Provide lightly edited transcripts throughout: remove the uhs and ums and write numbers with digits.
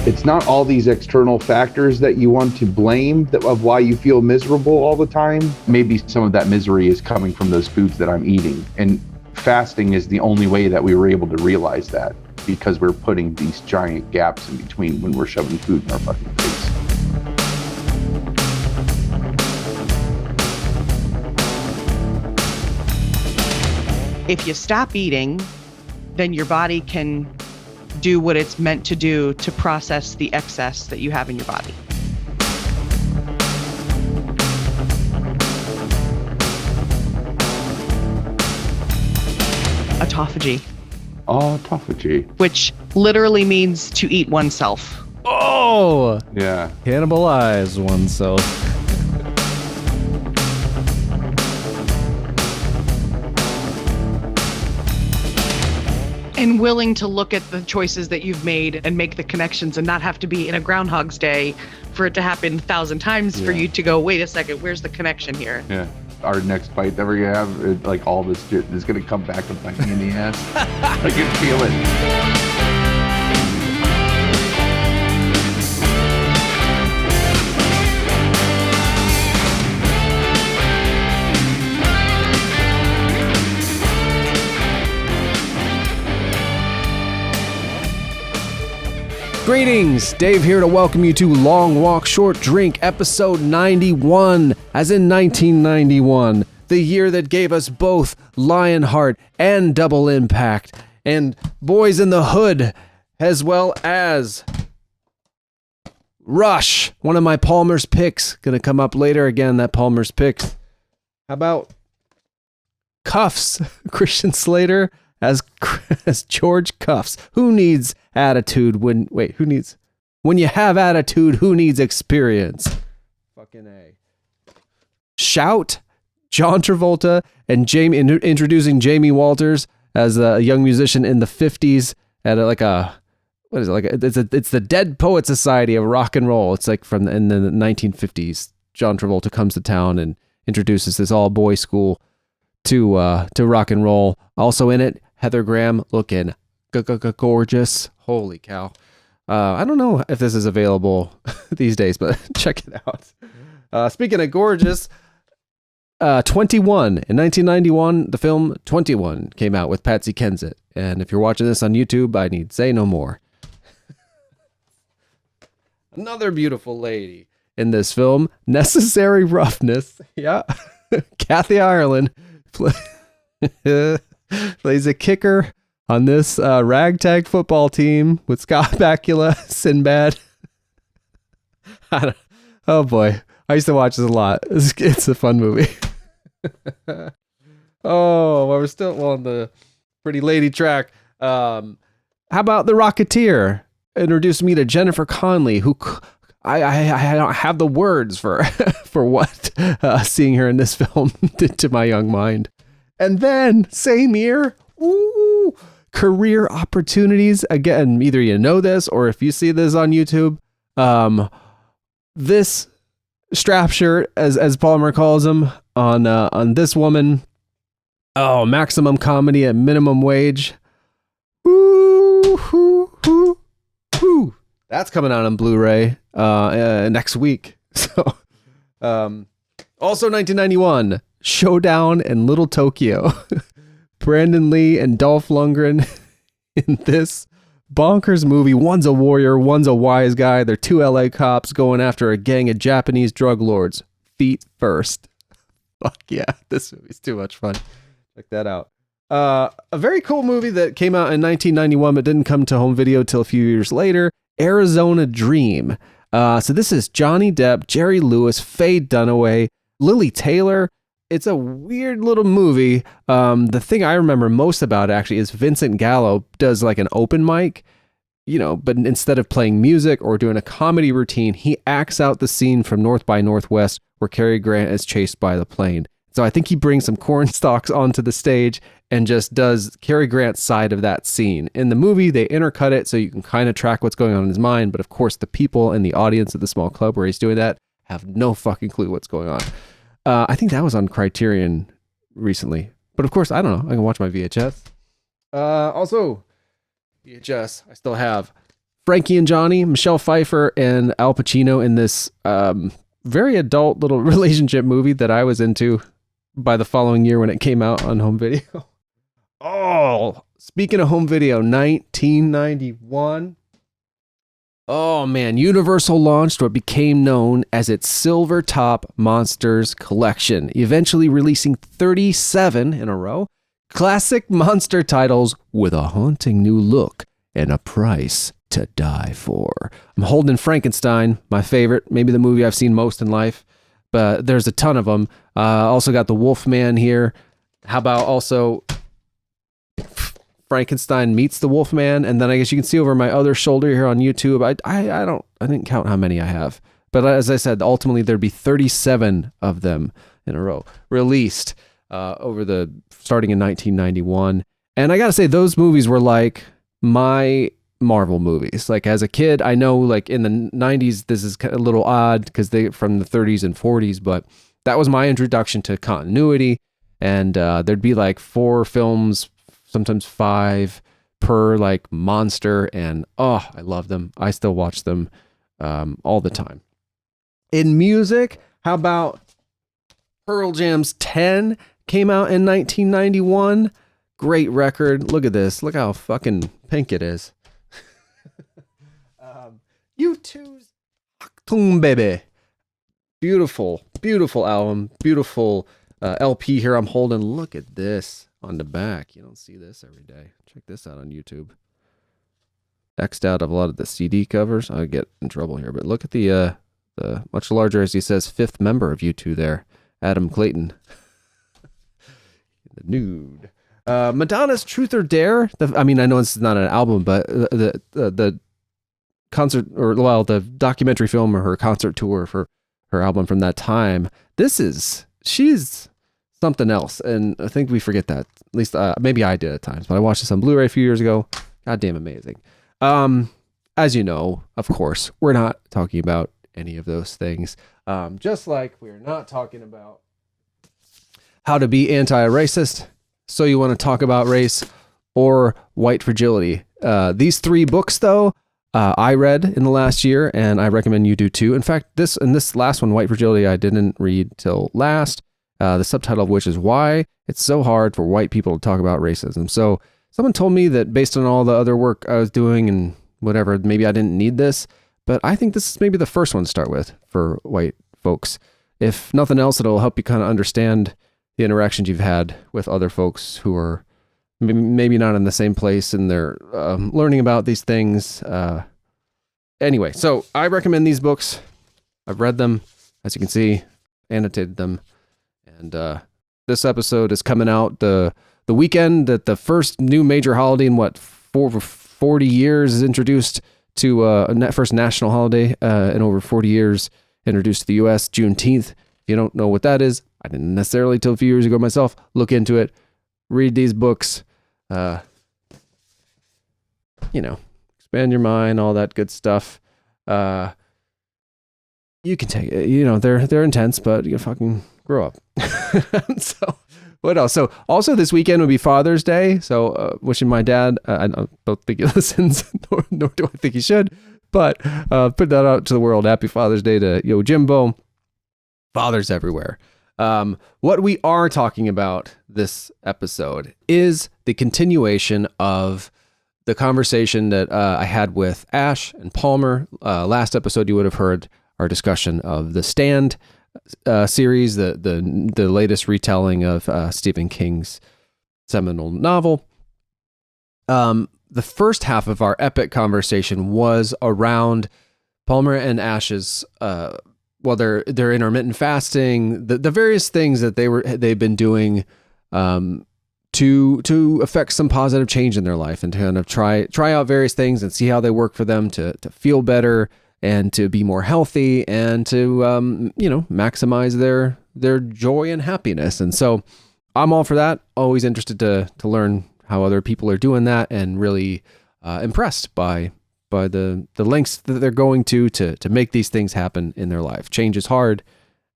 It's not all these external factors that you want to blame of why you feel miserable all the time. Maybe some of that misery is coming from those foods that I'm eating. And fasting is the only way that we were able to realize that, because we're putting these giant gaps in between when we're shoving food in our fucking face. If you stop eating, then your body can do what it's meant to do to process the excess that you have in your body. Autophagy. Autophagy. Which literally means to eat oneself. Oh! Yeah. Cannibalize oneself. And willing to look at the choices that you've made and make the connections and not have to be in a Groundhog's Day for it to happen 1,000 times for you to go, wait a second, where's the connection here? Yeah. Our next fight that we're gonna have, like all this shit is gonna come back and bite me in the ass. I can feel it. Greetings! Dave here to welcome you to Long Walk Short Drink, episode 91, as in 1991, the year that gave us both Lionheart and Double Impact, and Boys in the Hood, as well as Rush, one of my Palmer's picks. Gonna come up later again, that Palmer's picks. How about Cuffs, Christian Slater as George Cuffs? Who needs attitude when you have attitude, who needs experience? Fucking A. Shout, John Travolta and Jamie, introducing Jamie Walters as a young musician in the 50s at it's the Dead Poet Society of rock and roll. It's like in the 1950s. John Travolta comes to town and introduces this all boy school to rock and roll. Also in it, Heather Graham looking gorgeous. Holy cow. I don't know if this is available these days, but check it out. Speaking of gorgeous, 21. In 1991, the film 21 came out with Patsy Kensit. And if you're watching this on YouTube, I need say no more. Another beautiful lady in this film, Necessary Roughness. Yeah. Kathy Ireland plays a kicker on this ragtag football team with Scott Bakula, Sinbad. Oh boy, I used to watch this a lot. It's a fun movie. Oh, well, we're still on the pretty lady track. How about The Rocketeer? Introduced me to Jennifer Connelly, who I don't have the words for what seeing her in this film did to my young mind. And then same year, ooh, career opportunities. Again, either you know this or if you see this on YouTube, this strap shirt, as Palmer calls him, on this woman. Oh, maximum comedy at minimum wage. Woo, hoo, hoo, hoo. That's coming out on Blu-ray next week. So, also 1991, Showdown in Little Tokyo. Brandon Lee and Dolph Lundgren in this bonkers movie. One's a warrior, one's a wise guy. They're two LA cops going after a gang of Japanese drug lords. Feet first. Fuck yeah, this movie's too much fun. Check that out. A very cool movie that came out in 1991 but didn't come to home video till a few years later. Arizona Dream. So this is Johnny Depp, Jerry Lewis, Faye Dunaway, Lily Taylor. It's a weird little movie. The thing I remember most about it actually is Vincent Gallo does like an open mic, but instead of playing music or doing a comedy routine, he acts out the scene from North by Northwest where Cary Grant is chased by the plane. So I think he brings some corn stalks onto the stage and just does Cary Grant's side of that scene. In the movie, they intercut it so you can kind of track what's going on in his mind. But of course, the people in the audience at the small club where he's doing that have no fucking clue what's going on. I think that was on Criterion recently. But of course, I don't know. I can watch my VHS. Also, VHS, I still have Frankie and Johnny, Michelle Pfeiffer, and Al Pacino in this very adult little relationship movie that I was into by the following year when it came out on home video. Oh, speaking of home video, 1991. Oh man, Universal launched what became known as its Silver Top Monsters collection, eventually releasing 37 in a row, classic monster titles with a haunting new look and a price to die for. I'm holding Frankenstein, my favorite, maybe the movie I've seen most in life, but there's a ton of them. Also got the Wolfman here. How about also Frankenstein meets the Wolfman? And then I guess you can see over my other shoulder here on YouTube. I didn't count how many I have, but as I said, ultimately there'd be 37 of them in a row released starting in 1991. And I gotta say, those movies were like my Marvel movies. Like as a kid, I know like in the 90s, this is a little odd because they from the 30s and 40s, but that was my introduction to continuity. And there'd be like 4 films, sometimes 5 per like monster. And oh, I love them. I still watch them all the time. In music, how about Pearl Jam's 10 came out in 1991. Great record. Look at this. Look how fucking pink it is. U2's Achtung Baby. Beautiful, beautiful album. Beautiful LP here I'm holding. Look at this on the back. You don't see this every day. Check this out on YouTube. X'd out of a lot of the CD covers. I get in trouble here, but look at the much larger, as he says, 5th member of U2 there, Adam Clayton. The nude. Madonna's Truth or Dare. I know it's not an album, but the concert, or well, the documentary film or her concert tour for her album from that time. She's something else, and I think we forget that. At least maybe I did at times, but I watched this on Blu-ray a few years ago. Goddamn amazing. As you know, of course, we're not talking about any of those things. Just like we're not talking about how to be anti-racist, so you want to talk about race, or white fragility. These 3 books, though, I read in the last year, and I recommend you do too. In fact, this last one, White Fragility, I didn't read till last. The subtitle of which is Why It's So Hard for White People to Talk About Racism. So someone told me that based on all the other work I was doing and whatever, maybe I didn't need this, but I think this is maybe the first one to start with for white folks. If nothing else, it'll help you kind of understand the interactions you've had with other folks who are maybe not in the same place and they're learning about these things. Anyway, so I recommend these books. I've read them, as you can see, annotated them. And this episode is coming out the weekend that the first new major holiday in over 40 years is introduced to a first national holiday in over 40 years introduced to the U.S. Juneteenth. If you don't know what that is, I didn't necessarily till a few years ago myself. Look into it. Read these books. Expand your mind, all that good stuff. You can take it. They're intense, but you fucking grow up. So what else? So also this weekend would be Father's Day. So wishing my dad, I don't think he listens, nor do I think he should, but put that out to the world. Happy Father's Day to Jimbo. Fathers everywhere. What we are talking about this episode is the continuation of the conversation that I had with Ash and Palmer. Last episode, you would have heard our discussion of the Stand series, the latest retelling of Stephen King's seminal novel. The first half of our epic conversation was around Palmer and Ash's their intermittent fasting, the various things that they've been doing to affect some positive change in their life, and to kind of try out various things and see how they work for them to feel better and to be more healthy and to maximize their joy and happiness. And so I'm all for that. Always interested to learn how other people are doing that, and really impressed by the lengths that they're going to make these things happen in their life. Change is hard,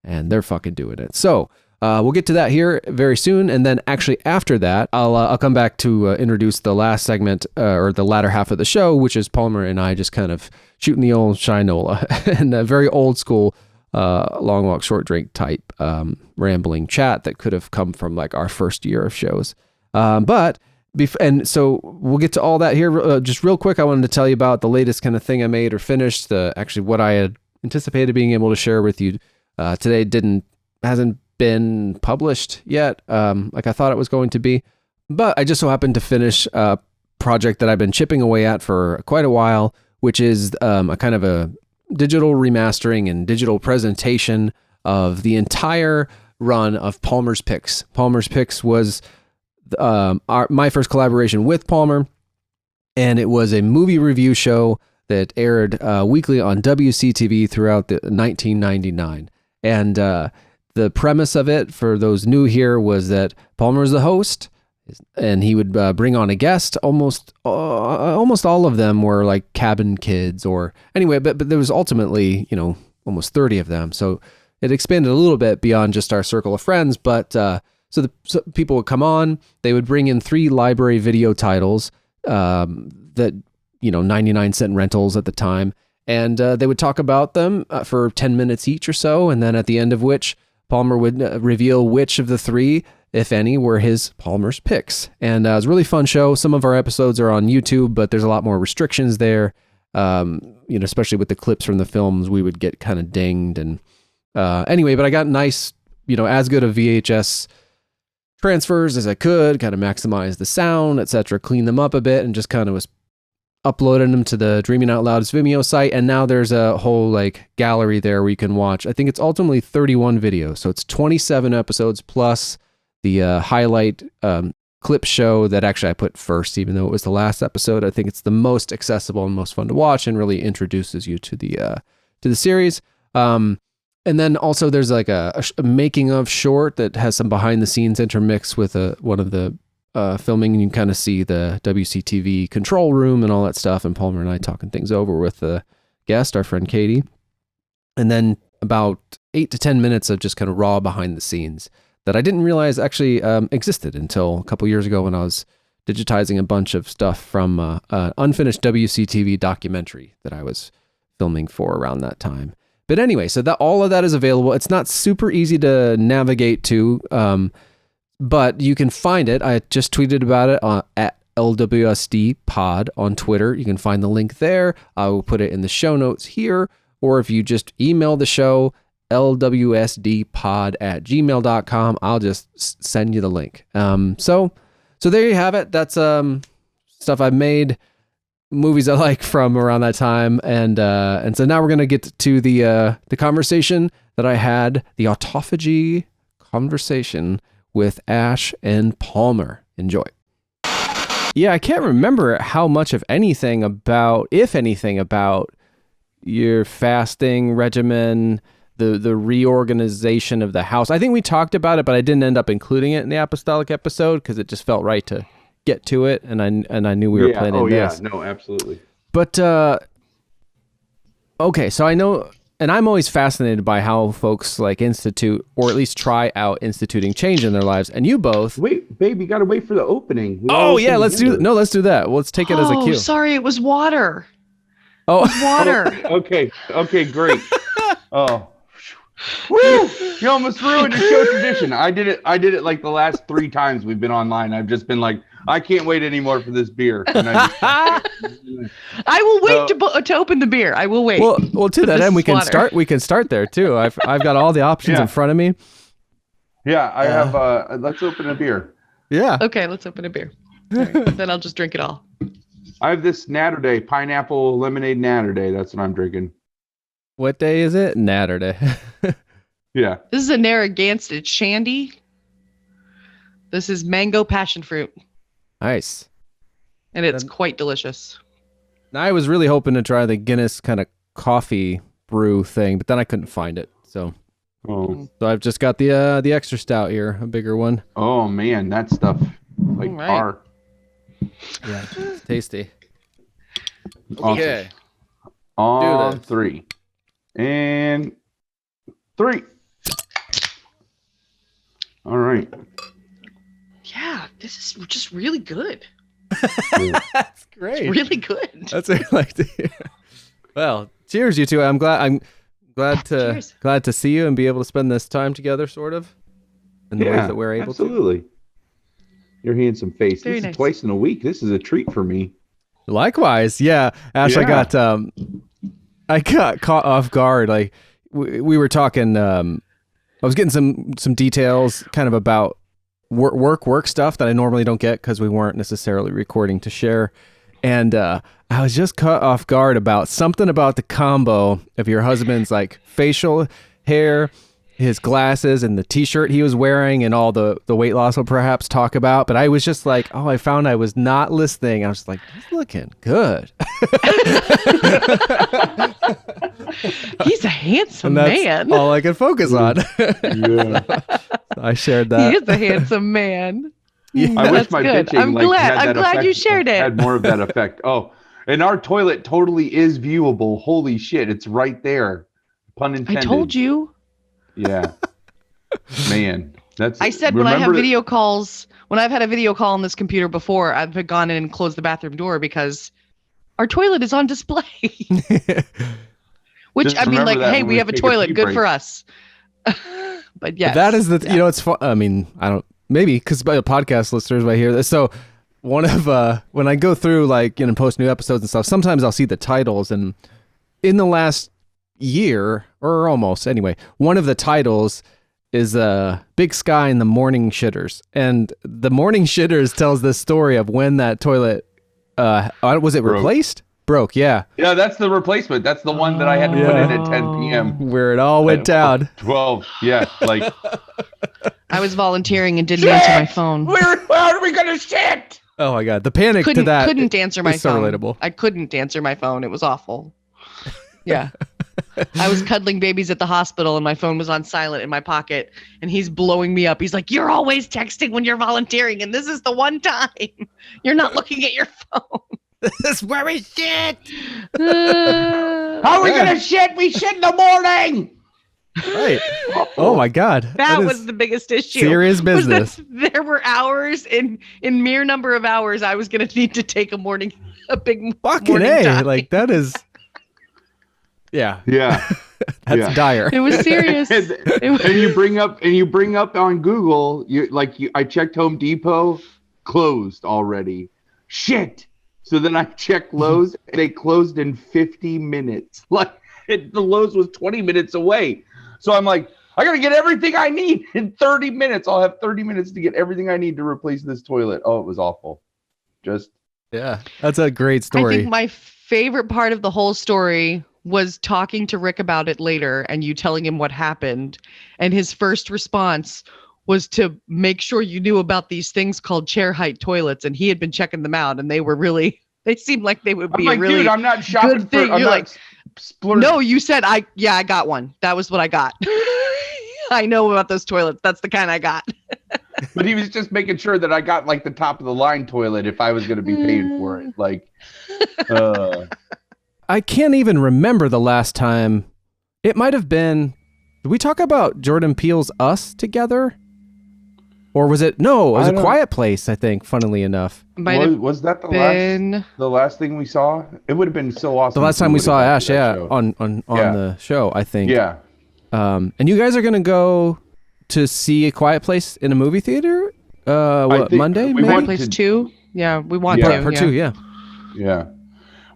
and they're fucking doing it. So We'll get to that here very soon, and then actually after that, I'll come back to introduce the last segment or the latter half of the show, which is Palmer and I just kind of shooting the old Shinola and a very old school long walk short drink type rambling chat that could have come from like our first year of shows. And so we'll get to all that here. Just real quick, I wanted to tell you about the latest kind of thing I made or finished. Actually, what I had anticipated being able to share with you today hasn't been published yet, like I thought it was going to be. But I just so happened to finish a project that I've been chipping away at for quite a while, which is a kind of a digital remastering and digital presentation of the entire run of Palmer's Picks. Palmer's Picks was my first collaboration with Palmer, and it was a movie review show that aired weekly on WCTV throughout 1999. And the premise of it, for those new here, was that Palmer was the host, and he would bring on a guest. Almost all of them were like cabin kids, or anyway. But there was ultimately, almost 30 of them. So it expanded a little bit beyond just our circle of friends, but. So people would come on, they would bring in 3 library video titles that, 99-cent rentals at the time, and they would talk about them for 10 minutes each or so, and then at the end of which, Palmer would reveal which of the 3, if any, were his Palmer's Picks. And it was a really fun show. Some of our episodes are on YouTube, but there's a lot more restrictions there, especially with the clips from the films, we would get kind of dinged. And anyway, but I got nice, as good a VHS transfers as I could, kind of maximize the sound, etc., clean them up a bit, and just kind of was uploading them to the Dreaming Out Loud's Vimeo site. And now there's a whole like gallery there where you can watch. I think it's ultimately 31 videos, so it's 27 episodes plus the highlight clip show that actually I put first, even though it was the last episode. I think it's the most accessible and most fun to watch, and really introduces you to the series. And then also there's like a making of short that has some behind the scenes intermixed with one of the filming, and you can kind of see the WCTV control room and all that stuff, and Palmer and I talking things over with the guest, our friend Katie. And then about 8 to 10 minutes of just kind of raw behind the scenes that I didn't realize actually existed until a couple years ago when I was digitizing a bunch of stuff from an unfinished WCTV documentary that I was filming for around that time. But anyway, so that all of that is available. It's not super easy to navigate to, but you can find it. I just tweeted about it at LWSD pod on Twitter. You can find the link there. I will put it in the show notes here, or if you just email the show, lwsdpod@gmail.com, I'll just send you the link. So there you have it. That's stuff I've made. Movies I like from around that time, and so now we're gonna get to the conversation that I had, the Autophagy conversation with Ash and Palmer. Enjoy. Yeah, I can't remember how much of anything about, if anything, about your fasting regimen, the reorganization of the house. I think we talked about it, but I didn't end up including it in the apostolic episode because it just felt right to get to it, and I knew we were planning this. No, absolutely. But okay, so I know, and I'm always fascinated by how folks like institute, or at least try out instituting change in their lives. And you both Wait, babe, you gotta wait for the opening. Let's do that. Well, let's take it as a cue. Oh, sorry, it was water. Oh, Water. Okay, great. Oh, woo! You almost ruined your show tradition. I did it like the last 3 times we've been online. I've just been like, I can't wait anymore for this beer. And I will wait to open the beer. I will wait. Well, to that end, we can start. We can start there too. I've got all the options in front of me. Yeah, I have. Let's open a beer. Yeah. Okay, let's open a beer. All right, then I'll just drink it all. I have this Natter Day, pineapple lemonade Natter Day. That's what I'm drinking. What day is it? Natter Day. Yeah. This is a Narragansett Shandy. This is mango passion fruit. Nice. And it's quite delicious. I was really hoping to try the Guinness kind of coffee brew thing, but then I couldn't find it. So I've just got the extra stout here, a bigger one. Oh man, that stuff like bar. Yeah, it's tasty. Awesome. Okay. On 3. And 3. All right. Yeah, this is just really good. That's great. It's really good. That's what I like to hear. Well, cheers, you two. I'm glad Cheers. to see you and be able to spend this time together, sort of, in the ways that we're able absolutely. Your handsome face. Very This nice. is twice in a week. This is a treat for me. to. Likewise, yeah. Ash, Yeah. I got caught off guard. Like we were talking. I was getting some details, kind of about work stuff that I normally don't get because we weren't necessarily recording to share. And I was just caught off guard about something about the combo of your husband's like facial hair, his glasses, and the t-shirt he was wearing, and all the weight loss we'll perhaps talk about. But I was just like, I found I was not listening. I was just like, he's looking good. He's a handsome And that's man. all I could focus on. Yeah. I shared He that. is a handsome man. Yeah. I wish That's my good. bitching I'm like glad. had I'm that glad you effect, shared it. had more of that effect. Oh, and our toilet totally is viewable. Holy shit, it's right there. Pun I intended. told you. Yeah. Man, that's. I said when I have remember- video calls, when I've had a video call on this computer before, I've gone in and closed the bathroom door because our toilet is on display. Which Just I mean, remember like, that hey, when we we have a take a toilet. pee Good break. for us. But yes, That is the, yeah. it's fun. I mean, I don't, maybe because podcast listeners might hear this. So one of, when I go through like, post new episodes and stuff, sometimes I'll see the titles, and in the last year or almost anyway, one of the titles is Big Sky and the Morning Shitters. And the Morning Shitters tells the story of when that toilet, was it Broke. replaced? Broke, yeah. Yeah, that's the replacement. That's the one that I had to put in at 10 p.m. Where it all went down. 12. Yeah, like. I was volunteering and didn't answer my phone. Where are we gonna shit? Oh my God. The panic to that. Couldn't answer my is so phone. relatable. I couldn't answer my phone. It was awful. Yeah. I was cuddling babies at the hospital and my phone was on silent in my pocket, and he's blowing me up. He's like, "You're always texting when you're volunteering, and this is the one time you're not looking at your phone." This is where we shit. How are we gonna shit? We shit in the morning. Right. Oh my God. That is was the biggest issue. serious was that business. There were hours in mere number of hours I was going to need to take a big fucking morning A. time. Like that is. Yeah. Yeah. That's Yeah. dire. It was serious. and, and you bring up on Google, I checked Home Depot, closed already. Shit. So then I checked Lowe's, and they closed in 50 minutes. Like the Lowe's was 20 minutes away. So I'm like, I gotta get everything I need in 30 minutes. I'll have 30 minutes to get everything I need to replace this toilet. Oh, it was awful. Just Yeah. That's a great I story. think my favorite part of the whole story was talking to Rick about it later and you telling him what happened. And his first response was to make sure you knew about these things called chair height toilets. And he had been checking them out, and they seemed like they would I'm be like, a really dude, I'm not shopping good thing. for. I'm You're not like, splurging. no, you said I got one. That was what I got. I know about those toilets. That's the kind I got. But he was just making sure that I got like the top of the line toilet if I was going to be paying for it. Like, I can't even remember the last time. It might have been. Did we talk about Jordan Peele's Us together? Or was it? No, it was I A don't- Quiet Place, I think, funnily enough. Might have was that been. the last thing we saw? It would have been so awesome. The last if time we would've saw got to Ash, that yeah, show. on Yeah. the show, I think. Yeah. And you guys are going to go to see A Quiet Place in a movie theater? What, think Monday, we maybe? want Place to- 2? Yeah, we want Yeah. to. Part yeah. 2, yeah. Yeah.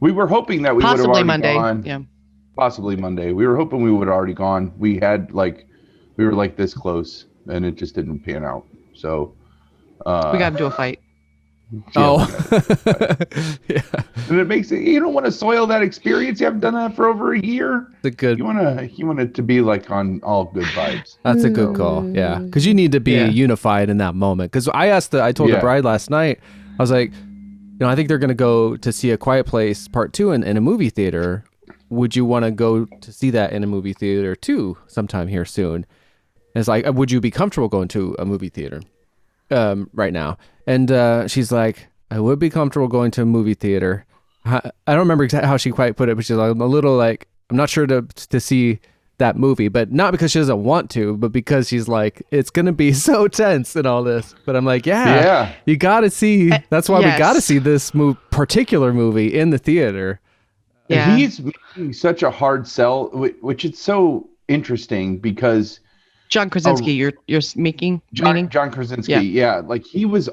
We were hoping that we would have Possibly already Monday. gone. Yeah. Possibly Monday. We were hoping we would have already gone. We were like this close, and it just didn't pan out. So We got into a fight. Oh. Yeah. and it makes it, you don't want to soil that experience. You haven't done that for over a year. The good. You want it to be like on all good vibes. That's a good call. Yeah. Because you need to be Yeah. unified in that moment. Because I told the Yeah. bride last night, I was like, I think they're going to go to see A Quiet Place Part 2 in a movie theater. Would you want to go to see that in a movie theater too sometime here soon? And it's like, would you be comfortable going to a movie theater right now? And she's like, I would be comfortable going to a movie theater. I don't remember exactly how she quite put it, but she's like, I'm a little like, I'm not sure to see that movie, but not because she doesn't want to, but because she's like, it's going to be so tense and all this. But I'm like, yeah. You got to see. That's why we got to see this particular movie in the theater. Yeah. He's making such a hard sell, which is so interesting because John Krasinski, you're making John Krasinski, like he was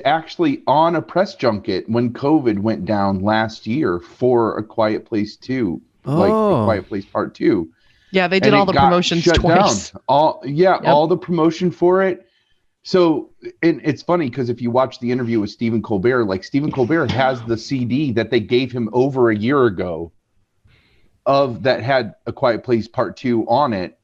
actually on a press junket when COVID went down last year for A Quiet Place 2, like A Quiet Place Part 2. Yeah, they did all the promotions twice. Down. All the promotion for it. So, and it's funny because if you watch the interview with Stephen Colbert, like Stephen Colbert has the CD that they gave him over a year ago that had A Quiet Place Part 2 on it.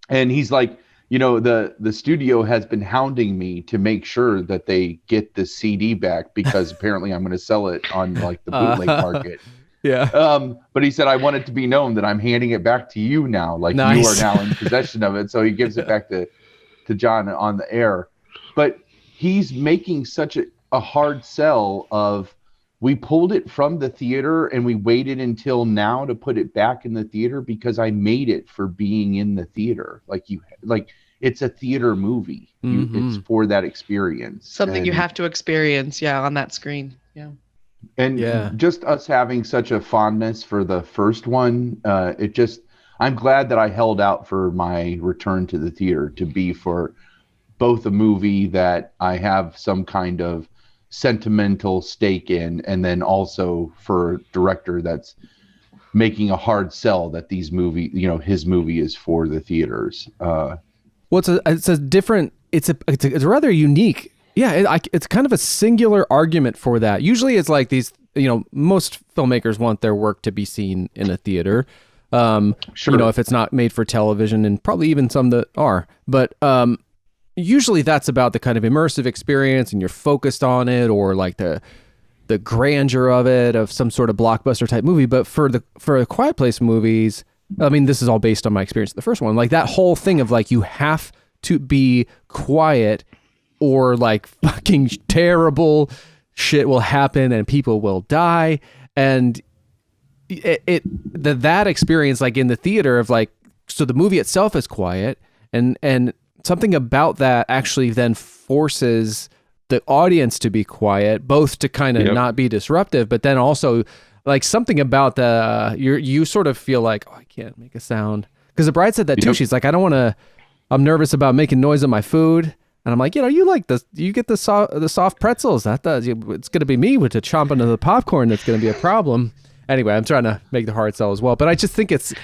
And he's like, the studio has been hounding me to make sure that they get the CD back because apparently I'm going to sell it on like the bootleg market. Yeah. But he said, I want it to be known that I'm handing it back to you now. Like you are now in possession of it. So he gives it back to John on the air. But he's making such a hard sell of, we pulled it from the theater and we waited until now to put it back in the theater because I made it for being in the theater. Like it's a theater movie. It's for that experience. Something you have to experience, on that screen. Yeah. And just us having such a fondness for the first one, I'm glad that I held out for my return to the theater to be for both a movie that I have some kind of sentimental stake in, and then also for a director that's making a hard sell that his movie is for the theaters. It's a rather unique. Yeah, it's kind of a singular argument for that. Usually it's like these, most filmmakers want their work to be seen in a theater. Sure. If it's not made for television, and probably even some that are, but usually that's about the kind of immersive experience and you're focused on it, or like the grandeur of it, of some sort of blockbuster type movie. But for the Quiet Place movies, I mean, this is all based on my experience of the first one. Like that whole thing of like, you have to be quiet or like fucking terrible shit will happen and people will die. And that experience, like in the theater of like, so the movie itself is quiet, and something about that actually then forces the audience to be quiet, both to kind of not be disruptive, but then also like something about you sort of feel like, I can't make a sound. Because the bride said that too. She's like, I'm nervous about making noise on my food. And I'm like, you like this, you get the soft pretzels. It's going to be me to chomp into the popcorn. That's going to be a problem. Anyway, I'm trying to make the hard sell as well, but I just think it's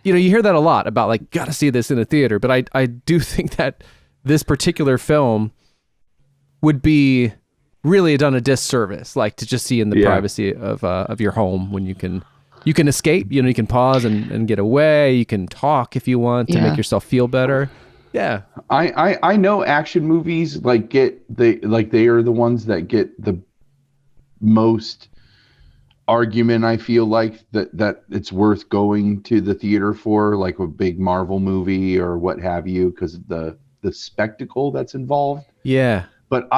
you hear that a lot about like, gotta see this in a theater. But I do think that this particular film would be really done a disservice, like to just see in the privacy of your home, when you can escape, you can pause and get away. You can talk if you want to make yourself feel better. Yeah. I know action movies they are the ones that get the most argument. I feel like that it's worth going to the theater for, like a big Marvel movie or what have you, because of the spectacle that's involved. Yeah. But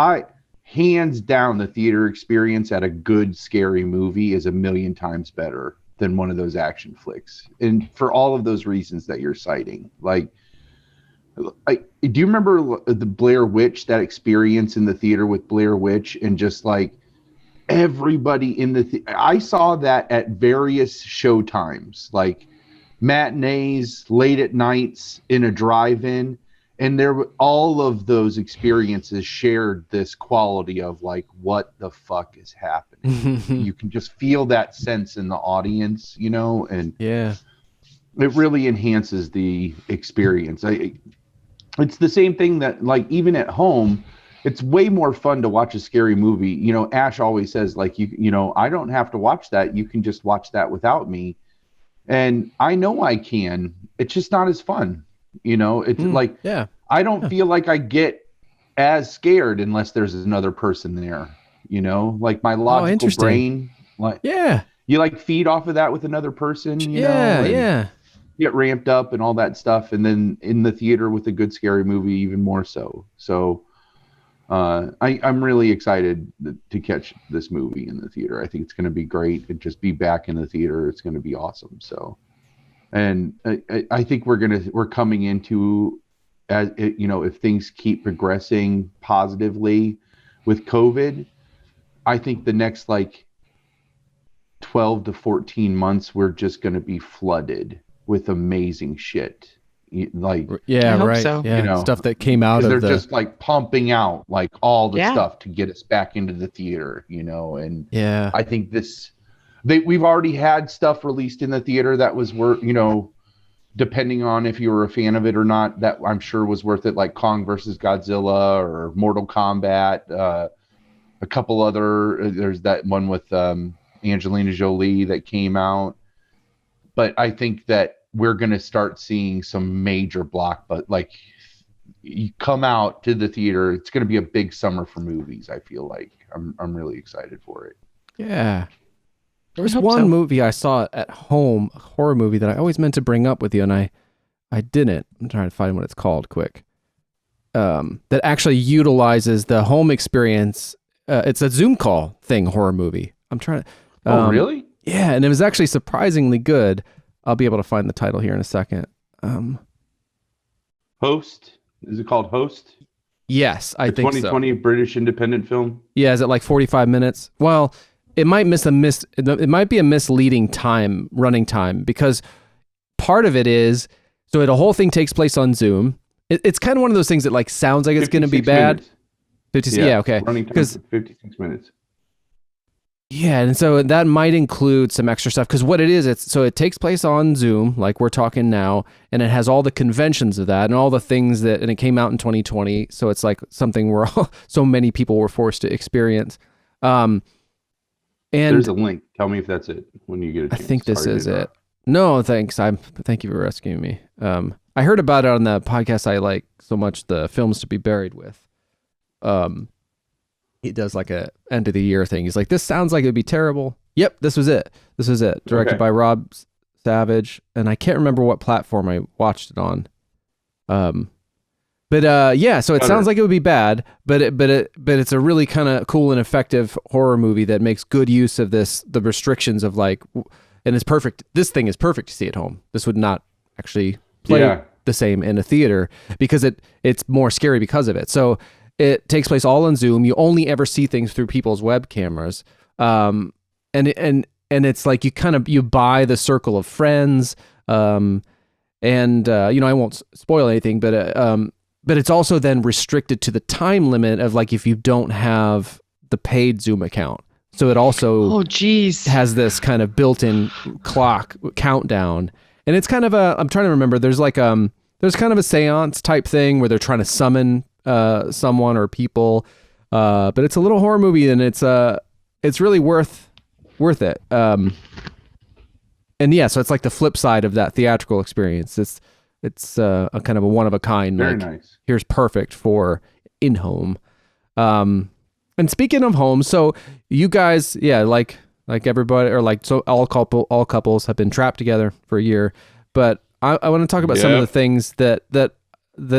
hands down, the theater experience at a good scary movie is a million times better than one of those action flicks, and for all of those reasons that you're citing. Like, do you remember the Blair Witch, that experience in the theater with Blair Witch, and just like everybody in the I saw that at various show times, like matinees, late at nights, in a drive-in, and there all of those experiences shared this quality of like, what the fuck is happening? You can just feel that sense in the audience, and it really enhances the experience. It's the same thing that, like, even at home, it's way more fun to watch a scary movie. Ash always says, like, I don't have to watch that. You can just watch that without me. And I know I can. It's just not as fun. It's I don't feel like I get as scared unless there's another person there. Like my logical brain, you like feed off of that with another person. Get ramped up and all that stuff, and then in the theater with a good scary movie, even more so. So I'm really excited to catch this movie in the theater. I think it's going to be great, and just be back in the theater. It's going to be awesome. So And I think we're coming into, as you know, if things keep progressing positively with COVID, I think the next like 12 to 14 months, we're just going to be flooded with amazing shit. Like, Yeah, I hope right. so. Yeah, you know, stuff that came out because of they're the. just like pumping out like all the Yeah. stuff to get us back into the theater, you know. And Yeah. I think we've already had stuff released in the theater that was worth, you know, depending on if you were a fan of it or not, that I'm sure was worth it, like Kong versus Godzilla or Mortal Kombat. A couple other, there's that one with Angelina Jolie that came out. But I think that we're going to start seeing some major but like, you come out to the theater, it's going to be a big summer for movies. I feel like I'm really excited for it. Yeah. There was hope one so. movie I saw at home, a horror movie that I always meant to bring up with you, and I didn't. I'm trying to find what it's called quick. That actually utilizes the home experience. It's a Zoom call thing, horror movie. I'm trying to. Oh, really? Yeah, and it was actually surprisingly good. I'll be able to find the title here in a second. Host? Is it called Host? Yes, I The think so. 2020 British independent film? Yeah, is it like 45 minutes? Well, it might it might be a misleading running time, because part of it is, so the whole thing takes place on Zoom. It's kind of one of those things that like sounds like it's going to be 56 bad. minutes. 56, yeah, okay. Running time for 56 minutes. Yeah, and so that might include some extra stuff, because what it is, it takes place on Zoom, like we're talking now, and it has all the conventions of that and all the things and it came out in 2020, so it's like something where so many people were forced to experience. And There's a link. Tell me if that's it when you get a I chance. think this Sorry to is it. interrupt. No, thanks. Thank you for rescuing me. I heard about it on the podcast I like so much, the Films to Be Buried With. He does like a end of the year thing. He's like, this sounds like it'd be terrible. Yep, this was it. Directed by Rob Savage, and I can't remember what platform I watched it on. Yeah, so it sounds like it would be bad, but it's a really kind of cool and effective horror movie that makes good use of the restrictions of like, and it's perfect. This thing is perfect to see at home. This would not actually play the same in a theater, because it's more scary because of it. So it takes place all on Zoom. You only ever see things through people's web cameras. And it's like you buy the circle of friends. You know, I won't spoil anything, but it's also then restricted to the time limit of like, if you don't have the paid Zoom account. So it also has this kind of built-in clock countdown. And it's kind of I'm trying to remember, there's kind of a seance type thing where they're trying to summon someone or people, but it's a little horror movie, and it's really worth it. And yeah, so it's like the flip side of that theatrical experience. It's a kind of a one of a kind. Very like, nice. Here's perfect for in home. And speaking of home, so you guys, yeah, like everybody, or like, so all couples have been trapped together for a year, but I want to talk about some of the things that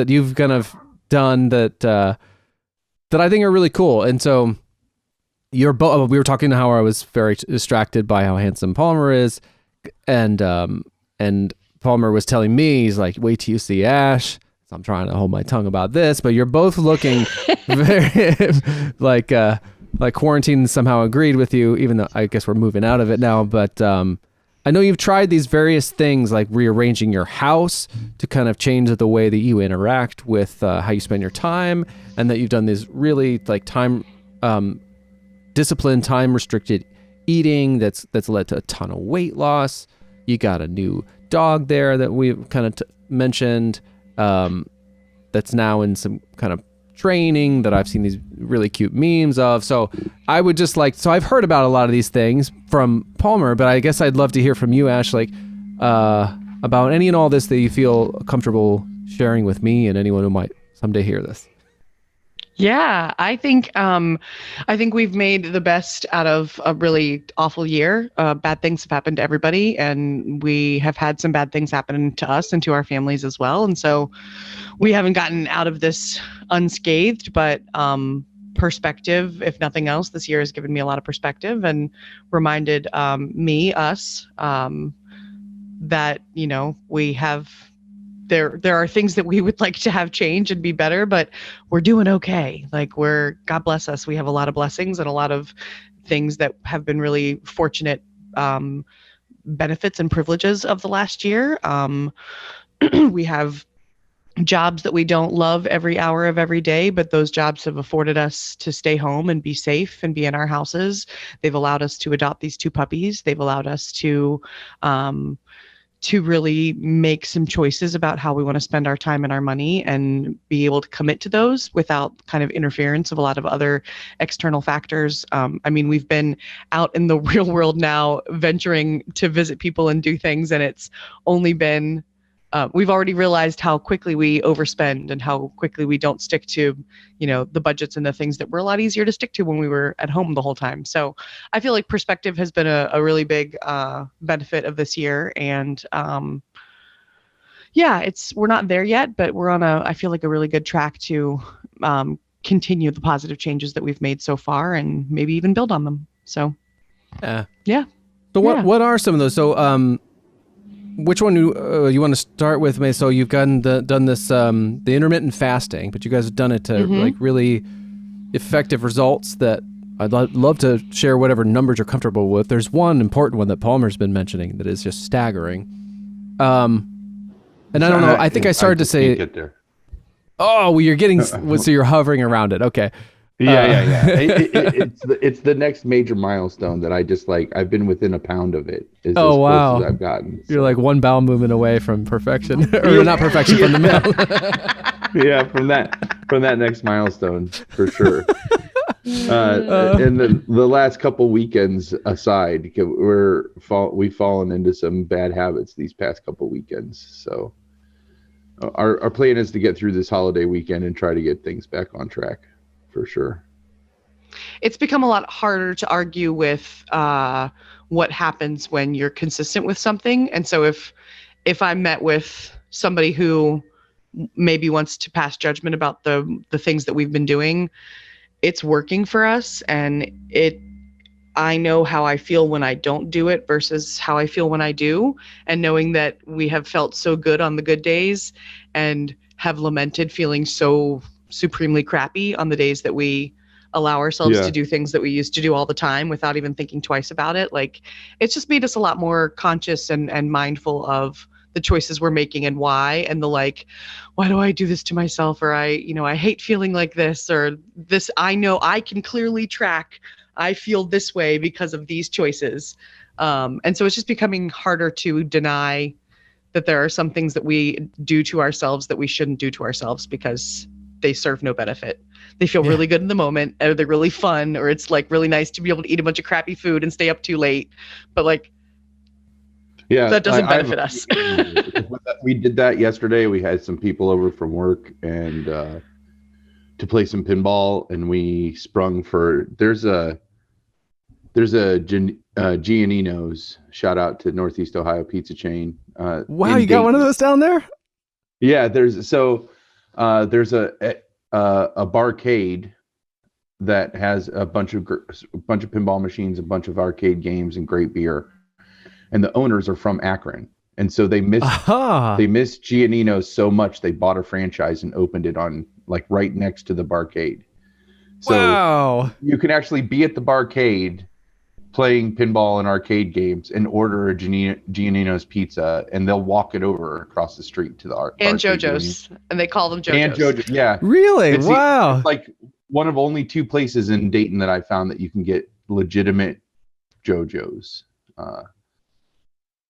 you've kind of done that I think are really cool. And so we were talking how I was very distracted by how handsome Palmer is, and Palmer was telling me, he's like, wait till you see Ash. So I'm trying to hold my tongue about this, but you're both looking very like quarantine somehow agreed with you, even though I guess we're moving out of it now. But I know you've tried these various things, like rearranging your house to kind of change the way that you interact with how you spend your time, and that you've done these really like disciplined, time restricted eating that's led to a ton of weight loss. You got a new dog there that we've kind of mentioned, that's now in some kind of training that I've seen these really cute memes of. So I would just like, so I've heard about a lot of these things from Palmer, but I guess I'd love to hear from you, Ash, like about any and all this that you feel comfortable sharing with me and anyone who might someday hear this. Yeah, I think we've made the best out of a really awful year. Bad things have happened to everybody, and we have had some bad things happen to us and to our families as well. And so we haven't gotten out of this unscathed, but perspective, if nothing else, this year has given me a lot of perspective and reminded us that, we have, there are things that we would like to have change and be better, but we're doing okay. Like God bless us. We have a lot of blessings and a lot of things that have been really fortunate, benefits and privileges of the last year. We have jobs that we don't love every hour of every day, but those jobs have afforded us to stay home and be safe and be in our houses. They've allowed us to adopt these 2 puppies. They've allowed us to really make some choices about how we want to spend our time and our money and be able to commit to those without kind of interference of a lot of other external factors. We've been out in the real world now, venturing to visit people and do things, and it's only been we've already realized how quickly we overspend and how quickly we don't stick to, the budgets and the things that were a lot easier to stick to when we were at home the whole time. So I feel like perspective has been a really big benefit of this year. And we're not there yet, but we're on I feel like a really good track to continue the positive changes that we've made so far and maybe even build on them. So, yeah. So what are some of those? So, which one do you want to start with? May so you've done this the intermittent fasting, but you guys have done it to like really effective results that I'd love to share whatever numbers you're comfortable with. There's one important one that Palmer's been mentioning that is just staggering. And I don't know. I think I started to say. Get there. Oh, well, you're getting so you're hovering around it. Okay. Yeah. It's the next major milestone that I just like. I've been within a pound of it. Is oh as wow! close as I've gotten. So. You're like one bowel movement away from perfection, or not perfection from the middle. Yeah, from that next milestone for sure. And the last couple weekends aside, we've fallen into some bad habits these past couple weekends. So our plan is to get through this holiday weekend and try to get things back on track. For sure. It's become a lot harder to argue with what happens when you're consistent with something. And so if I'm met with somebody who maybe wants to pass judgment about the things that we've been doing, it's working for us. And I know how I feel when I don't do it versus how I feel when I do. And knowing that we have felt so good on the good days and have lamented feeling so supremely crappy on the days that we allow ourselves to do things that we used to do all the time without even thinking twice about it. Like, it's just made us a lot more conscious and mindful of the choices we're making and why, and why do I do this to myself? Or I hate feeling like this, or this, I know I can clearly track, I feel this way because of these choices. And so it's just becoming harder to deny that there are some things that we do to ourselves that we shouldn't do to ourselves because they serve no benefit. They feel really good in the moment, or they're really fun, or it's like really nice to be able to eat a bunch of crappy food and stay up too late. But that doesn't benefit us. We did that yesterday. We had some people over from work and to play some pinball, and we sprung for there's a Giannino's, shout out to Northeast Ohio pizza chain. Wow, you got one of those down there? Yeah, there's a barcade that has a bunch of pinball machines, a bunch of arcade games, and great beer. And the owners are from Akron, and so they missed Giannino's so much they bought a franchise and opened it on right next to the barcade. So you can actually be at the barcade playing pinball and arcade games and order a Giannino's pizza, and they'll walk it over across the street to the and JoJo's, and they call them JoJo's. And JoJo, yeah. Really? Wow. It's like one of only 2 places in Dayton that I found that you can get legitimate JoJo's.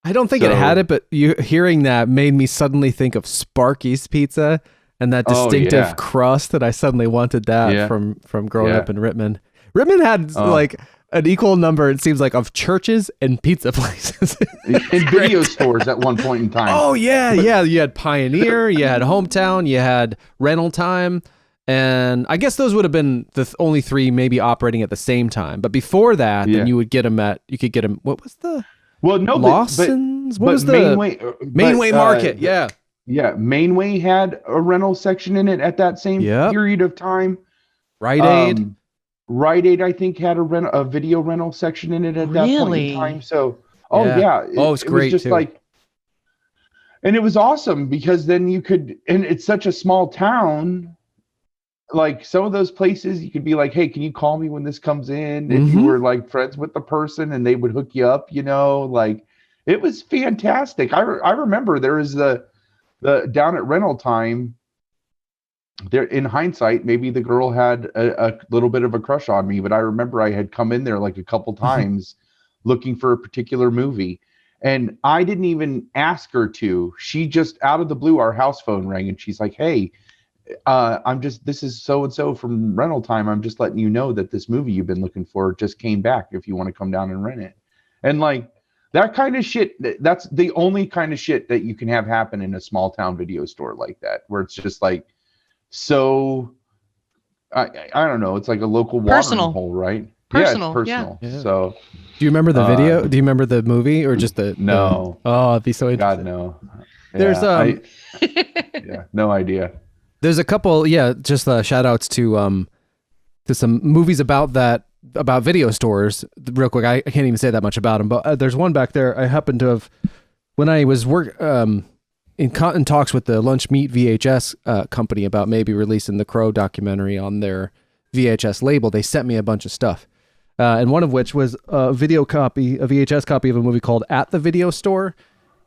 I don't think it had it, but hearing that made me suddenly think of Sparky's Pizza and that distinctive crust that I suddenly wanted that from growing up in Rittman. Rittman had an equal number, it seems like, of churches and pizza places. And video stores at one point in time. Oh, yeah. You had Pioneer, you had Hometown, you had Rental Time. And I guess those would have been the only 3 maybe operating at the same time. But before that, then you could get them, what was the... Well, no, Lawson's? But what was the... Mainway Market, yeah. Yeah, Mainway had a rental section in it at that same period of time. Rite Aid. Rite Aid, I think, had a video rental section in it at that point in time. So, it was great. It was just too. And it was awesome because then you could, and it's such a small town. Like some of those places, you could be like, "Hey, can you call me when this comes in?" If you were like friends with the person, and they would hook you up, like it was fantastic. I remember there was the down at rental time. There, in hindsight, maybe the girl had a little bit of a crush on me, but I remember I had come in there like a couple times looking for a particular movie, and I didn't even ask her to. She just out of the blue, our house phone rang, and she's like, "Hey, this is so and so from rental time. I'm just letting you know that this movie you've been looking for just came back if you want to come down and rent it." And like that kind of shit, that's the only kind of shit that you can have happen in a small town video store like that, where it's just like, so I don't know, it's like a local watering hole, right? Personal, yeah, it's personal. Yeah. So do you remember the video? Do you remember the movie or just the no? Oh, it'd be so interesting. God, no. There's yeah, no idea. There's a couple, just shout outs to some movies about video stores. Real quick, I can't even say that much about them, but there's one back there I happened to have, when I was in talks with the Lunch Meat VHS company about maybe releasing the Crow documentary on their VHS label. They sent me a bunch of stuff, and one of which was a VHS copy of a movie called At the Video Store,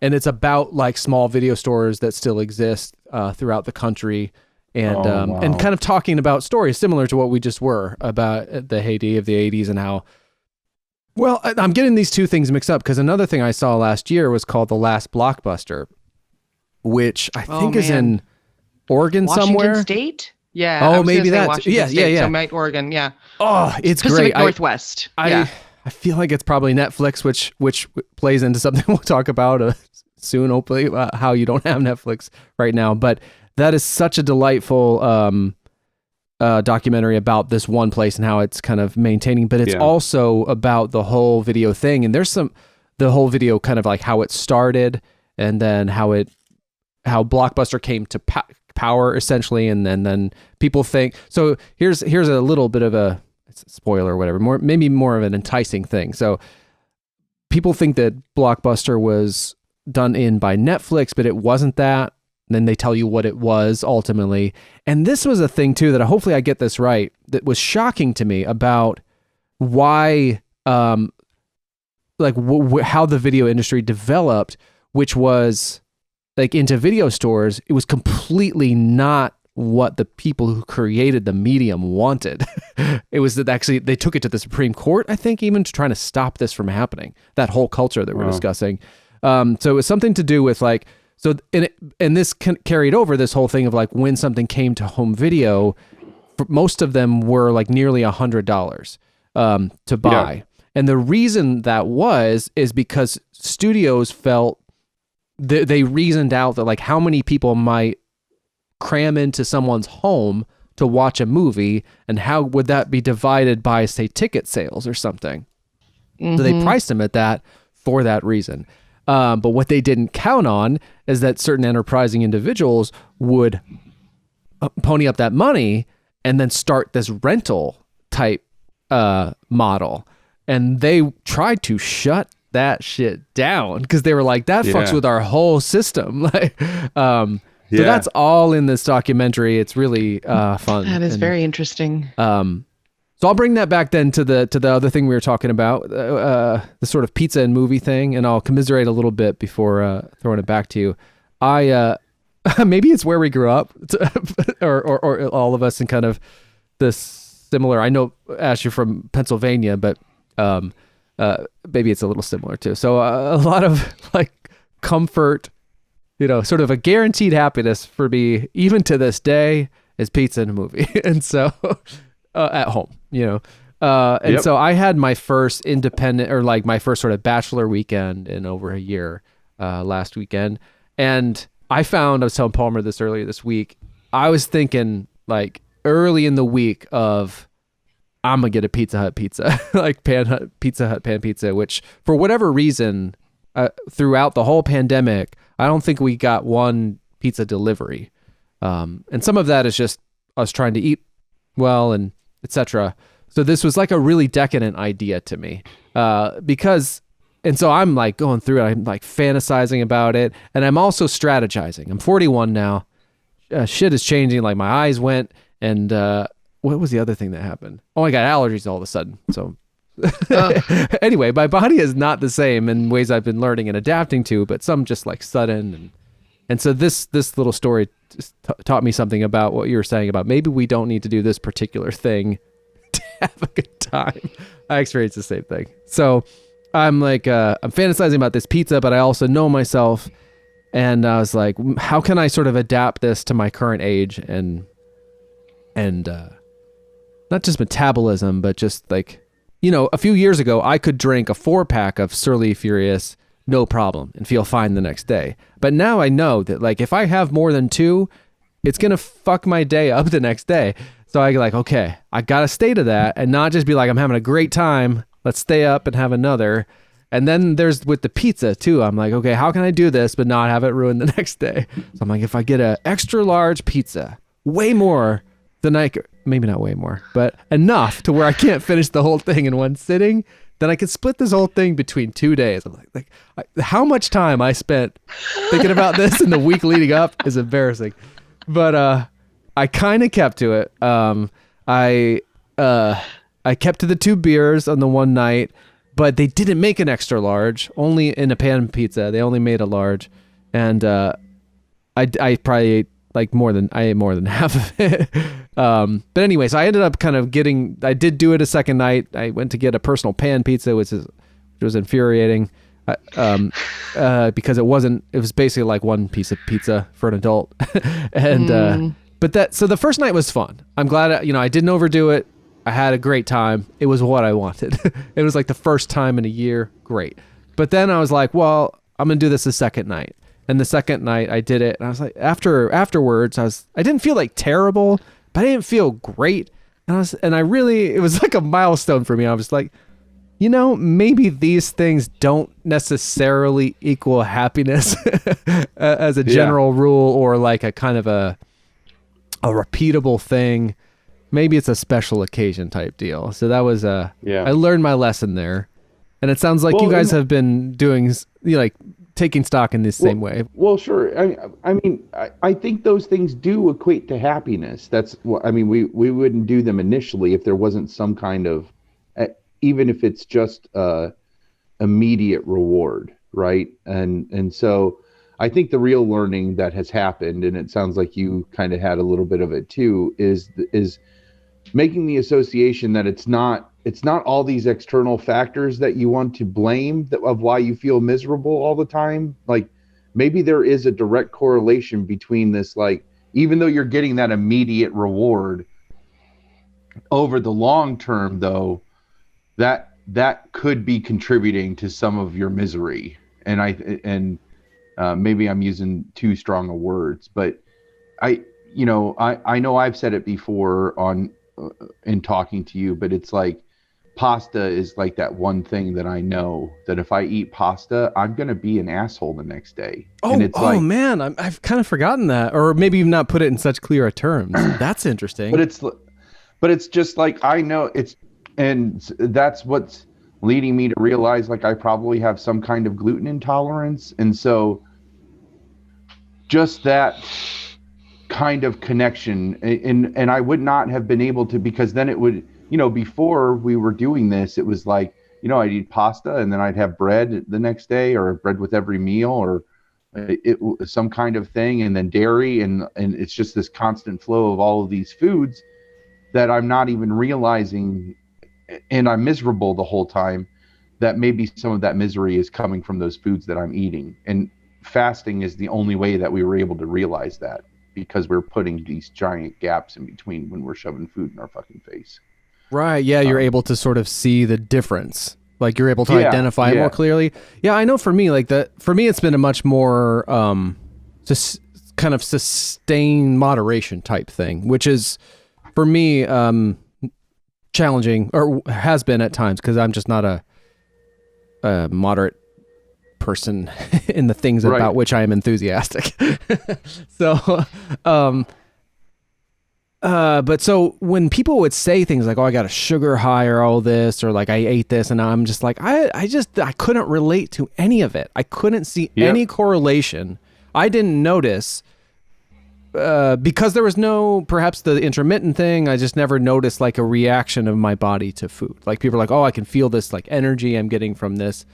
and it's about like small video stores that still exist throughout the country. And and kind of talking about stories similar to what we just were about the heyday of the 80s and how, well, I'm getting these two things mixed up because another thing I saw last year was called The Last Blockbuster, which I think is in Oregon somewhere. Washington State? Yeah. Oh, maybe that's, Washington State, so might Oregon, yeah. Oh, it's Pacific great. Northwest. I feel like it's probably Netflix, which plays into something we'll talk about soon, hopefully, how you don't have Netflix right now. But that is such a delightful documentary about this one place and how it's kind of maintaining, but it's also about the whole video thing. And there's the whole video kind of like how it started and then how Blockbuster came to power essentially. And then people think, so here's a little bit of a spoiler or whatever, maybe more of an enticing thing. So people think that Blockbuster was done in by Netflix, but it wasn't that. Then they tell you what it was ultimately. And this was a thing too that hopefully I get this right, that was shocking to me about why, how the video industry developed, which was like into video stores. It was completely not what the people who created the medium wanted. It was that actually they took it to the Supreme Court, I think, even to trying to stop this from happening, that whole culture that we're discussing. So it was something to do with like, so, and this carried over this whole thing of like when something came to home video, most of them were like nearly $100 to buy. Yeah. And the reason that is because studios felt they reasoned out that like how many people might cram into someone's home to watch a movie and how would that be divided by, say, ticket sales or something. Mm-hmm. So they priced them at that for that reason. But what they didn't count on is that certain enterprising individuals would pony up that money and then start this rental type model. And they tried to shut that shit down because they were like, that fucks with our whole system. So that's all in this documentary. It's really fun. That is very interesting. So I'll bring that back then to the other thing we were talking about, the sort of pizza and movie thing, and I'll commiserate a little bit before throwing it back to you. Maybe it's where we grew up, or all of us in kind of this similar. I know Ash, you're from Pennsylvania, but maybe it's a little similar too. So a lot of like comfort, sort of a guaranteed happiness for me, even to this day, is pizza and a movie, and so. At home, and so I had my first independent or like my first sort of bachelor weekend in over a year last weekend. And I was telling Palmer this earlier this week, I was thinking like early in the week of, I'm going to get a Pizza Hut pizza, like Pizza Hut pan pizza, which for whatever reason, throughout the whole pandemic, I don't think we got one pizza delivery. And some of that is just us trying to eat well and etc. So this was like a really decadent idea to me, because and so I'm like going through it. I'm like fantasizing about it, and I'm also strategizing. I'm 41 now. Shit is changing. Like my eyes went, and what was the other thing that happened? Oh, I got allergies all of a sudden. So anyway, my body is not the same in ways I've been learning and adapting to, but some just like sudden. And so this little story just taught me something about what you were saying about maybe we don't need to do this particular thing to have a good time. I experienced the same thing. So I'm like, I'm fantasizing about this pizza, but I also know myself. And I was like, how can I sort of adapt this to my current age and not just metabolism, but just like, a few years ago, I could drink a 4-pack of Surly Furious, no problem, and feel fine the next day. But now I know that like, if I have more than 2, it's going to fuck my day up the next day. So I like, okay, I got to stay to that and not just be like, I'm having a great time. Let's stay up and have another. And then there's with the pizza too. I'm like, okay, how can I do this but not have it ruin the next day? So I'm like, if I get a extra large pizza, way more than maybe not way more, but enough to where I can't finish the whole thing in one sitting, then I could split this whole thing between 2 days. I'm like how much time I spent thinking about this in the week leading up is embarrassing. But I kind of kept to it. I kept to the 2 beers on the one night, but they didn't make an extra large, only in a pan pizza. They only made a large. And I probably ate more than half of it. But anyway, so I ended up kind of I did do it a second night. I went to get a personal pan pizza, which was infuriating because it was basically like one piece of pizza for an adult. And so the first night was fun. I'm glad I didn't overdo it. I had a great time. It was what I wanted. It was like the first time in a year. Great. But then I was like, well, I'm going to do this the second night. And the second night I did it. And I was like, afterwards, I didn't feel like terrible, but I didn't feel great. And it was like a milestone for me. I was like, maybe these things don't necessarily equal happiness as a general rule, or like a kind of a repeatable thing. Maybe it's a special occasion type deal. So that was I learned my lesson there. And it sounds like you guys have been doing taking stock in this same way. Well, sure. I think those things do equate to happiness. That's what we wouldn't do them initially if there wasn't some kind of, even if it's just immediate reward, right? And so I think the real learning that has happened, and it sounds like you kind of had a little bit of it too, is making the association that it's not all these external factors that you want to blame of why you feel miserable all the time. Like maybe there is a direct correlation between this, like even though you're getting that immediate reward, over the long term though, that could be contributing to some of your misery. And maybe I'm using too strong of words, but I know I've said it before in talking to you, but it's like pasta is like that one thing that I know that if I eat pasta, I'm going to be an asshole the next day. Oh man, I've kind of forgotten that, or maybe you've not put it in such clear terms. That's interesting. But it's just like, I know and that's what's leading me to realize like I probably have some kind of gluten intolerance. And so just that kind of connection, and I would not have been able to, because then it would, before we were doing this, it was like, I'd eat pasta and then I'd have bread the next day, or bread with every meal, or some kind of thing, and then dairy, and it's just this constant flow of all of these foods that I'm not even realizing, and I'm miserable the whole time, that maybe some of that misery is coming from those foods that I'm eating. And fasting is the only way that we were able to realize that, because we're putting these giant gaps in between when we're shoving food in our fucking face. Right. Yeah. You're able to sort of see the difference. Like you're able to identify it more clearly. Yeah. I know for me, it's been a much more, just kind of sustained moderation type thing, which is for me, challenging, or has been at times, because I'm just not a moderate person in the things about which I am enthusiastic. So, But so when people would say things like, oh, I got a sugar high or all this, or like I ate this, and I'm just like, I couldn't relate to any of it. I couldn't see any correlation. I didn't notice because there was perhaps the intermittent thing. I just never noticed like a reaction of my body to food. Like people are like, oh, I can feel this like energy I'm getting from this.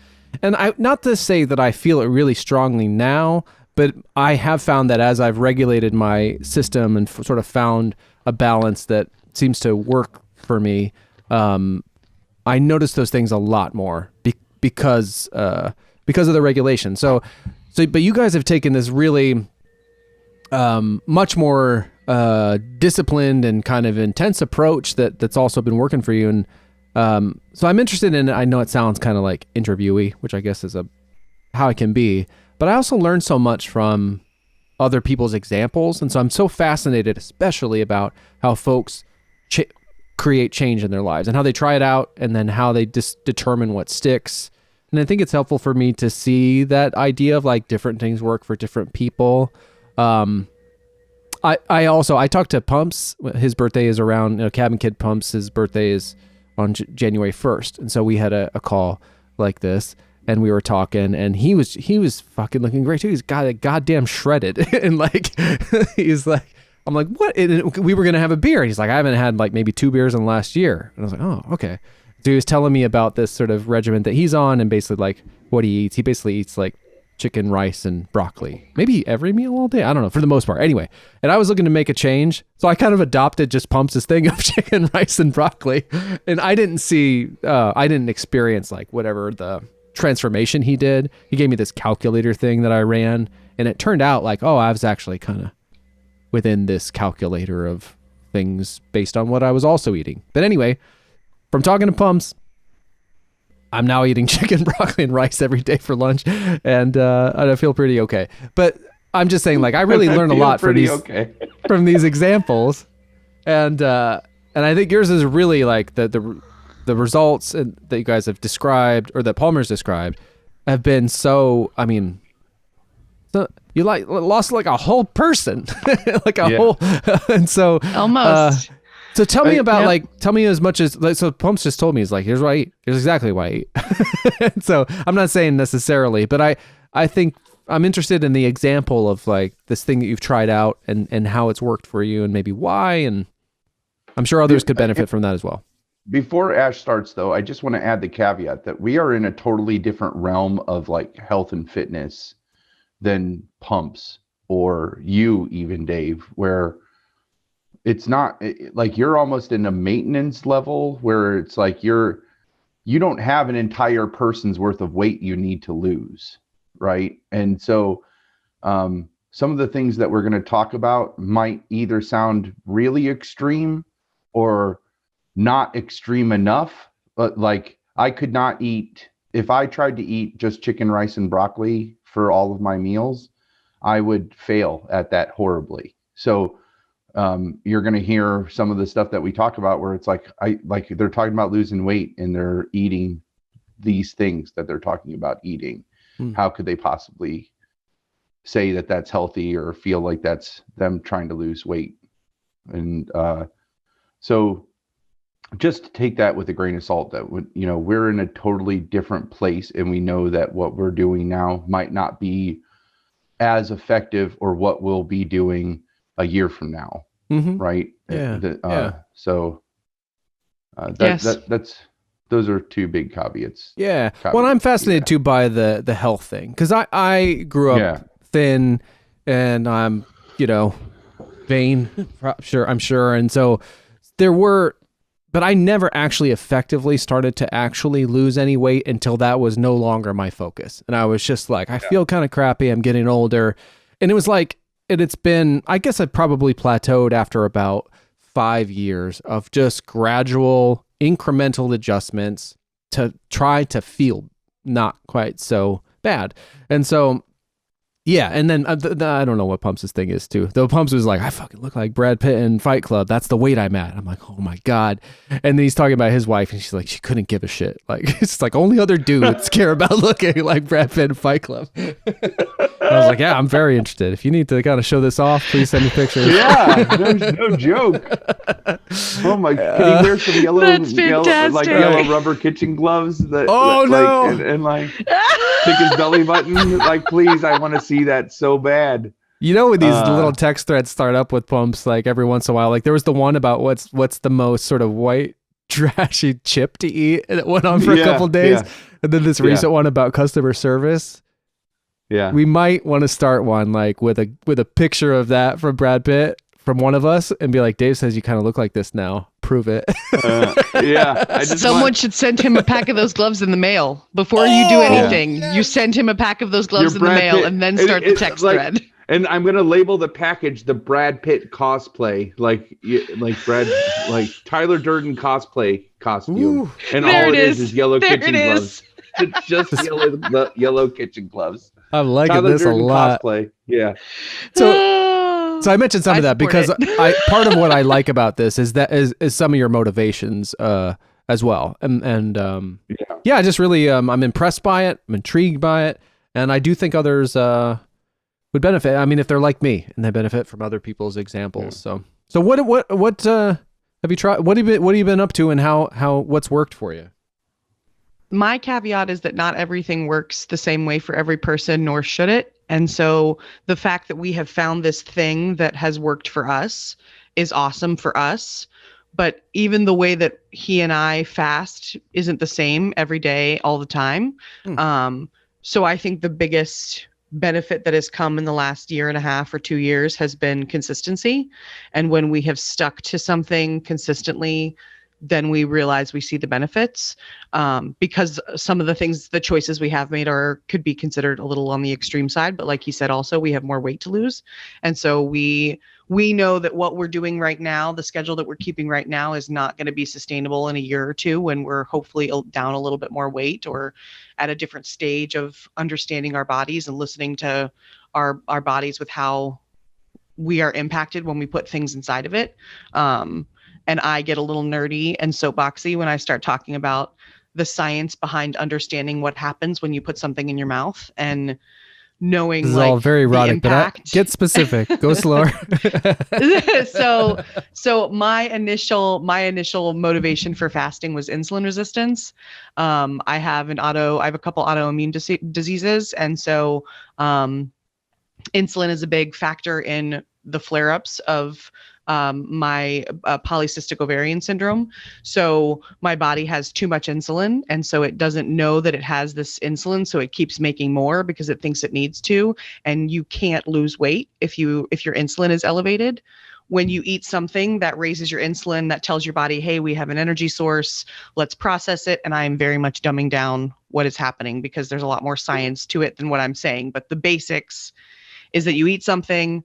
And not to say that I feel it really strongly now, but I have found that as I've regulated my system and sort of found a balance that seems to work for me, I notice those things a lot more because of the regulation. So, but you guys have taken this really much more disciplined and kind of intense approach that's also been working for you. And so I'm interested in, I know it sounds kind of like interviewee, which I guess is how it can be, but I also learned so much from other people's examples. And so I'm so fascinated, especially about how folks create change in their lives and how they try it out and then how they determine what sticks. And I think it's helpful for me to see that idea of like different things work for different people. I talked to Pumps. His birthday is around, Cabin Kid Pumps, his birthday is on January 1st. And so we had a call like this and we were talking and he was fucking looking great too. He's got goddamn shredded. And like, he's like, I'm like, what? And we were going to have a beer. And he's like, I haven't had like maybe 2 beers in the last year. And I was like, oh, okay. So he was telling me about this sort of regimen that he's on and basically like what he eats. He basically eats like chicken, rice, and broccoli. Maybe every meal all day. I don't know, for the most part. Anyway, and I was looking to make a change. So I kind of adopted just Pumps' thing of chicken, rice, and broccoli. And I didn't experience like whatever the transformation he did. He gave me this calculator thing that I ran. And it turned out like, oh, I was actually kind of within this calculator of things based on what I was also eating. But anyway, from talking to Pumps, I'm now eating chicken, broccoli, and rice every day for lunch, and I feel pretty okay. But I'm just saying, like, I really learned a lot from these examples, and I think yours is really like the results that you guys have described or that Palmer's described have been so. I mean, you like lost like a whole person, like a whole, and so almost. So tell me about tell me as much as so Pumps just told me, he's like, here's what I eat. Here's exactly what I eat. So I'm not saying necessarily, but I think I'm interested in the example of like this thing that you've tried out and how it's worked for you and maybe why. And I'm sure others could benefit from that as well. Before Ash starts though, I just want to add the caveat that we are in a totally different realm of like health and fitness than Pumps or you even, Dave, where it's not like you're almost in a maintenance level where it's like you don't have an entire person's worth of weight you need to lose, right? And so some of the things that we're going to talk about might either sound really extreme or not extreme enough. But like I could not eat, if I tried to eat just chicken, rice, and broccoli for all of my meals, I would fail at that horribly. So you're going to hear some of the stuff that we talk about where it's like they're talking about losing weight and they're eating these things that they're talking about eating. How could they possibly say that that's healthy or feel like that's them trying to lose weight? And so just take that with a grain of salt that we're in a totally different place and we know that what we're doing now might not be as effective or what we'll be doing a year from now. Right. So that's those are two big caveats. Yeah. Well, I'm fascinated too by the health thing because I grew up thin and I'm vain. I'm sure. And so but I never actually effectively started to actually lose any weight until that was no longer my focus. And I was just like, I feel kind of crappy. I'm getting older. And it was like, it's been, I guess I probably plateaued after about 5 years of just gradual incremental adjustments to try to feel not quite so bad. And so Yeah, and then I don't know what Pumps' thing is too. Though Pumps was like, I fucking look like Brad Pitt in Fight Club. That's the weight I'm at. I'm like, oh my god. And then he's talking about his wife, and she's like, she couldn't give a shit. Like it's like only other dudes care about looking like Brad Pitt in Fight Club. I was like, yeah, I'm very interested. If you need to kind of show this off, please send me pictures. Yeah, no joke. Oh my! Can he wear some yellow rubber kitchen gloves? And like stick his belly button. Like, please, I want to see that so bad. You know, when these little text threads start up with Pumps, like every once in a while, like there was the one about what's the most sort of white trashy chip to eat, and it went on for a couple days, and then this recent one about customer service. Yeah, we might want to start one like with a picture of that from Brad Pitt from one of us, and be like, Dave says you kind of look like this now. Prove it. Someone should send him a pack of those gloves in the mail before you do anything. Yes. You send him a pack of those gloves in the mail, Pitt, and then start the text thread. And I'm gonna label the package the Brad Pitt cosplay, like Tyler Durden cosplay costume. Ooh, and all it is yellow kitchen gloves. It's just yellow kitchen gloves. I'm liking Tyler this Durden a lot. Cosplay. Yeah. So I mentioned some of that because part of what I like about this is some of your motivations as well, and I just really I'm impressed by it, I'm intrigued by it, and I do think others would benefit. I mean, if they're like me and they benefit from other people's examples. Yeah. So what have you tried? What have you been up to, and how what's worked for you? My caveat is that not everything works the same way for every person, nor should it. And so the fact that we have found this thing that has worked for us is awesome for us. But even the way that he and I fast isn't the same every day, all the time. So I think the biggest benefit that has come in the last year and a half or 2 years has been consistency. And when we have stuck to something consistently, then we realize we see the benefits, because some of the choices we have made could be considered a little on the extreme side. But like he said, also, we have more weight to lose. And so we know that what we're doing right now, the schedule that we're keeping right now, is not going to be sustainable in a year or two when we're hopefully down a little bit more weight or at a different stage of understanding our bodies and listening to our bodies with how we are impacted when we put things inside of it. And I get a little nerdy and soapboxy when I start talking about the science behind understanding what happens when you put something in your mouth and knowing this is all very erotic, but get specific. Go slower. So my initial motivation for fasting was insulin resistance. I have a couple autoimmune diseases, and so insulin is a big factor in the flare-ups of my polycystic ovarian syndrome. So my body has too much insulin, and so it doesn't know that it has this insulin, so it keeps making more because it thinks it needs to. And you can't lose weight if your insulin is elevated. When you eat something that raises your insulin, that tells your body, hey, we have an energy source, let's process it. And I am very much dumbing down what is happening because there's a lot more science to it than what I'm saying. But the basics is that you eat something,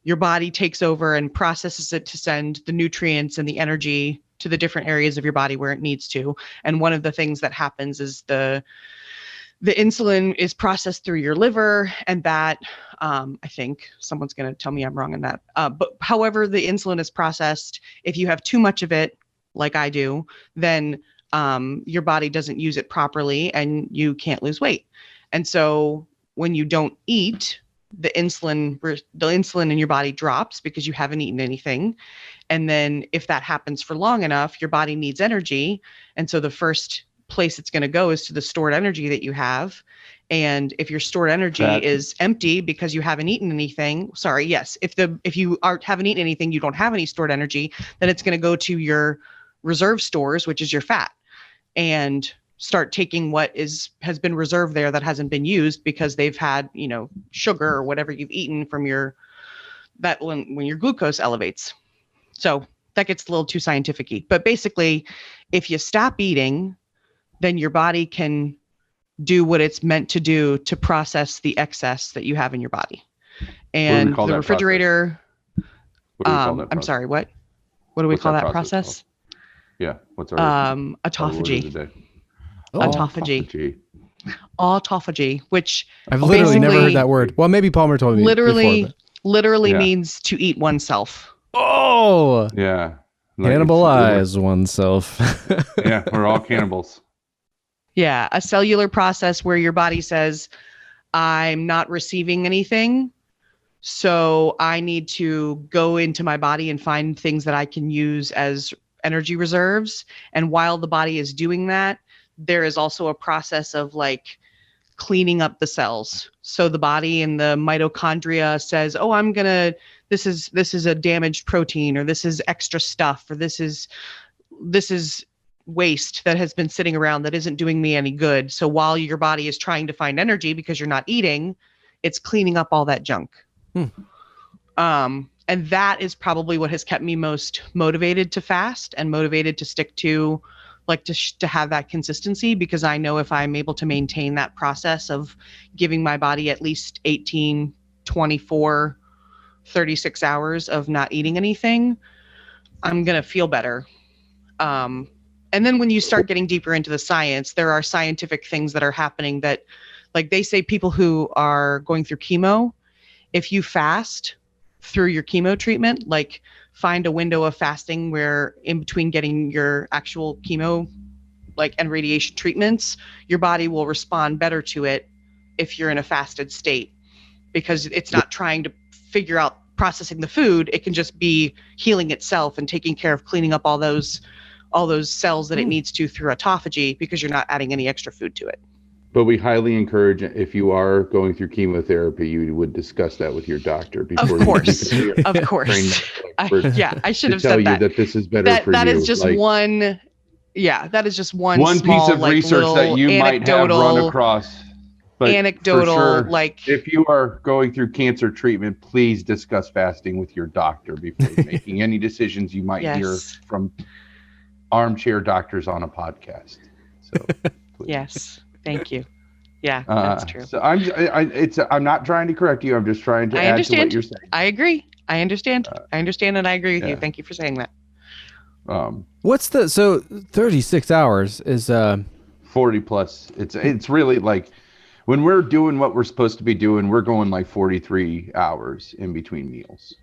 your body takes over and processes it to send the nutrients and the energy to the different areas of your body where it needs to. And one of the things that happens is the insulin is processed through your liver, and that I think someone's going to tell me I'm wrong on that. But however the insulin is processed, if you have too much of it, like I do, then your body doesn't use it properly and you can't lose weight. And so when you don't eat, the insulin in your body drops because you haven't eaten anything. And then if that happens for long enough, your body needs energy. And so the first place it's going to go is to the stored energy that you have. And if your stored energy is empty because you haven't eaten anything, if you haven't eaten anything, you don't have any stored energy, then it's going to go to your reserve stores, which is your fat, and start taking what has been reserved there that hasn't been used because they've had, sugar or whatever you've eaten from when your glucose elevates. So that gets a little too scientific-y. But basically, if you stop eating, then your body can do what it's meant to do to process the excess that you have in your body. And the refrigerator, I'm sorry, what do we call that process? Yeah. What's our autophagy. Autophagy. Autophagy, which I've literally never heard basically- that word. Well, maybe Palmer told me literally before, literally Yeah. means to eat oneself. but... Oh! Yeah. Cannibalize oneself. Yeah, we're all cannibals. Yeah, a cellular process where your body says, I'm not receiving anything, so I need to go into my body and find things that I can use as energy reserves. And while the body is doing that, there is also a process of like cleaning up the cells. So the body and the mitochondria says, oh, this is a damaged protein, or this is extra stuff, or this is waste that has been sitting around that isn't doing me any good. So while your body is trying to find energy because you're not eating, it's cleaning up all that junk. And that is probably what has kept me most motivated to fast and motivated to stick to, like, to have that consistency, because I know if I'm able to maintain that process of giving my body at least 18, 24, 36 hours of not eating anything, I'm going to feel better. And then when you start getting deeper into the science, there are scientific things that are happening that, like, they say people who are going through chemo, if you fast through your chemo treatment, like find a window of fasting where in between getting your actual chemo, like, and radiation treatments, your body will respond better to it if you're in a fasted state, because it's not trying to figure out processing the food. It can just be healing itself and taking care of cleaning up all those cells that it needs to through autophagy, because you're not adding any extra food to it. But we highly encourage, if you are going through chemotherapy, you would discuss that with your doctor before. Of course, you of course. I should have said that this is better for you. That is just one. Yeah, that is just one small, piece of like, research that you might have run across. But anecdotal, for sure, like, if you are going through cancer treatment, please discuss fasting with your doctor before making any decisions you might hear from armchair doctors on a podcast. So, yes, thank you. Yeah, that's true. So I'm not trying to correct you. I'm just trying to add to what you're saying. I agree. I understand. And I agree with you. Thank you for saying that. What's so 36 hours is 40 plus. It's really like, when we're doing what we're supposed to be doing, we're going like 43 hours in between meals.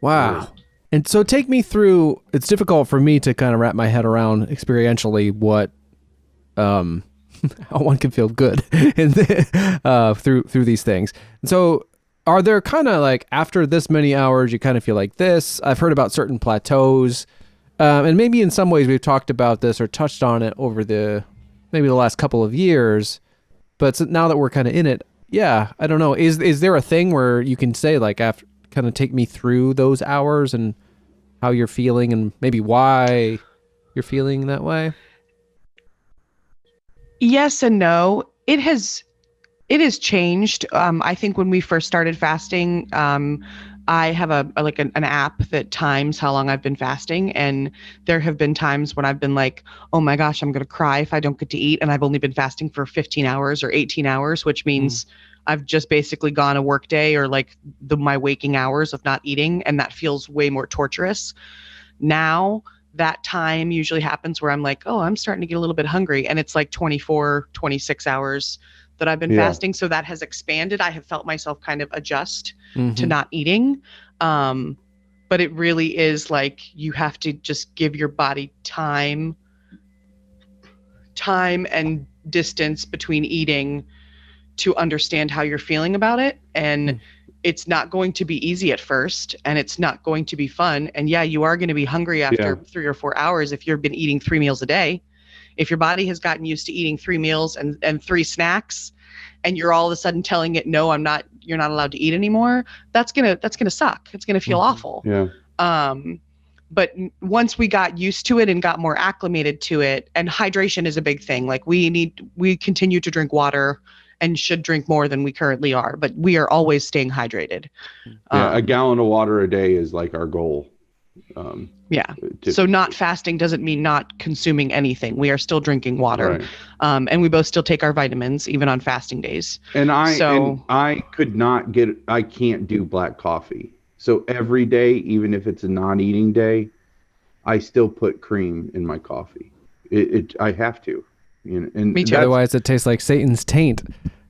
Wow. And so take me through, it's difficult for me to kind of wrap my head around experientially what, how one can feel good through these things. And so are there kind of like, after this many hours, you kind of feel like this? I've heard about certain plateaus, and maybe in some ways we've talked about this or touched on it over maybe the last couple of years. But now that we're kind of in it, yeah, I don't know. Is there a thing where you can say, like, after, kind of take me through those hours and how you're feeling and maybe why you're feeling that way? Yes and no. It has changed. I think when we first started fasting, I have an app that times how long I've been fasting, and there have been times when I've been like, oh my gosh, I'm going to cry if I don't get to eat, and I've only been fasting for 15 hours or 18 hours, which means I've just basically gone a work day or like my waking hours of not eating, and that feels way more torturous. Now, that time usually happens where I'm like, oh, I'm starting to get a little bit hungry, and it's like 24, 26 hours that I've been fasting. So that has expanded. I have felt myself kind of adjust to not eating. But it really is like, you have to just give your body time and distance between eating to understand how you're feeling about it. And it's not going to be easy at first, and it's not going to be fun. And yeah, you are going to be hungry after 3 or 4 hours if you've been eating 3 meals a day. If your body has gotten used to eating 3 meals and 3 snacks, and you're all of a sudden telling it, no, you're not allowed to eat anymore, that's gonna suck. It's gonna feel awful. Yeah. But once we got used to it and got more acclimated to it, and hydration is a big thing. Like, we continue to drink water and should drink more than we currently are, but we are always staying hydrated. A gallon of water a day is like our goal. So not fasting doesn't mean not consuming anything. We are still drinking water. Right. And we both still take our vitamins, even on fasting days. And I can't do black coffee. So every day, even if it's a non-eating day, I still put cream in my coffee. I have to. Me too. Otherwise, it tastes like Satan's taint.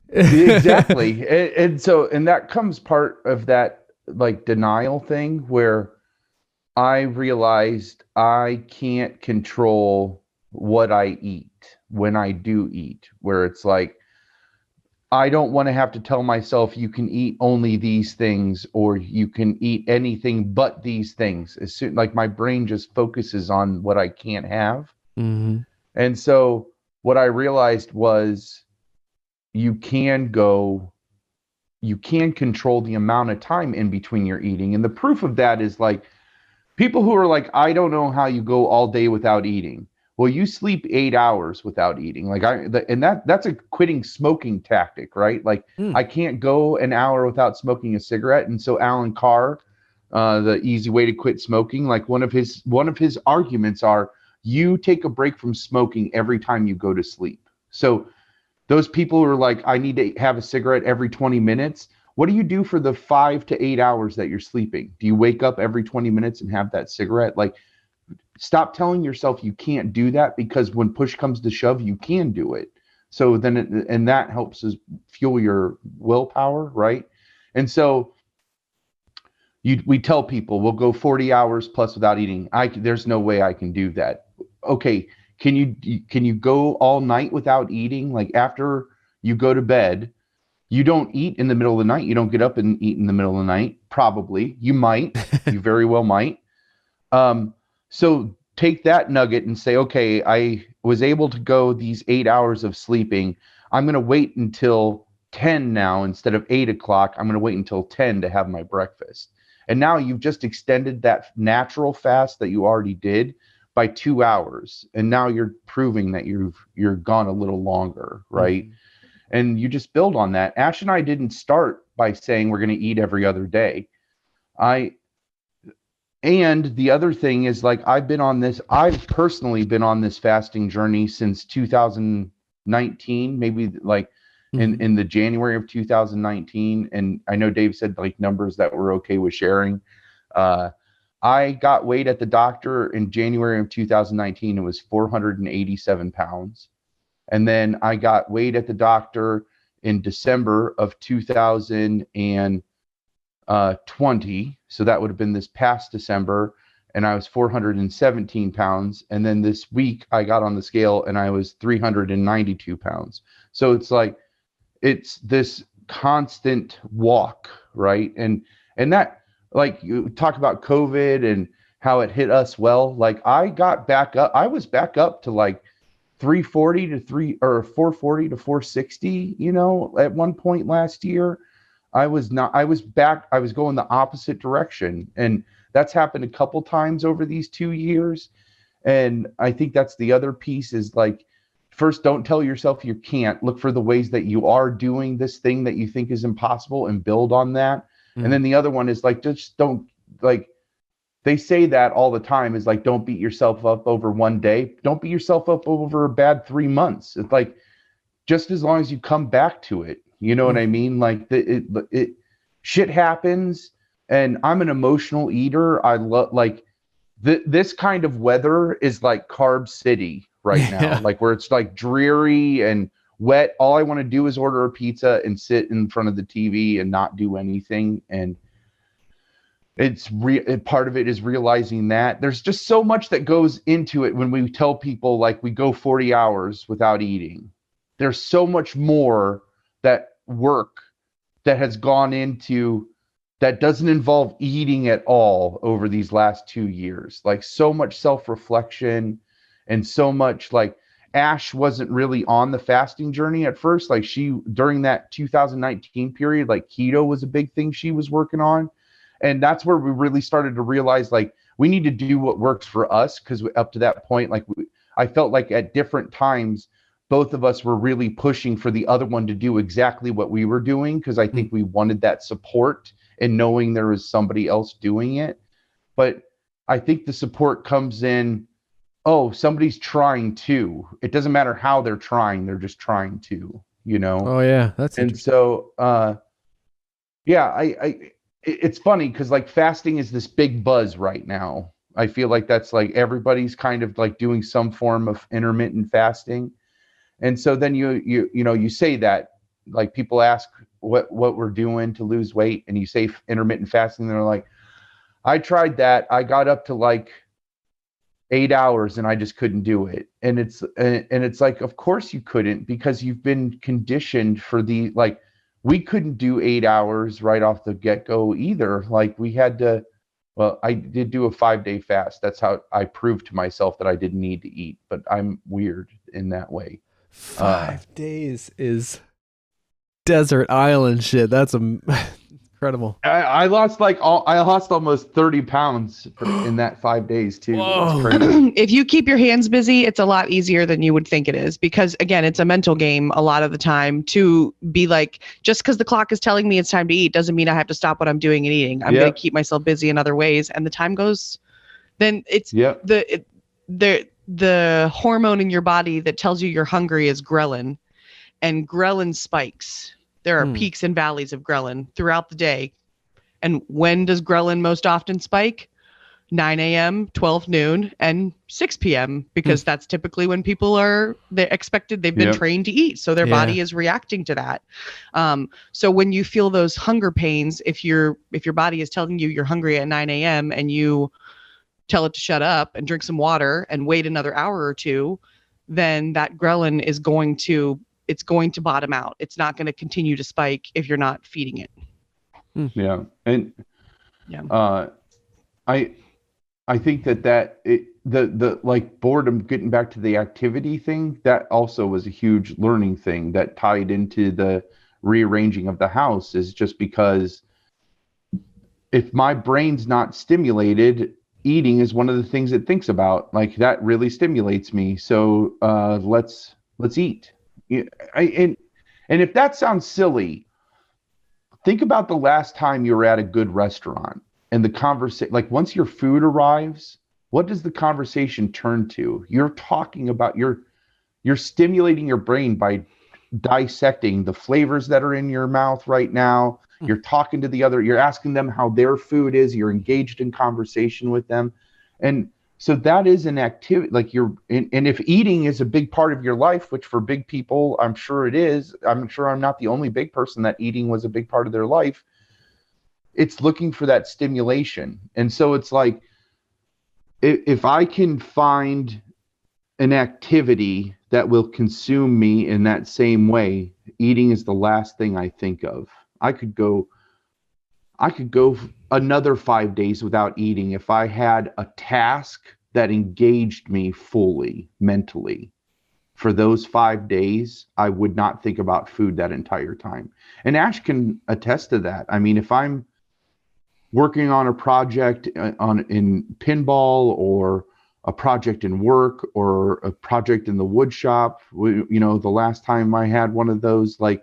Exactly. And that comes part of that like denial thing where I realized I can't control what I eat when I do eat, where it's like, I don't want to have to tell myself you can eat only these things or you can eat anything but these things. As soon like my brain just focuses on what I can't have. Mm-hmm. And so what I realized was you can control the amount of time in between your eating. And the proof of that is like people who are like, I don't know how you go all day without eating. Well, you sleep 8 hours without eating. Like that's a quitting smoking tactic, right? Like I can't go an hour without smoking a cigarette. And so Alan Carr, the easy way to quit smoking, like one of his arguments are you take a break from smoking every time you go to sleep. So those people who are like, I need to have a cigarette every 20 minutes. What do you do for the 5 to 8 hours that you're sleeping? Do you wake up every 20 minutes and have that cigarette? Like, stop telling yourself you can't do that, because when push comes to shove, you can do it. So then, and that helps us fuel your willpower, right? And so we tell people we'll go 40 hours plus without eating. There's no way I can do that. Okay, can you go all night without eating? Like after you go to bed, you don't eat in the middle of the night. You don't get up and eat in the middle of the night. Probably you might. You very well might. So take that nugget and say, okay, I was able to go these 8 hours of sleeping. I'm going to wait until 10 now instead of 8 o'clock. I'm going to wait until 10 to have my breakfast. And now you've just extended that natural fast that you already did by 2 hours. And now you're proving that you're gone a little longer, right? Mm-hmm. And you just build on that. Ash and I didn't start by saying we're going to eat every other day. And the other thing is, like, I've personally been on this fasting journey since 2019, maybe like in the January of 2019. And I know Dave said like numbers that we're okay with sharing. I got weighed at the doctor in January of 2019. It was 487 pounds. And then I got weighed at the doctor in December of 2020. So that would have been this past December. And I was 417 pounds. And then this week I got on the scale and I was 392 pounds. So it's like, it's this constant walk, right? And that, like, you talk about COVID and how it hit us. Well, like I got back up. I was back up to like 340 to 440 to 460, at one point last year. I was going the opposite direction. And that's happened a couple times over these 2 years. And I think that's the other piece is like, first, don't tell yourself you can't. Look for the ways that you are doing this thing that you think is impossible and build on that. And then the other one is like, just don't, like, they say that all the time is like, don't beat yourself up over one day. Don't beat yourself up over a bad 3 months. It's like, just as long as you come back to it, you know what I mean? Like shit happens, and I'm an emotional eater. I love like this kind of weather is like Carb City right now, like where it's like dreary and wet. All I want to do is order a pizza and sit in front of the TV and not do anything. And part of it is realizing that there's just so much that goes into it when we tell people like we go 40 hours without eating. There's so much more that work that has gone into that doesn't involve eating at all over these last 2 years. Like so much self-reflection and so much like Ash wasn't really on the fasting journey at first. Like during that 2019 period, like keto was a big thing she was working on. And that's where we really started to realize like we need to do what works for us. Cause up to that point, like I felt like at different times, both of us were really pushing for the other one to do exactly what we were doing. Cause I think we wanted that support and knowing there was somebody else doing it. But I think the support comes in, oh, somebody's trying to. It doesn't matter how they're trying. They're just trying to, Oh yeah. That's and so, it's funny because like fasting is this big buzz right now. I feel like that's like everybody's kind of like doing some form of intermittent fasting. And so then you say that, like, people ask what we're doing to lose weight, and you say intermittent fasting, and they're like, I tried that. I got up to like 8 hours and I just couldn't do it. And it's like, of course you couldn't, because you've been conditioned for we couldn't do 8 hours right off the get-go either. Like, we had to, well, I did do a 5-day fast. That's how I proved to myself that I didn't need to eat, but I'm weird in that way. 5 days is desert island shit. That's incredible. I lost almost 30 pounds in that 5 days too. Whoa. It's crazy. If you keep your hands busy, it's a lot easier than you would think it is, because again, it's a mental game a lot of the time to be like, just because the clock is telling me it's time to eat doesn't mean I have to stop what I'm doing and eating. I'm going to keep myself busy in other ways, and the time goes. Then it's the hormone in your body that tells you you're hungry is ghrelin, and ghrelin spikes. There are peaks and valleys of ghrelin throughout the day. And when does ghrelin most often spike? 9 a.m., 12 noon, and 6 p.m. because that's typically when people they've been trained to eat. So their body is reacting to that. So when you feel those hunger pains, if your body is telling you you're hungry at 9 a.m. and you tell it to shut up and drink some water and wait another hour or two, then that ghrelin is going to bottom out. It's not going to continue to spike if you're not feeding it. Yeah. And I think the like boredom, getting back to the activity thing, that also was a huge learning thing that tied into the rearranging of the house, is just because if my brain's not stimulated, eating is one of the things it thinks about. Like, that really stimulates me. So let's eat. And if that sounds silly, think about the last time you were at a good restaurant and the conversation, like, once your food arrives, what does the conversation turn to? You're talking about, you're stimulating your brain by dissecting the flavors that are in your mouth right now. You're talking to you're asking them how their food is. You're engaged in conversation with them. And so that is an activity, like, and if eating is a big part of your life, which for big people, I'm sure it is. I'm sure I'm not the only big person that eating was a big part of their life. It's looking for that stimulation. And so it's like, if I can find an activity that will consume me in that same way, eating is the last thing I think of. I could go another 5 days without eating if I had a task that engaged me fully mentally. For those 5 days, I would not think about food that entire time. And Ash can attest to that. I mean, if I'm working on a project in pinball, or a project in work, or a project in the wood shop, the last time I had one of those, like,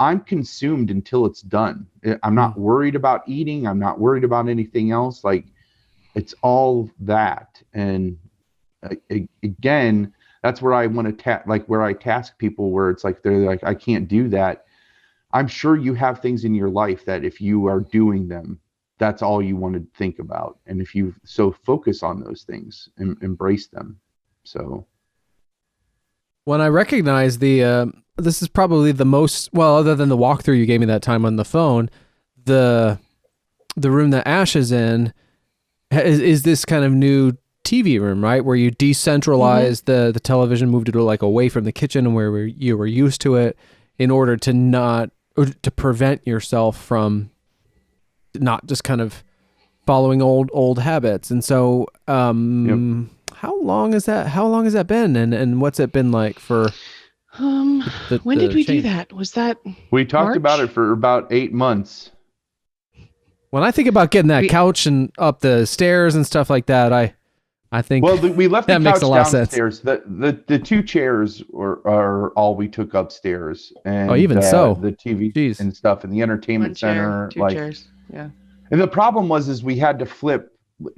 I'm consumed until it's done. I'm not worried about eating. I'm not worried about anything else. Like, it's all that. And again, that's where I want to where I task people, where it's like, they're like, I can't do that. I'm sure you have things in your life that if you are doing them, that's all you want to think about. And if you focus on those things and embrace them. So when I recognize this is probably the most, well, other than the walkthrough you gave me that time on the phone, the room that Ash is in is this kind of new TV room, right? Where you decentralize the television, moved it like away from the kitchen and where you were used to it, in order to prevent yourself from not just kind of following old habits. And so, how long has that been? And what's it been like for, when did we do that? Was that we talked March? about it for about 8 months. When I think about getting that couch and up the stairs and stuff like that, I think, well, we left the that couch makes a lot of downstairs. The 2 chairs are all we took upstairs, and even so, the TV Jeez. and stuff in the entertainment center, 2 chairs. Yeah. And the problem was we had to flip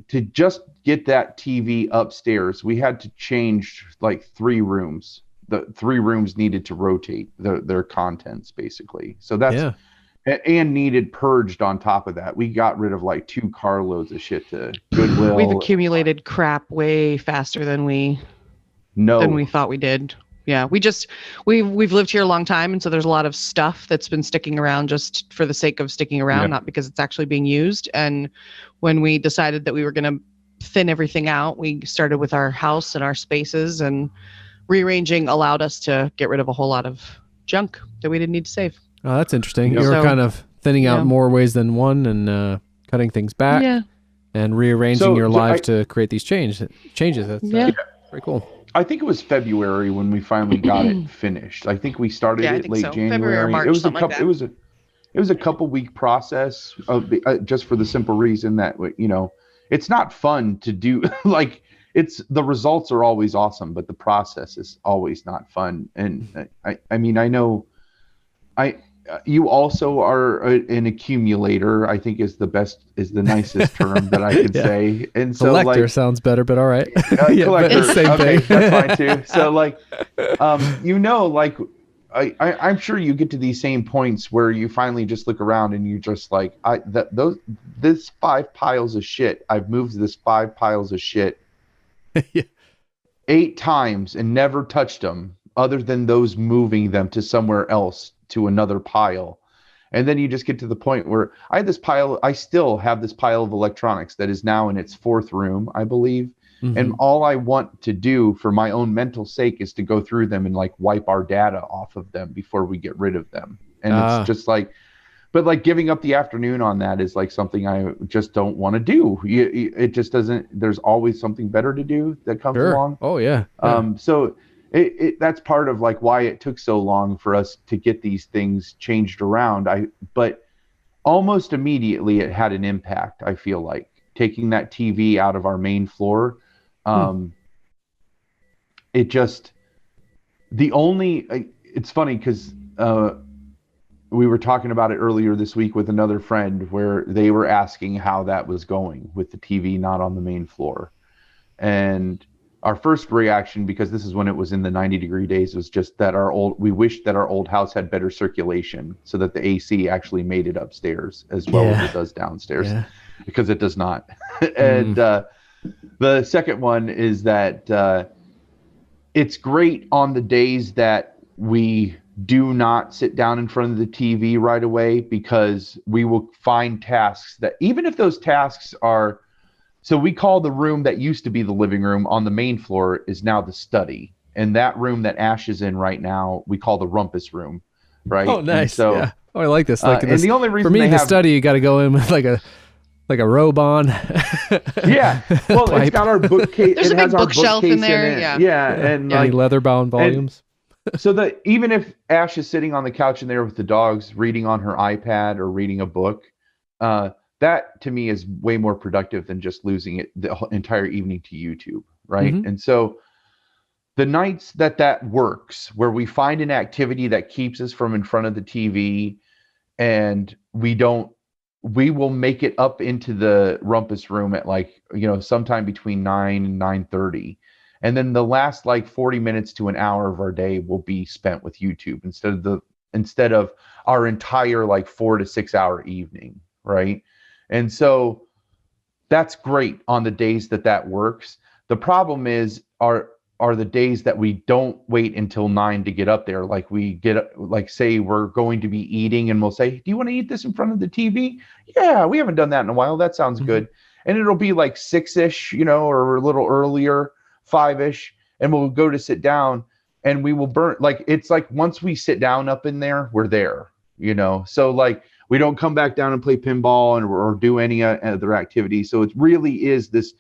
to just get that TV upstairs. We had to change like 3 rooms. The 3 rooms needed to rotate their contents, basically. So that's and needed purged on top of that. We got rid of like 2 carloads of shit to Goodwill. We've accumulated crap way faster than we thought we did. Yeah, we've lived here a long time, and so there's a lot of stuff that's been sticking around just for the sake of sticking around, not because it's actually being used. And when we decided that we were going to thin everything out, we started with our house and our spaces, and rearranging allowed us to get rid of a whole lot of junk that we didn't need to save. Oh, that's interesting. Yep. You were So, kind of thinning out more ways than one, and cutting things back, and rearranging your life to create these changes. That's very cool. I think it was February when we finally got it finished. I think we started it late January. February or March, it was a something couple. like that. It was a couple week process of just for the simple reason that it's not fun to do. Like the results are always awesome, but the process is always not fun. And I mean I know you also are an accumulator, I think is the nicest term that I could say. And so collector sounds better, but all right. Collector, same okay, thing. that's fine too. So I'm sure you get to these same points where you finally just look around and you just like, this 5 piles of shit. I've moved this 5 piles of shit 8 times and never touched them, other than those moving them to somewhere else, to another pile. And then you just get to the point where I still have this pile of electronics that is now in its 4th room, I believe. Mm-hmm. And all I want to do for my own mental sake is to go through them and like wipe our data off of them before we get rid of them. And it's just like, but like giving up the afternoon on that is like something I just don't want to do. It just doesn't, there's always something better to do that comes along. Oh yeah. So that's part of like why it took so long for us to get these things changed around. But almost immediately it had an impact. I feel like taking that TV out of our main floor. It just, it's funny because we were talking about it earlier this week with another friend where they were asking how that was going with the TV not on the main floor. And our first reaction, because this is when it was in the 90-degree days, was just that we wished that our old house had better circulation so that the AC actually made it upstairs as well as it does downstairs, because it does not. And the second one is that it's great on the days that we do not sit down in front of the TV right away, because we will find tasks that, even if those tasks are, so we call the room that used to be the living room on the main floor is now the study. And that room that Ash is in right now, we call the rumpus room, right? Oh, nice. And so, Oh, I like this. Like and the only reason for me, the study, you got to go in with like a robe on. Well, it's got our bookcase. There's a big bookshelf in there. And any leather-bound volumes. So that even if Ash is sitting on the couch in there with the dogs, reading on her iPad or reading a book, that to me is way more productive than just losing it the entire evening to YouTube, right? Mm-hmm. And so the nights that works, where we find an activity that keeps us from in front of the TV, and we will make it up into the rumpus room at sometime between 9 and 9:30. And then the last 40 minutes to an hour of our day will be spent with YouTube instead of our entire 4 to 6 hour evening, right? And so that's great on the days that works. The problem are the days that we don't wait until 9 to get up there. Like we get, say we're going to be eating and we'll say, do you want to eat this in front of the TV? Yeah, we haven't done that in a while. That sounds good. And it'll be 6-ish, or a little earlier, 5-ish. And we'll go to sit down and we will burn. It's once we sit down up in there, we're there, So we don't come back down and play pinball or do any other activity. So it really is this,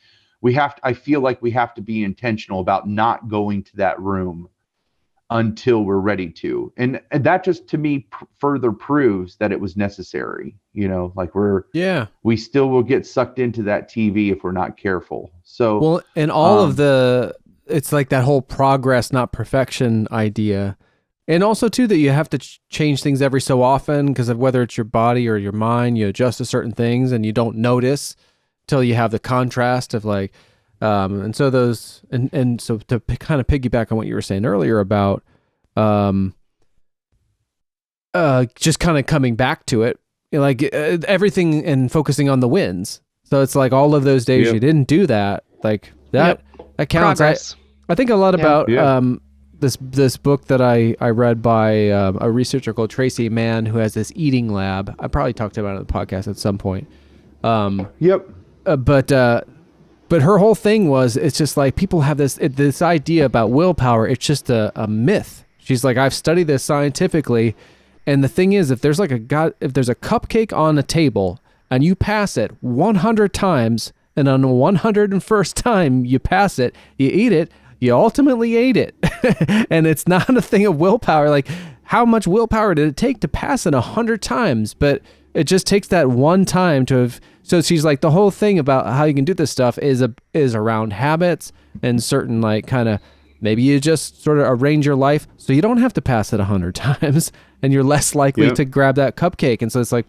I feel like we have to be intentional about not going to that room until we're ready to. And that just to me further proves that it was necessary, we still will get sucked into that TV if we're not careful. So, well, and all of it's like that whole progress, not perfection idea. And also too, that you have to change things every so often because of whether it's your body or your mind, you adjust to certain things and you don't notice till you have the contrast of and so those, and so to kind of piggyback on what you were saying earlier about, just kind of coming back to it, everything and focusing on the wins. So it's all of those days you didn't do that, that counts. Progress. I think a lot about, this book that I read by a researcher called Tracy Mann, who has this eating lab. I probably talked about it on the podcast at some point. Yep. But her whole thing was, it's just like people have this idea about willpower. It's just a myth. She's like, I've studied this scientifically, and the thing is, if there's a cupcake on a table and you pass it 100 times, and on the 101st time you pass it, you eat it, you ultimately ate it. And it's not a thing of willpower. Like, how much willpower did it take to pass it 100 times? But it just takes that one time to have. So she's like, the whole thing about how you can do this stuff is around habits and certain, like, kind of, maybe you just sort of arrange your life so you don't have to pass it 100 times, and you're less likely to grab that cupcake. And so it's like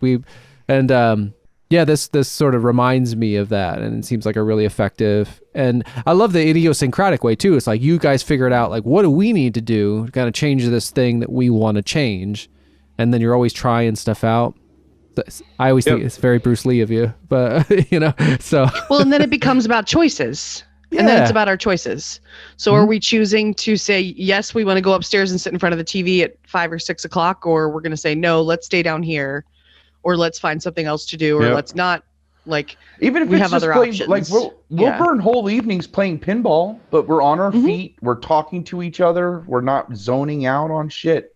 this sort of reminds me of that, and it seems like a really effective. And I love the idiosyncratic way too. It's like, you guys figured out, like, what do we need to do to kind of change this thing that we want to change, and then you're always trying stuff out. I always think it's very Bruce Lee of you, but so. Well, and then it becomes about choices. Yeah. And then it's about our choices. So are we choosing to say, yes, we want to go upstairs and sit in front of the TV at 5 or 6 o'clock, or we're going to say, no, let's stay down here, or let's find something else to do, or let's not, like, even if we it's have just other playing, options. like we'll burn whole evenings playing pinball, but we're on our feet, we're talking to each other, we're not zoning out on shit.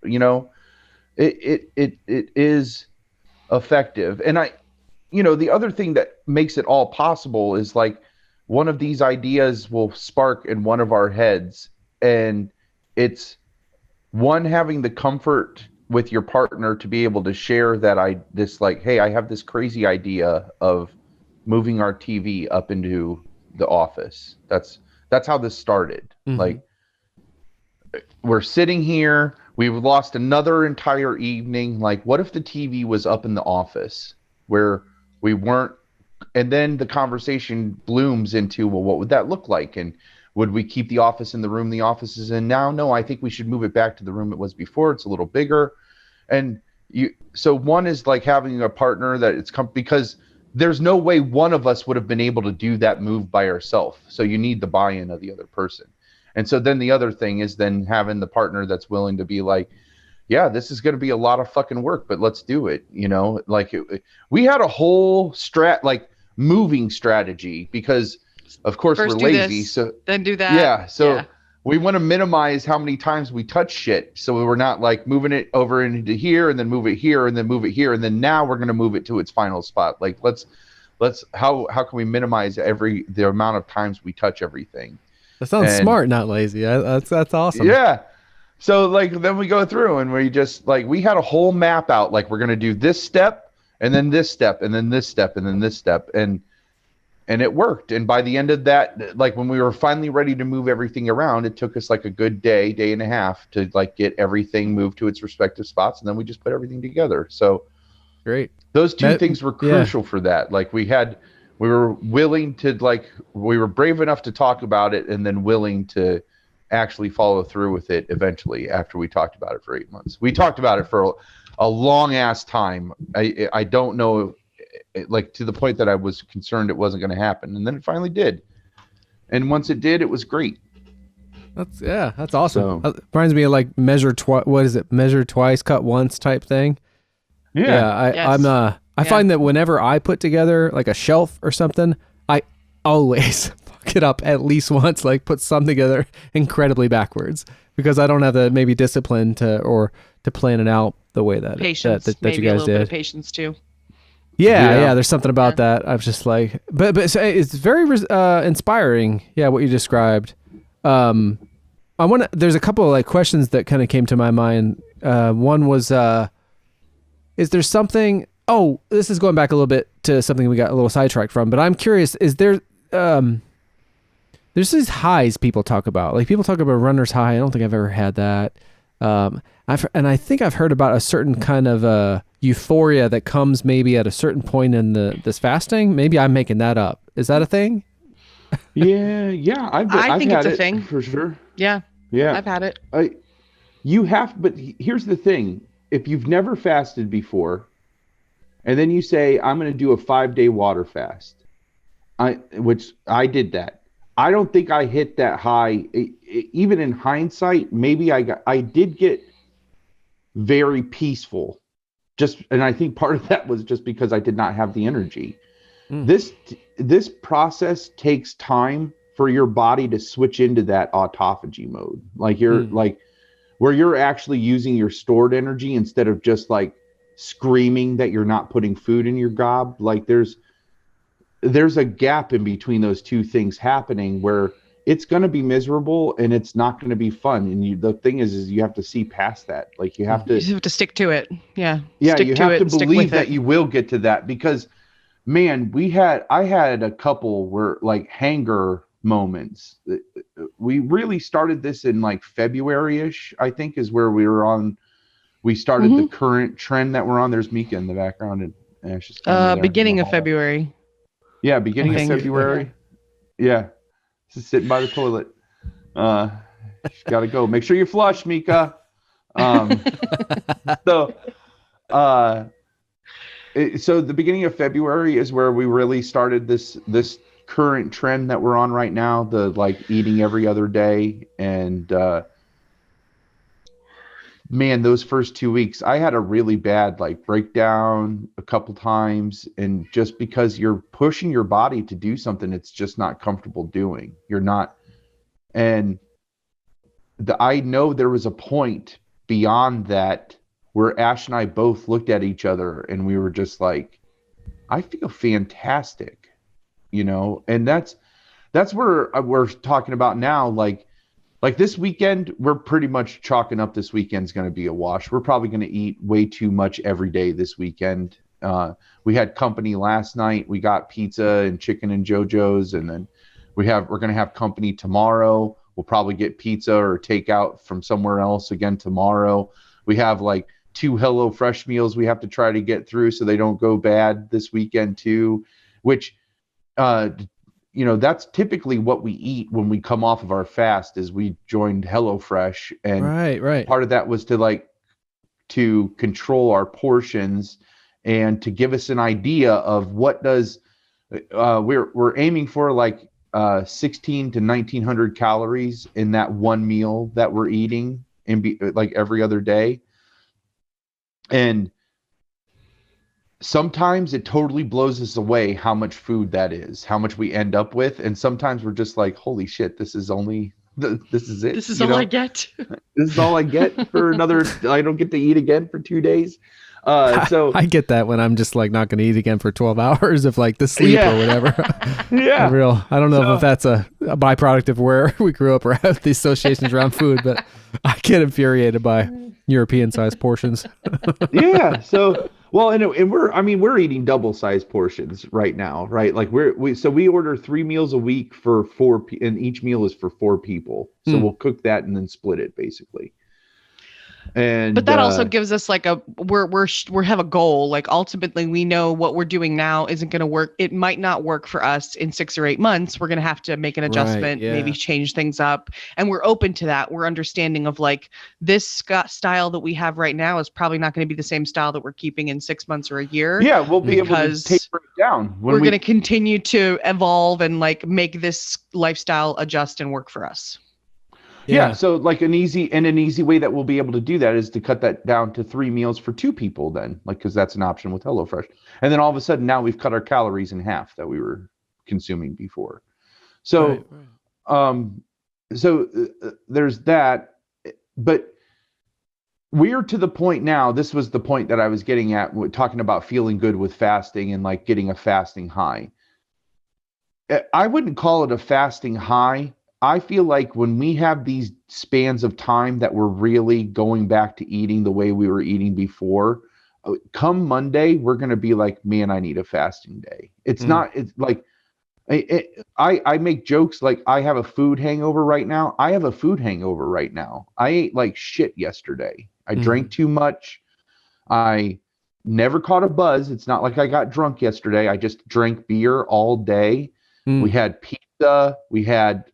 It is effective. And the other thing that makes it all possible is, like, one of these ideas will spark in one of our heads, and it's one, having the comfort with your partner to be able to share hey, I have this crazy idea of moving our TV up into the office. That's how this started. Mm-hmm. Like, we're sitting here, we've lost another entire evening. Like, what if the TV was up in the office where we weren't? And then the conversation blooms into, well, what would that look like? And would we keep the office in the room the office is in now? No, I think we should move it back to the room it was before. It's a little bigger. And so one is like having a partner that because there's no way one of us would have been able to do that move by ourselves. So you need the buy-in of the other person. And so then the other thing is then having the partner that's willing to be like, yeah, this is going to be a lot of fucking work, but let's do it. We had a whole moving strategy, because of course First we're do lazy. this, So then do that. Yeah. So we want to minimize how many times we touch shit. So we're not like moving it over into here and then move it here and then move it here. And then now we're going to move it to its final spot. Like, how can we minimize the amount of times we touch everything? That sounds smart, not lazy. That's awesome. Yeah. So then we go through and we just we had a whole map out. Like, we're going to do this step and then this step and then this step and then this step. And it worked. And by the end of that, when we were finally ready to move everything around, it took us a good day and a half to get everything moved to its respective spots. And then we just put everything together. So great. Those two things were crucial for that. We were willing to we were brave enough to talk about it, and then willing to actually follow through with it eventually after we talked about it for 8 months. We talked about it for a long ass time. I don't know, to the point that I was concerned it wasn't going to happen. And then it finally did. And once it did, it was great. That's awesome. So, reminds me of measure twice. What is it? Measure twice, cut once type thing. Yeah. I find that whenever I put together a shelf or something, I always fuck it up at least once, put something together incredibly backwards, because I don't have the maybe discipline to plan it out the way that patience, that maybe you guys a little did. bit of patience too. Yeah, there's something about that. I'm just but it's very inspiring. Yeah, what you described. There's a couple of questions that kind of came to my mind. One was, is there something? Oh, this is going back a little bit to something we got a little sidetracked from. But I'm curious: is there? There's these highs people talk about. People talk about runner's high. I don't think I've ever had that. I think I've heard about a certain kind of euphoria that comes maybe at a certain point in this fasting. Maybe I'm making that up. Is that a thing? Yeah. I think I've it's a had thing for sure. Yeah. I've had it. But here's the thing: if you've never fasted before, and then you say, "I'm going to do a 5-day water fast," which I did that. I don't think I hit that high. Even in hindsight, maybe I did get very peaceful. And I think part of that was just because I did not have the energy. This process takes time for your body to switch into that autophagy mode. Like like where you're actually using your stored energy instead of just like screaming that you're not putting food in your gob. Like there's a gap in between those two things happening where it's going to be miserable and it's not going to be fun. And the thing is you have to see past that. Like you have to stick to it. Yeah. Yeah. Stick You to have it, to stick believe with that it. you will get to that, because man, I had a couple where like hanger moments. We really started this in like February-ish, I think, is where we started the current trend that we're on. There's Mika in the background and Ash is Beginning of February. Yeah, beginning of think. February. Yeah. Just sitting by the toilet. She's got to go. Make sure you flush, Mika. So the beginning of February is where we really started this current trend that we're on right now, the like eating every other day. And man, those first 2 weeks, I had a really bad like breakdown a couple times. And just because you're pushing your body to do something it's just not comfortable doing. You're not. And I know there was a point beyond that where Ash and I both looked at each other and we were just like, I feel fantastic, and that's where we're talking about now. Like this weekend, we're pretty much chalking up this weekend's going to be a wash. We're probably going to eat way too much every day this weekend. We had company last night. We got pizza and chicken and JoJo's, and then we're going to have company tomorrow. We'll probably get pizza or takeout from somewhere else again tomorrow. We have like 2 HelloFresh meals we have to try to get through so they don't go bad this weekend too, which that's typically what we eat when we come off of our fast. Is we joined HelloFresh, and right. Part of that was to control our portions and to give us an idea of what does we're aiming for, like 16 to 1900 calories in that one meal that we're eating like every other day. And sometimes it totally blows us away how much food that is, how much we end up with. And sometimes we're just like, holy shit, this is it. This is all I get. This is all I get for I don't get to eat again for 2 days. So I get that when I'm just like not going to eat again for 12 hours of like the sleep or whatever. Yeah. I don't know if that's a byproduct of where we grew up or have the associations around food, but I get infuriated by European sized portions. Yeah. So, well, and we're eating double sized portions right now, right? Like we order 3 meals a week for 4 and each meal is for 4 people. So we'll cook that and then split it basically. But that also gives us like we have a goal. Like ultimately we know what we're doing now isn't going to work. It might not work for us in 6 or 8 months. We're going to have to make an adjustment, maybe change things up. And we're open to that. We're understanding of like this style that we have right now is probably not going to be the same style that we're keeping in 6 months or a year. Yeah, we'll be able to taper it down. We're going to continue to evolve and like make this lifestyle adjust and work for us. Yeah, so like an easy way that we'll be able to do that is to cut that down to 3 meals for 2 people then, like, because that's an option with HelloFresh. And then all of a sudden now we've cut our calories in half that we were consuming before. So, there's that. But we're to the point now, this was the point that I was getting at, talking about feeling good with fasting and like getting a fasting high. I wouldn't call it a fasting high. I feel like when we have these spans of time that we're really going back to eating the way we were eating before, come Monday, we're going to be like, man, I need a fasting day. It's like, I make jokes like I have a food hangover right now. I have a food hangover right now. I ate like shit yesterday. I drank too much. I never caught a buzz. It's not like I got drunk yesterday. I just drank beer all day. We had pizza. We had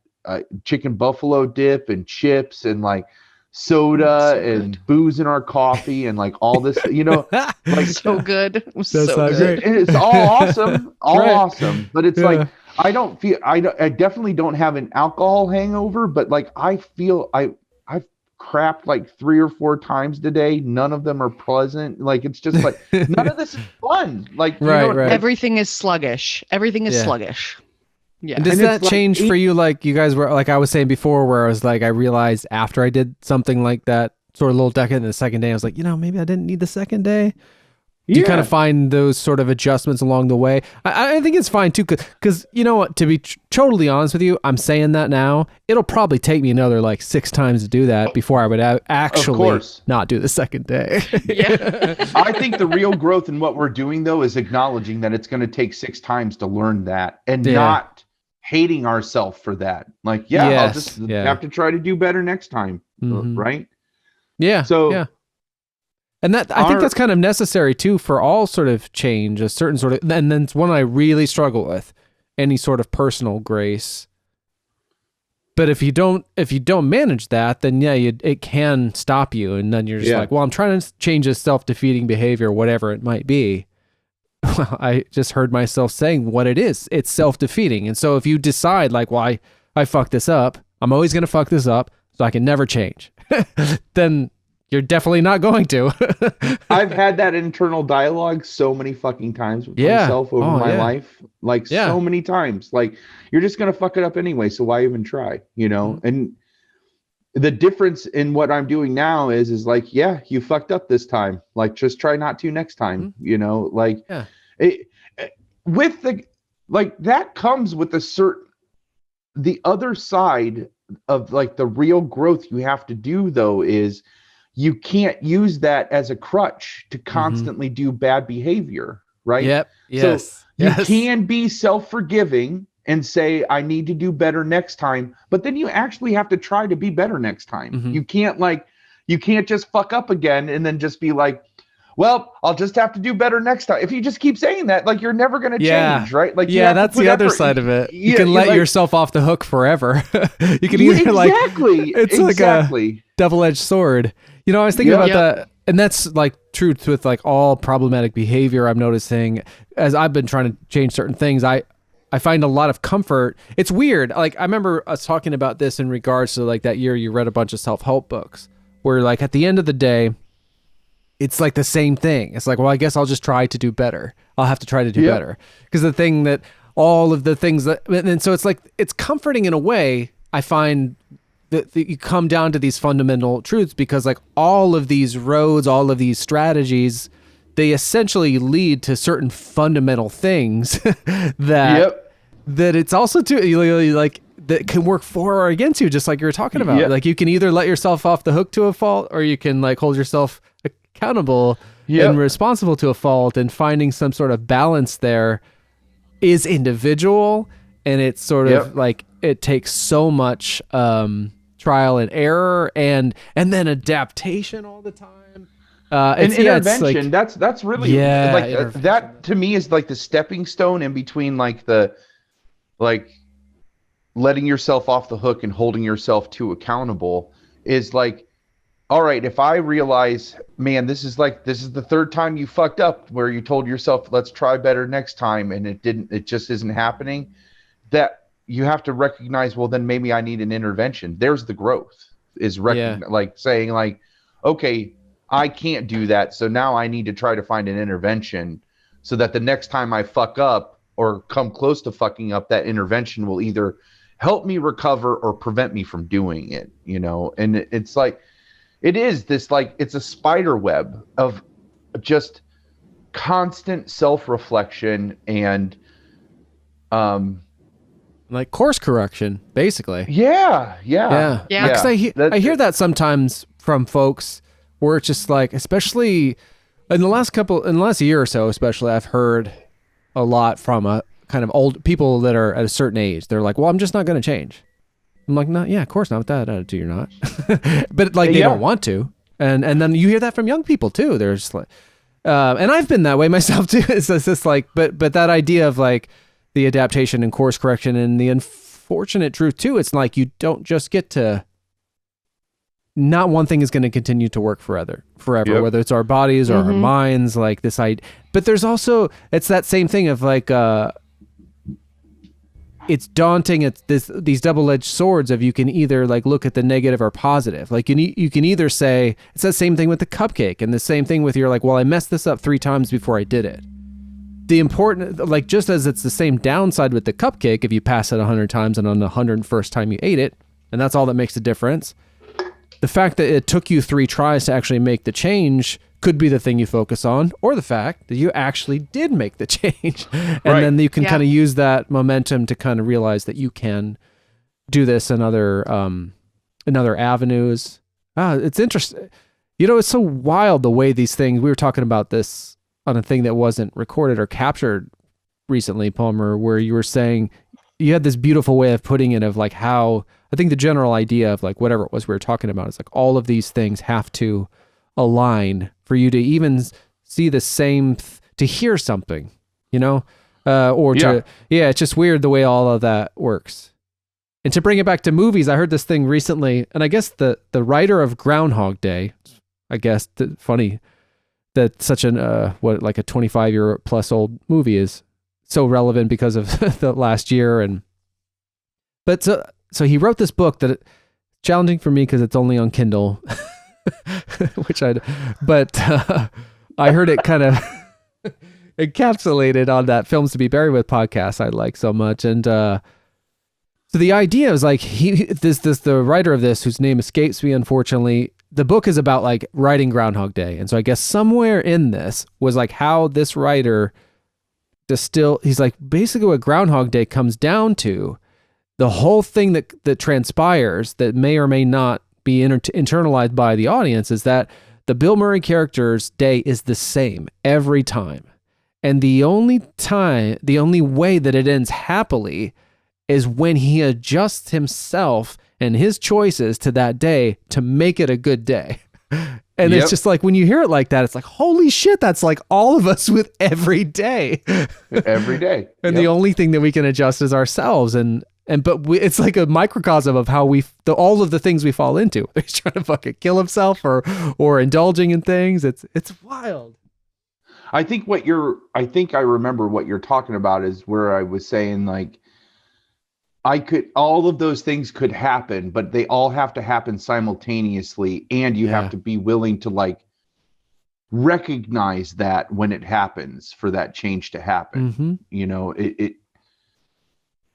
chicken buffalo dip and chips and like soda and booze in our coffee and like all this, like so good. That's so good. It's all awesome, awesome. But it's like I definitely don't have an alcohol hangover, but like I feel I've crapped like 3 or 4 times today. None of them are pleasant. Like it's just like none of this is fun. Like you know, Right. Everything is sluggish. Everything is Yeah. sluggish. Yeah. And does And that it's like change for you? Like you guys were, like I was saying before, where I was like, I realized after I did something like that, sort of a little decade, and the second day, I was like, maybe I didn't need the second day. Do you kind of find those sort of adjustments along the way? I think it's fine too, because you know what? To be totally honest with you, I'm saying that now. It'll probably take me another like 6 times to do that before I would actually not do the second day. Yeah. I think the real growth in what we're doing though is acknowledging that it's going to take 6 times to learn that, and not hating ourselves for that. Like, I'll just have to try to do better next time, right? Yeah. So. Yeah. And that I think that's kind of necessary too for all sort of change, a certain sort of, and then it's one I really struggle with, any sort of personal grace. But if you don't manage that, then it can stop you, and then you're just like, well, I'm trying to change this self-defeating behavior, whatever it might be. Well, I just heard myself saying what it is. It's self-defeating, and so if you decide like, well, I fucked this up, I'm always gonna fuck this up, so I can never change, then you're definitely not going to. I've had that internal dialogue so many fucking times with myself over my life. Like so many times. Like, you're just going to fuck it up anyway, so why even try? You know? Mm-hmm. And the difference in what I'm doing now is like, you fucked up this time. Like, just try not to next time. Mm-hmm. You know? Like, with the, like, that comes with a certain, the other side of like the real growth you have to do though is, you can't use that as a crutch to constantly do bad behavior, right? Yep. Yes. So you can be self-forgiving and say, I need to do better next time, but then you actually have to try to be better next time. Mm-hmm. You can't just fuck up again and then just be like, well, I'll just have to do better next time. If you just keep saying that, like, you're never going to change, right? Like, that's the other side of it. You can let yourself off the hook forever. You can either it's like a double-edged sword. You know, I was thinking about that, and that's like truth with like all problematic behavior. I'm noticing as I've been trying to change certain things, I find a lot of comfort. It's weird. Like, I remember us talking about this in regards to like that year you read a bunch of self-help books where like at the end of the day, it's like the same thing. It's like, well, I guess I'll just try to do better. I'll have to try to do better. Because the thing that all of the things that, and so it's like, it's comforting in a way. I find that you come down to these fundamental truths because like all of these roads, all of these strategies, they essentially lead to certain fundamental things that it's also too like that can work for or against you, just like you were talking about. Like you can either let yourself off the hook to a fault, or you can like hold yourself accountable and responsible to a fault, and finding some sort of balance there is individual, and it's sort of like it takes so much trial and error and then adaptation all the time. And intervention, that's really like that to me is like the stepping stone in between like the letting yourself off the hook and holding yourself to accountable is like, all right, if I realize, man, this is the third time you fucked up where you told yourself, let's try better next time, and it just isn't happening, that you have to recognize, well, then maybe I need an intervention. There's the growth is like saying like, okay, I can't do that. So now I need to try to find an intervention so that the next time I fuck up or come close to fucking up, that intervention will either help me recover or prevent me from doing it, you know? And it's like, it is this, like, it's a spider web of just constant self-reflection and, like course correction, basically. Yeah. Because I hear that sometimes from folks where it's just like, especially in the last year or so, especially, I've heard a lot from a kind of old people that are at a certain age. They're like, well, I'm just not going to change. I'm like, no, of course not. With that attitude, you're not. But like, they don't want to. And then you hear that from young people too. There's like, and I've been that way myself too. It's just like, but that idea of like, the adaptation and course correction, and the unfortunate truth too, it's like you don't just get to, not one thing is going to continue to work forever, whether it's our bodies or our minds, like this idea. But there's also, it's that same thing of like, it's daunting. It's these double-edged swords of you can either like look at the negative or positive. Like you can either say it's the same thing with the cupcake, and the same thing with you're like, well, I messed this up 3 times before I did it. The important, like just as it's the same downside with the cupcake, if you pass it 100 times and on the 101st time you ate it, and that's all that makes the difference. The fact that it took you 3 tries to actually make the change could be the thing you focus on, or the fact that you actually did make the change. And then you can kind of use that momentum to kind of realize that you can do this in other avenues. It's interesting. You know, it's so wild the way these things, we were talking about this on a thing that wasn't recorded or captured recently, Palmer, where you were saying you had this beautiful way of putting it of like how, I think the general idea of like whatever it was we were talking about is like all of these things have to align for you to even see the same, to hear something, you know, it's just weird the way all of that works. And to bring it back to movies, I heard this thing recently, and I guess the writer of Groundhog Day, I guess funny that such an like a 25-year plus old movie is so relevant because of the last year. But so he wrote this book that challenging for me because it's only on Kindle. I heard it kind of encapsulated on that Films to Be Buried With podcast I like so much. And so the idea is like the writer of this, whose name escapes me, unfortunately, the book is about like writing Groundhog Day. And so I guess somewhere in this was like how this writer he's like basically what Groundhog Day comes down to, the whole thing that transpires that may or may not be internalized by the audience is that the Bill Murray character's day is the same every time. And the only way that it ends happily is when he adjusts himself and his choices to that day to make it a good day. And it's just like, when you hear it like that, it's like, holy shit, that's like all of us with every day. Every day. And the only thing that we can adjust is ourselves. It's like a microcosm of how all of the things we fall into. He's trying to fucking kill himself or indulging in things. It's wild. I think I remember what you're talking about is where I was saying like, all of those things could happen, but they all have to happen simultaneously. And you have to be willing to like recognize that when it happens for that change to happen. Mm-hmm. You know,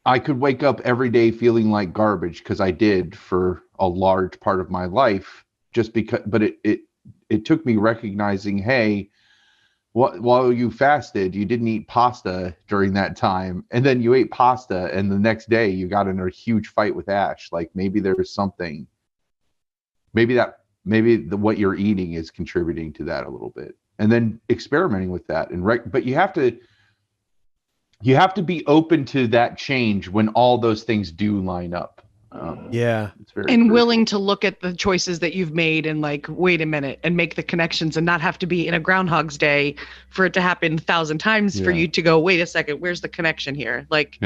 I could wake up every day feeling like garbage, because I did for a large part of my life, just because, but it took me recognizing, hey, while you fasted, you didn't eat pasta during that time, and then you ate pasta, and the next day you got in a huge fight with Ash. Like maybe there's something, maybe what you're eating is contributing to that a little bit, and then experimenting with that. But you have to be open to that change when all those things do line up. It's very crucial. Willing to look at the choices that you've made and like, wait a minute, and make the connections, and not have to be in a Groundhog's Day for it to happen 1,000 times for you to go, wait a second, where's the connection here? Like,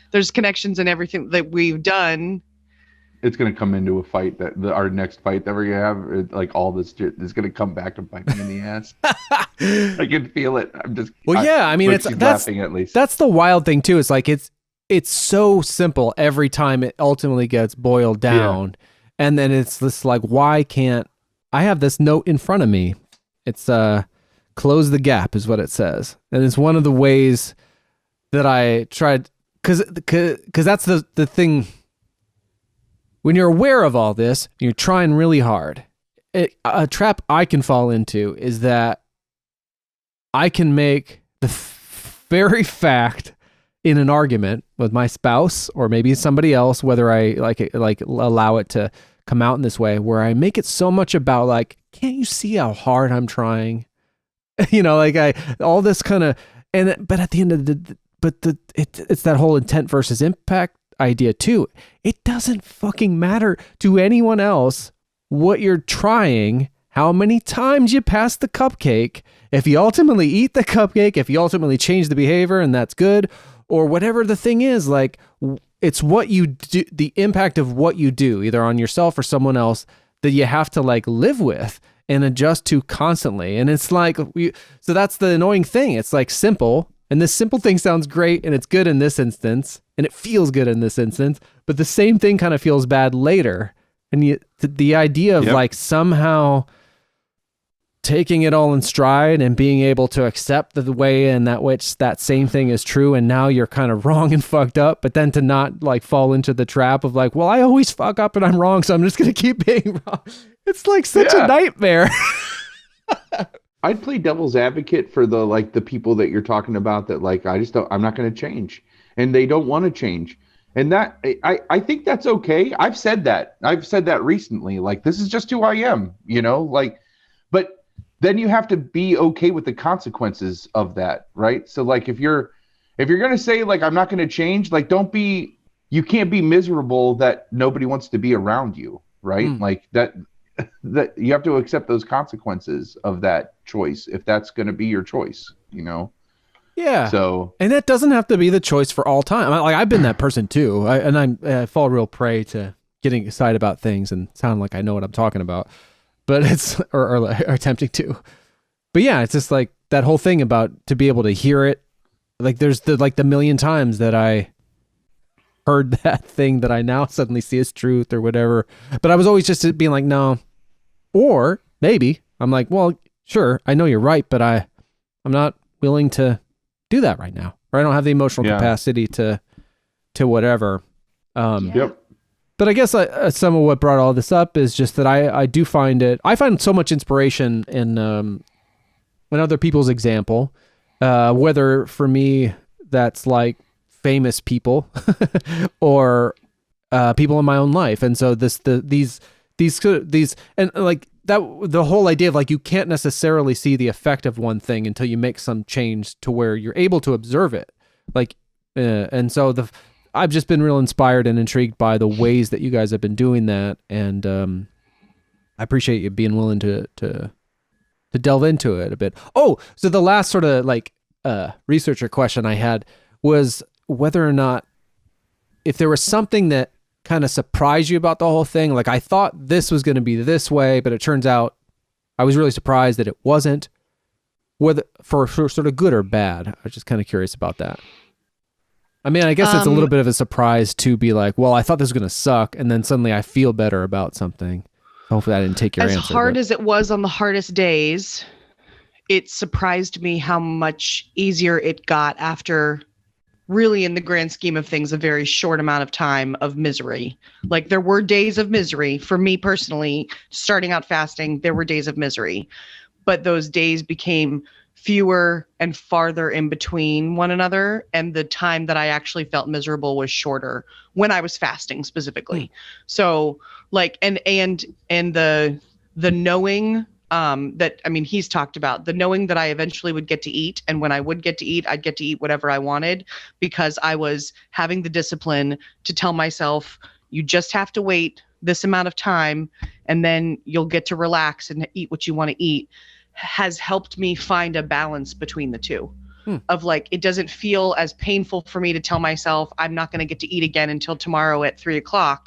there's connections in everything that we've done. It's going to come into a fight our next fight that we're going to have. Like all this is going to come back to bite me in the ass. I can feel it. I'm just, I mean, that's laughing at least. That's the wild thing too. It's like, it's so simple every time it ultimately gets boiled down. Yeah. And then it's this like, why can't I have this note in front of me? It's close the gap is what it says. And it's one of the ways that I tried, cause that's the thing. When you're aware of all this, you're trying really hard. A trap I can fall into is that I can make the very fact in an argument with my spouse or maybe somebody else, whether I like allow it to come out in this way, where I make it so much about like, can't you see how hard I'm trying? You know, like all this kind of, but at the end of it's that whole intent versus impact idea too. It doesn't fucking matter to anyone else what you're trying, how many times you pass the cupcake. If you ultimately eat the cupcake, if you ultimately change the behavior and that's good, or whatever the thing is, like it's what you do, the impact of what you do either on yourself or someone else that you have to like live with and adjust to constantly. And it's like, so that's the annoying thing. It's like simple, And this simple thing sounds great and it's good in this instance and it feels good in this instance, but the same thing kind of feels bad later. And the idea of like somehow taking it all in stride and being able to accept the way in that which that same thing is true, and now you're kind of wrong and fucked up, but then to not like fall into the trap of like, well, I always fuck up and I'm wrong, so I'm just going to keep being wrong. It's like such a nightmare. I'd play devil's advocate for the people that you're talking about that like, I'm not going to change, and they don't want to change. And that, I think that's okay. I've said that recently, like, this is just who I am, like, but then you have to be okay with the consequences of that. Right. So like, if you're going to say like, I'm not going to change, like, you can't be miserable that nobody wants to be around you. Right. Like that you have to accept those consequences of that choice if that's going to be your choice, Yeah. So, and that doesn't have to be the choice for all time. Like, I've been that person too. I fall real prey to getting excited about things and sound like I know what I'm talking about, but it's, or attempting to, but yeah, it's just like that whole thing about to be able to hear it. Like there's the million times that I heard that thing that I now suddenly see as truth or whatever, but I was always just being like, no. Or maybe I'm like, well, sure, I know you're right, but I'm not willing to do that right now, or I don't have the emotional capacity to whatever. Yep. But I guess some of what brought all this up is just that I find so much inspiration in other people's example, whether for me that's like famous people or people in my own life. And so these and like that, the whole idea of like, you can't necessarily see the effect of one thing until you make some change to where you're able to observe it. Like, and so I've just been real inspired and intrigued by the ways that you guys have been doing that. And I appreciate you being willing to delve into it a bit. Oh, so the last sort of like researcher question I had was whether or not, if there was something that kind of surprised you about the whole thing. Like, I thought this was going to be this way, but it turns out I was really surprised that it wasn't, whether for sort of good or bad. I was just kind of curious about that. I mean, I guess it's a little bit of a surprise to be like, well, I thought this was going to suck, and then suddenly I feel better about something. Hopefully I didn't take your answer. As hard as it was on the hardest days, it surprised me how much easier it got after, really, in the grand scheme of things, a very short amount of time of misery. Like, there were days of misery for me personally. Starting out fasting, there were days of misery, but those days became fewer and farther in between one another, and the time that I actually felt miserable was shorter when I was fasting specifically. So like, and the knowing that, I mean, he's talked about the knowing that I eventually would get to eat, and when I would get to eat, I'd get to eat whatever I wanted, because I was having the discipline to tell myself, you just have to wait this amount of time and then you'll get to relax and eat what you want to eat, has helped me find a balance between the two. Of like, it doesn't feel as painful for me to tell myself I'm not going to get to eat again until tomorrow at 3:00,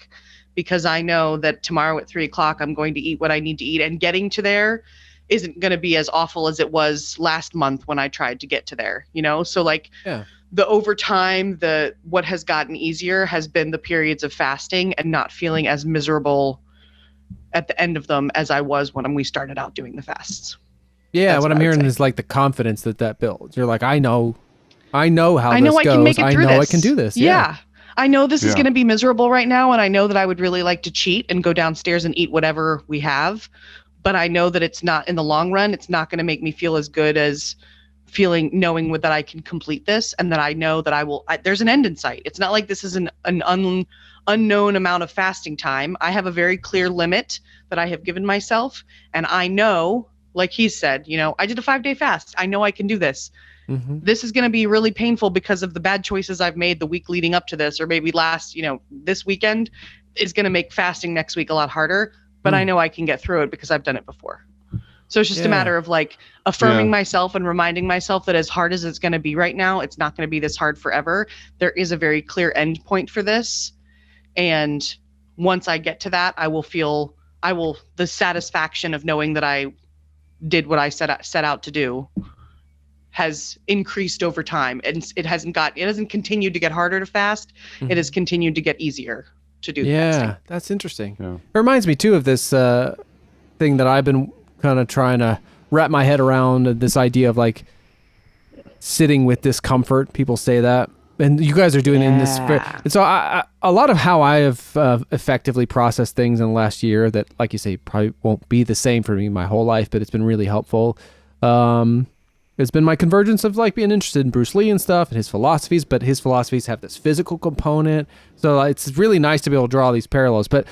because I know that tomorrow at 3:00 I'm going to eat what I need to eat, and getting to there isn't going to be as awful as it was last month when I tried to get to there, So like, the over time, what has gotten easier has been the periods of fasting and not feeling as miserable at the end of them as I was when we started out doing the fasts. Yeah, what I'm hearing is like the confidence that builds. You're like, I know how this goes. I know I can do this. Yeah. I know this is going to be miserable right now, and I know that I would really like to cheat and go downstairs and eat whatever we have, but I know that it's not, in the long run, it's not going to make me feel as good as knowing that I can complete this, and that I know that there's an end in sight. It's not like this is an unknown amount of fasting time. I have a very clear limit that I have given myself, and I know, like he said, I did a 5-day fast. I know I can do this. Mm-hmm. This is going to be really painful because of the bad choices I've made the week leading up to this, or maybe this weekend is going to make fasting next week a lot harder, but I know I can get through it because I've done it before. So it's just a matter of like affirming myself and reminding myself that as hard as it's going to be right now, it's not going to be this hard forever. There is a very clear end point for this. And once I get to that, I will feel the satisfaction of knowing that I did what I set out to do. has increased over time, and it hasn't continued to get harder to fast. Mhm. It has continued to get easier to do the Yeah, fasting. that's interesting. Yeah. It reminds me too of this thing that I've been kind of trying to wrap my head around, this idea of like sitting with discomfort. People say that, and you guys are doing it in this. And so a lot of how I have effectively processed things in the last year that, like you say, probably won't be the same for me my whole life, but it's been really helpful. It's been my convergence of like being interested in Bruce Lee and stuff and his philosophies, but his philosophies have this physical component. So it's really nice to be able to draw these parallels, but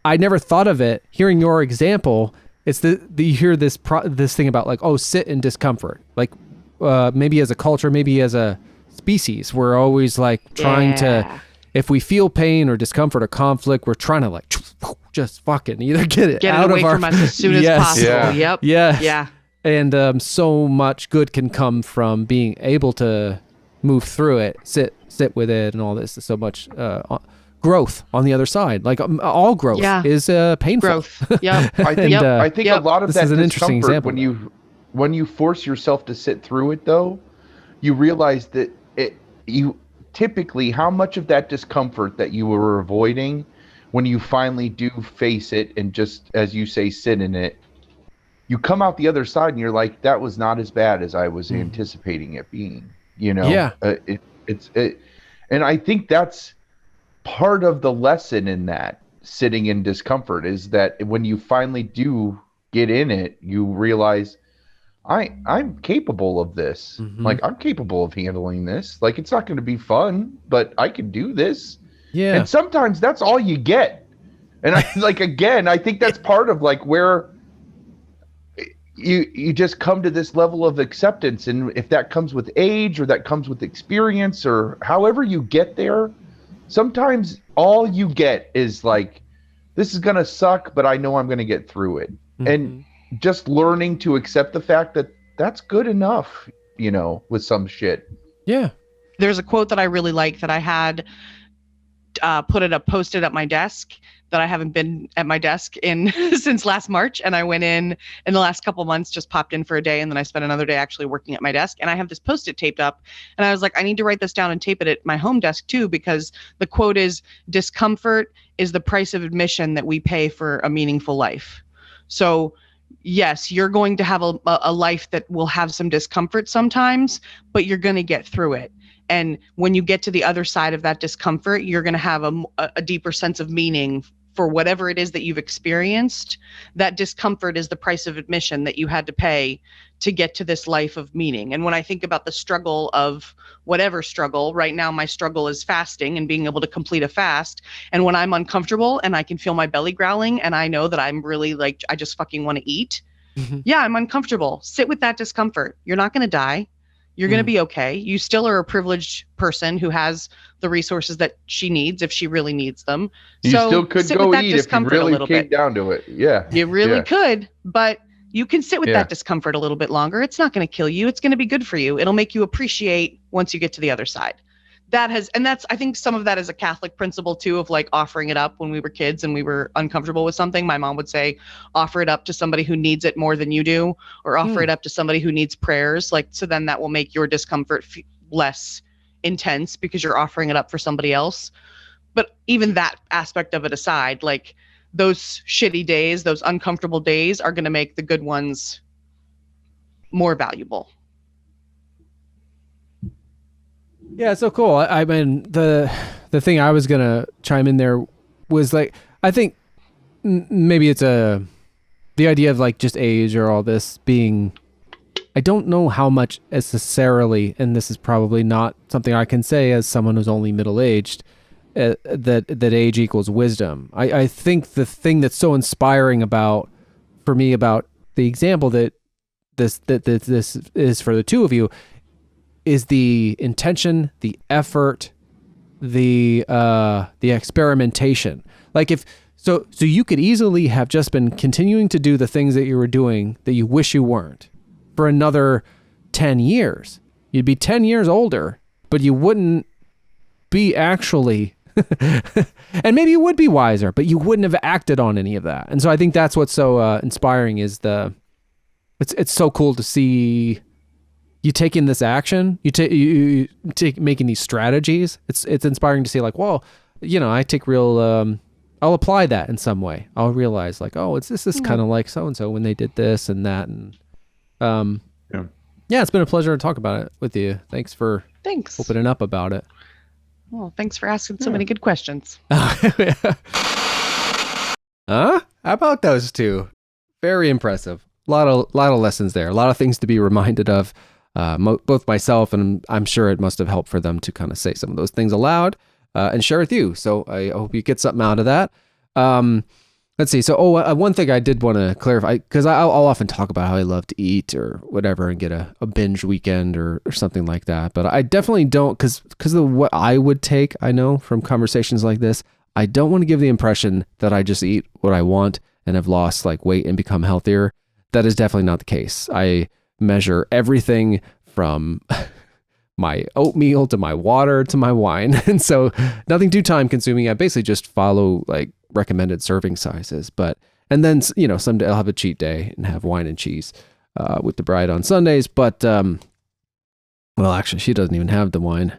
I never thought of it. Hearing your example, it's you hear this thing about like, oh, sit in discomfort. Like maybe as a culture, maybe as a species, we're always like trying to, if we feel pain or discomfort or conflict, we're trying to like just fucking either get it out away of from us as soon as Yes. possible. Yeah. Yep. Yeah. Yeah. And so much good can come from being able to move through it, sit with it, and all this. So much growth on the other side. Like all growth is painful. Growth. Yep. I think And, a lot of this that is an interesting discomfort example. when you force yourself to sit through it, though, you realize that you typically how much of that discomfort that you were avoiding, when you finally do face it and just, as you say, sit in it, you come out the other side and you're like, that was not as bad as I was anticipating it being. You know, Yeah. And I think that's part of the lesson in that sitting in discomfort, is that when you finally do get in it, you realize I'm capable of this. Mhm. Like, I'm capable of handling this. Like, it's not going to be fun, but I can do this. Yeah. And sometimes that's all you get. And I I think that's part of like where you just come to this level of acceptance. And if that comes with age or that comes with experience or however you get there, sometimes all you get is like, this is going to suck, but I know I'm going to get through it. Mhm. And just learning to accept the fact that that's good enough, you know, with some shit. Yeah. There's a quote that I really like that I had posted at my desk, that I haven't been at my desk in since last March. And I went in the last couple of months, just popped in for a day. And then I spent another day actually working at my desk. And I have this Post-it taped up. And I was like, I need to write this down and tape it at my home desk too, because the quote is, discomfort is the price of admission that we pay for a meaningful life. So yes, you're going to have a life that will have some discomfort sometimes, but you're going to get through it. And when you get to the other side of that discomfort, you're going to have a deeper sense of meaning for whatever it is that you've experienced. That discomfort is the price of admission that you had to pay to get to this life of meaning. And when I think about the struggle of whatever struggle, right now my struggle is fasting and being able to complete a fast. And when I'm uncomfortable and I can feel my belly growling and I know that I'm really like, I just fucking want to eat. Mhm. Yeah, I'm uncomfortable. Sit with that discomfort. You're not going to die. You're going to be okay. You still are a privileged person who has the resources that she needs if she really needs them. You so still could sit go with that eat if you discomfort a really little came bit. down to it. Yeah. You really Yeah. could, but you can sit with Yeah. that discomfort a little bit longer. It's not going to kill you. It's going to be good for you. It'll make you appreciate once you get to the other side. I think some of that is a Catholic principle too, of like offering it up. When we were kids and we were uncomfortable with something, my mom would say, offer it up to somebody who needs it more than you do, or offer it up to somebody who needs prayers. Like, so then that will make your discomfort less intense because you're offering it up for somebody else. But even that aspect of it aside, like those shitty days, those uncomfortable days are going to make the good ones more valuable. Yeah, it's so cool. I mean, the thing I was gonna chime in there was like, I think maybe it's the idea of like just age or all this being, I don't know how much necessarily, and this is probably not something I can say as someone who's only middle-aged, that age equals wisdom. I think the thing that's so inspiring for me about the example that this is for the two of you is the intention, the effort, the experimentation. Like so you could easily have just been continuing to do the things that you were doing that you wish you weren't for another 10 years. You'd be 10 years older, but you wouldn't be actually, and maybe you would be wiser, but you wouldn't have acted on any of that. And so I think that's what's so inspiring is it's so cool to see you taking this action, you take making these strategies. It's inspiring to see like, well, I take real. I'll apply that in some way. I'll realize like, oh, this is kind of like so and so when they did this and that, and yeah, it's been a pleasure to talk about it with you. Thanks for opening up about it. Well, thanks for asking so many good questions. Huh? How about those two? Very impressive. A lot of lessons there. A lot of things to be reminded of. Both myself and I'm sure it must have helped for them to kind of say some of those things aloud and share with you. So I hope you get something out of that. Let's see. So, one thing I did want to clarify, because I'll often talk about how I love to eat or whatever and get a binge weekend or something like that. But I definitely don't, because of what I would take, I know from conversations like this, I don't want to give the impression that I just eat what I want and have lost like weight and become healthier. That is definitely not the case. I measure everything from my oatmeal to my water to my wine. And so nothing too time consuming. I basically just follow like recommended serving sizes, and then someday I'll have a cheat day and have wine and cheese with the bride on Sundays. But well, actually, she doesn't even have the wine,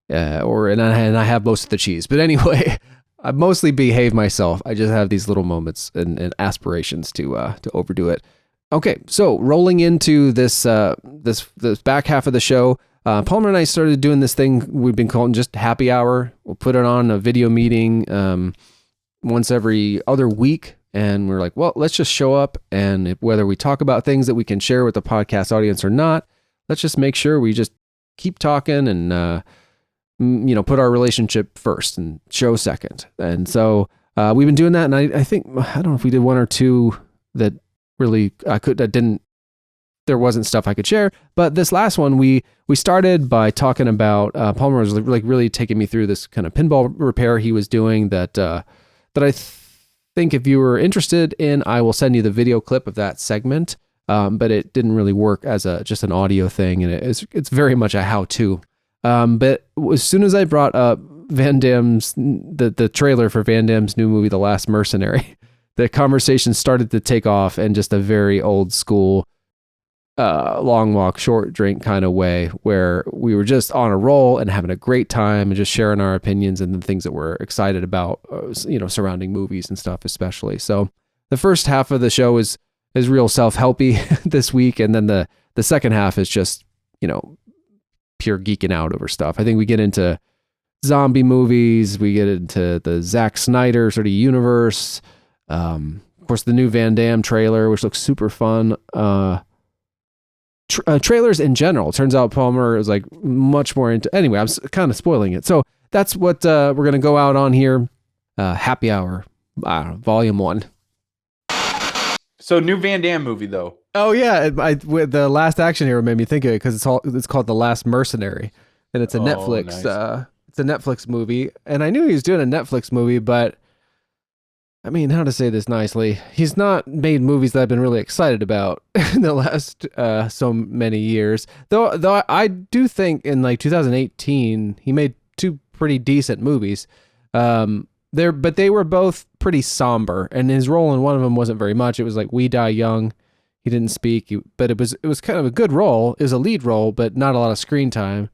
and I have most of the cheese. But anyway, I mostly behave myself. I just have these little moments and aspirations to overdo it. Okay, so rolling into this back half of the show. Palmer and I started doing this thing we've been calling just happy hour. We'll put it on a video meeting once every other week. And we're like, well, let's just show up. And whether we talk about things that we can share with the podcast audience or not, let's just make sure we just keep talking and, put our relationship first and show second. And so we've been doing that. And I think, I don't know if we did one or two that really there wasn't stuff I could share. But this last one, we started by talking about, Palmer was like really taking me through this kind of pinball repair he was doing that I think if you were interested in, I will send you the video clip of that segment. But it didn't really work as just an audio thing. And it's very much a how-to. But as soon as I brought up Van Damme's, the trailer for Van Damme's new movie, The Last Mercenary, the conversation started to take off in just a very old school, long walk, short drink kind of way, where we were just on a roll and having a great time and just sharing our opinions and the things that we're excited about, surrounding movies and stuff, especially. So the first half of the show is real self-helpy this week. And then the second half is just, pure geeking out over stuff. I think we get into zombie movies. We get into the Zack Snyder sort of universe. Of course, the new Van Damme trailer, which looks super fun. Trailers in general. Turns out Palmer is like much more into. Anyway, I'm kind of spoiling it. So that's what we're gonna go out on here. Happy Hour, Volume 1. So new Van Damme movie though. Oh yeah, with the Last Action Hero made me think of it because it's called The Last Mercenary, and it's a Netflix. Nice. It's a Netflix movie, and I knew he was doing a Netflix movie, but I mean, how to say this nicely? He's not made movies that I've been really excited about in the last so many years. Though I do think in like 2018 he made two pretty decent movies. But they were both pretty somber, and his role in one of them wasn't very much. It was like We Die Young. He didn't speak, but it was kind of a good role. It was a lead role, but not a lot of screen time.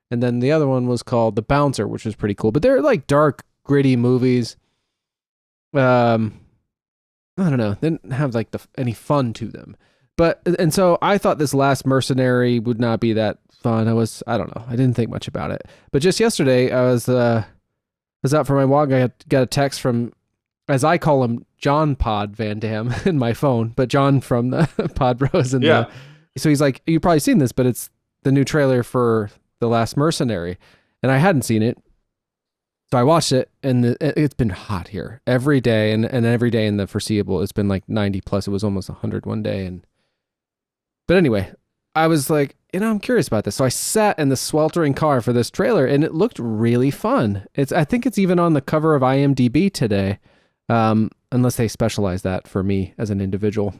And then the other one was called The Bouncer, which was pretty cool. But they're like dark, gritty movies. I don't know. They didn't have like any fun to them. And so I thought this Last Mercenary would not be that fun. I don't know. I didn't think much about it. But just yesterday, I was out for my walk. I got a text from, as I call him, John Pod Van Damme in my phone, but John from the Pod Bros. So he's like, you've probably seen this, but it's the new trailer for The Last Mercenary. And I hadn't seen it. So I watched it, and it's been hot here every day, and every day in the foreseeable, it's been like 90 plus. It was almost 100 one day. But anyway, I was like, I'm curious about this. So I sat in the sweltering car for this trailer, and it looked really fun. I think it's even on the cover of IMDb today, unless they specialize that for me as an individual.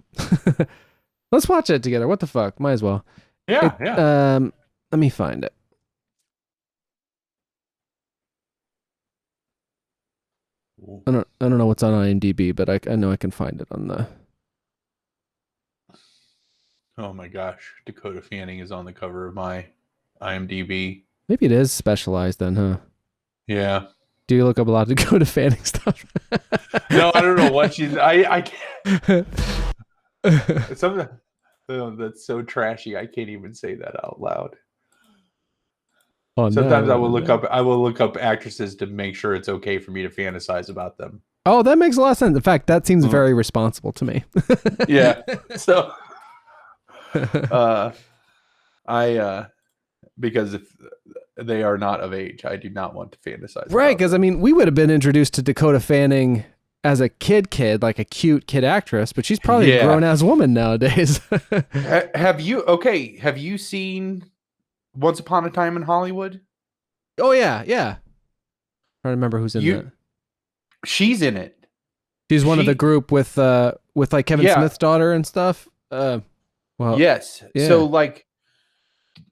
Let's watch it together. What the fuck? Might as well. Yeah. Let me find it. I don't know what's on IMDb, but I know I can find it on the. Oh my gosh, Dakota Fanning is on the cover of my IMDb. Maybe it is specialized then, huh? Yeah. Do you look up a lot of Dakota Fanning stuff? No, I don't know what she's. I can't. Some that's so trashy. I can't even say that out loud. Oh, Sometimes no, I will no. look up actresses to make sure it's okay for me to fantasize about them. Oh, that makes a lot of sense. In fact, that seems very responsible to me. Yeah. So, because if they are not of age, I do not want to fantasize. Right, because I mean, we would have been introduced to Dakota Fanning as a kid, like a cute kid actress, but she's probably a grown ass woman nowadays. Have you seen Once Upon a Time in Hollywood? Oh yeah. I don't remember who's in that. She's in it. She's one of the group with like Kevin Smith's daughter and stuff. Well, yes. Yeah. So like,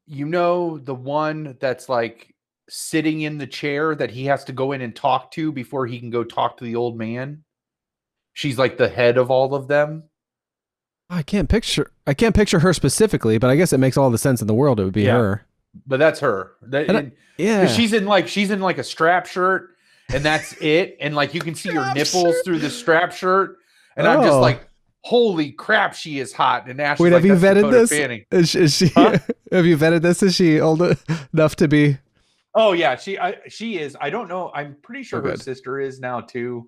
the one that's like sitting in the chair that he has to go in and talk to before he can go talk to the old man. She's like the head of all of them. I can't picture her specifically, but I guess it makes all the sense in the world. It would be her. But that's her. She's in like a strap shirt, and that's it. And like you can see her nipples through the strap shirt, and I'm just like, holy crap, she is hot. And Ash, wait, have you vetted Dakota this? Fanning. Is she? Huh? Have you vetted this? Is she old enough to be? Oh yeah, she is. I don't know. I'm pretty sure her sister is now too.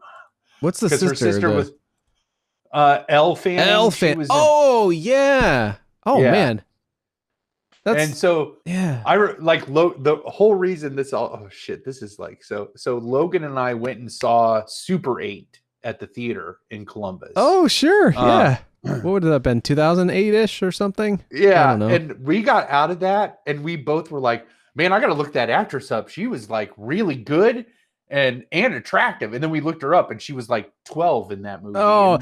What's the sister? Her sister was Elle Fanning. Elle Fanning. Oh yeah. Oh yeah. Man. And so yeah, the whole reason this all. Oh shit, this is like so. So Logan and I went and saw Super 8 at the theater in Columbus. Oh sure, yeah. What would it have been? 2008-ish or something? Yeah, I don't know. And we got out of that, and we both were like, "Man, I got to look that actress up. She was like really good and attractive." And then we looked her up, and she was like 12 in that movie. Oh,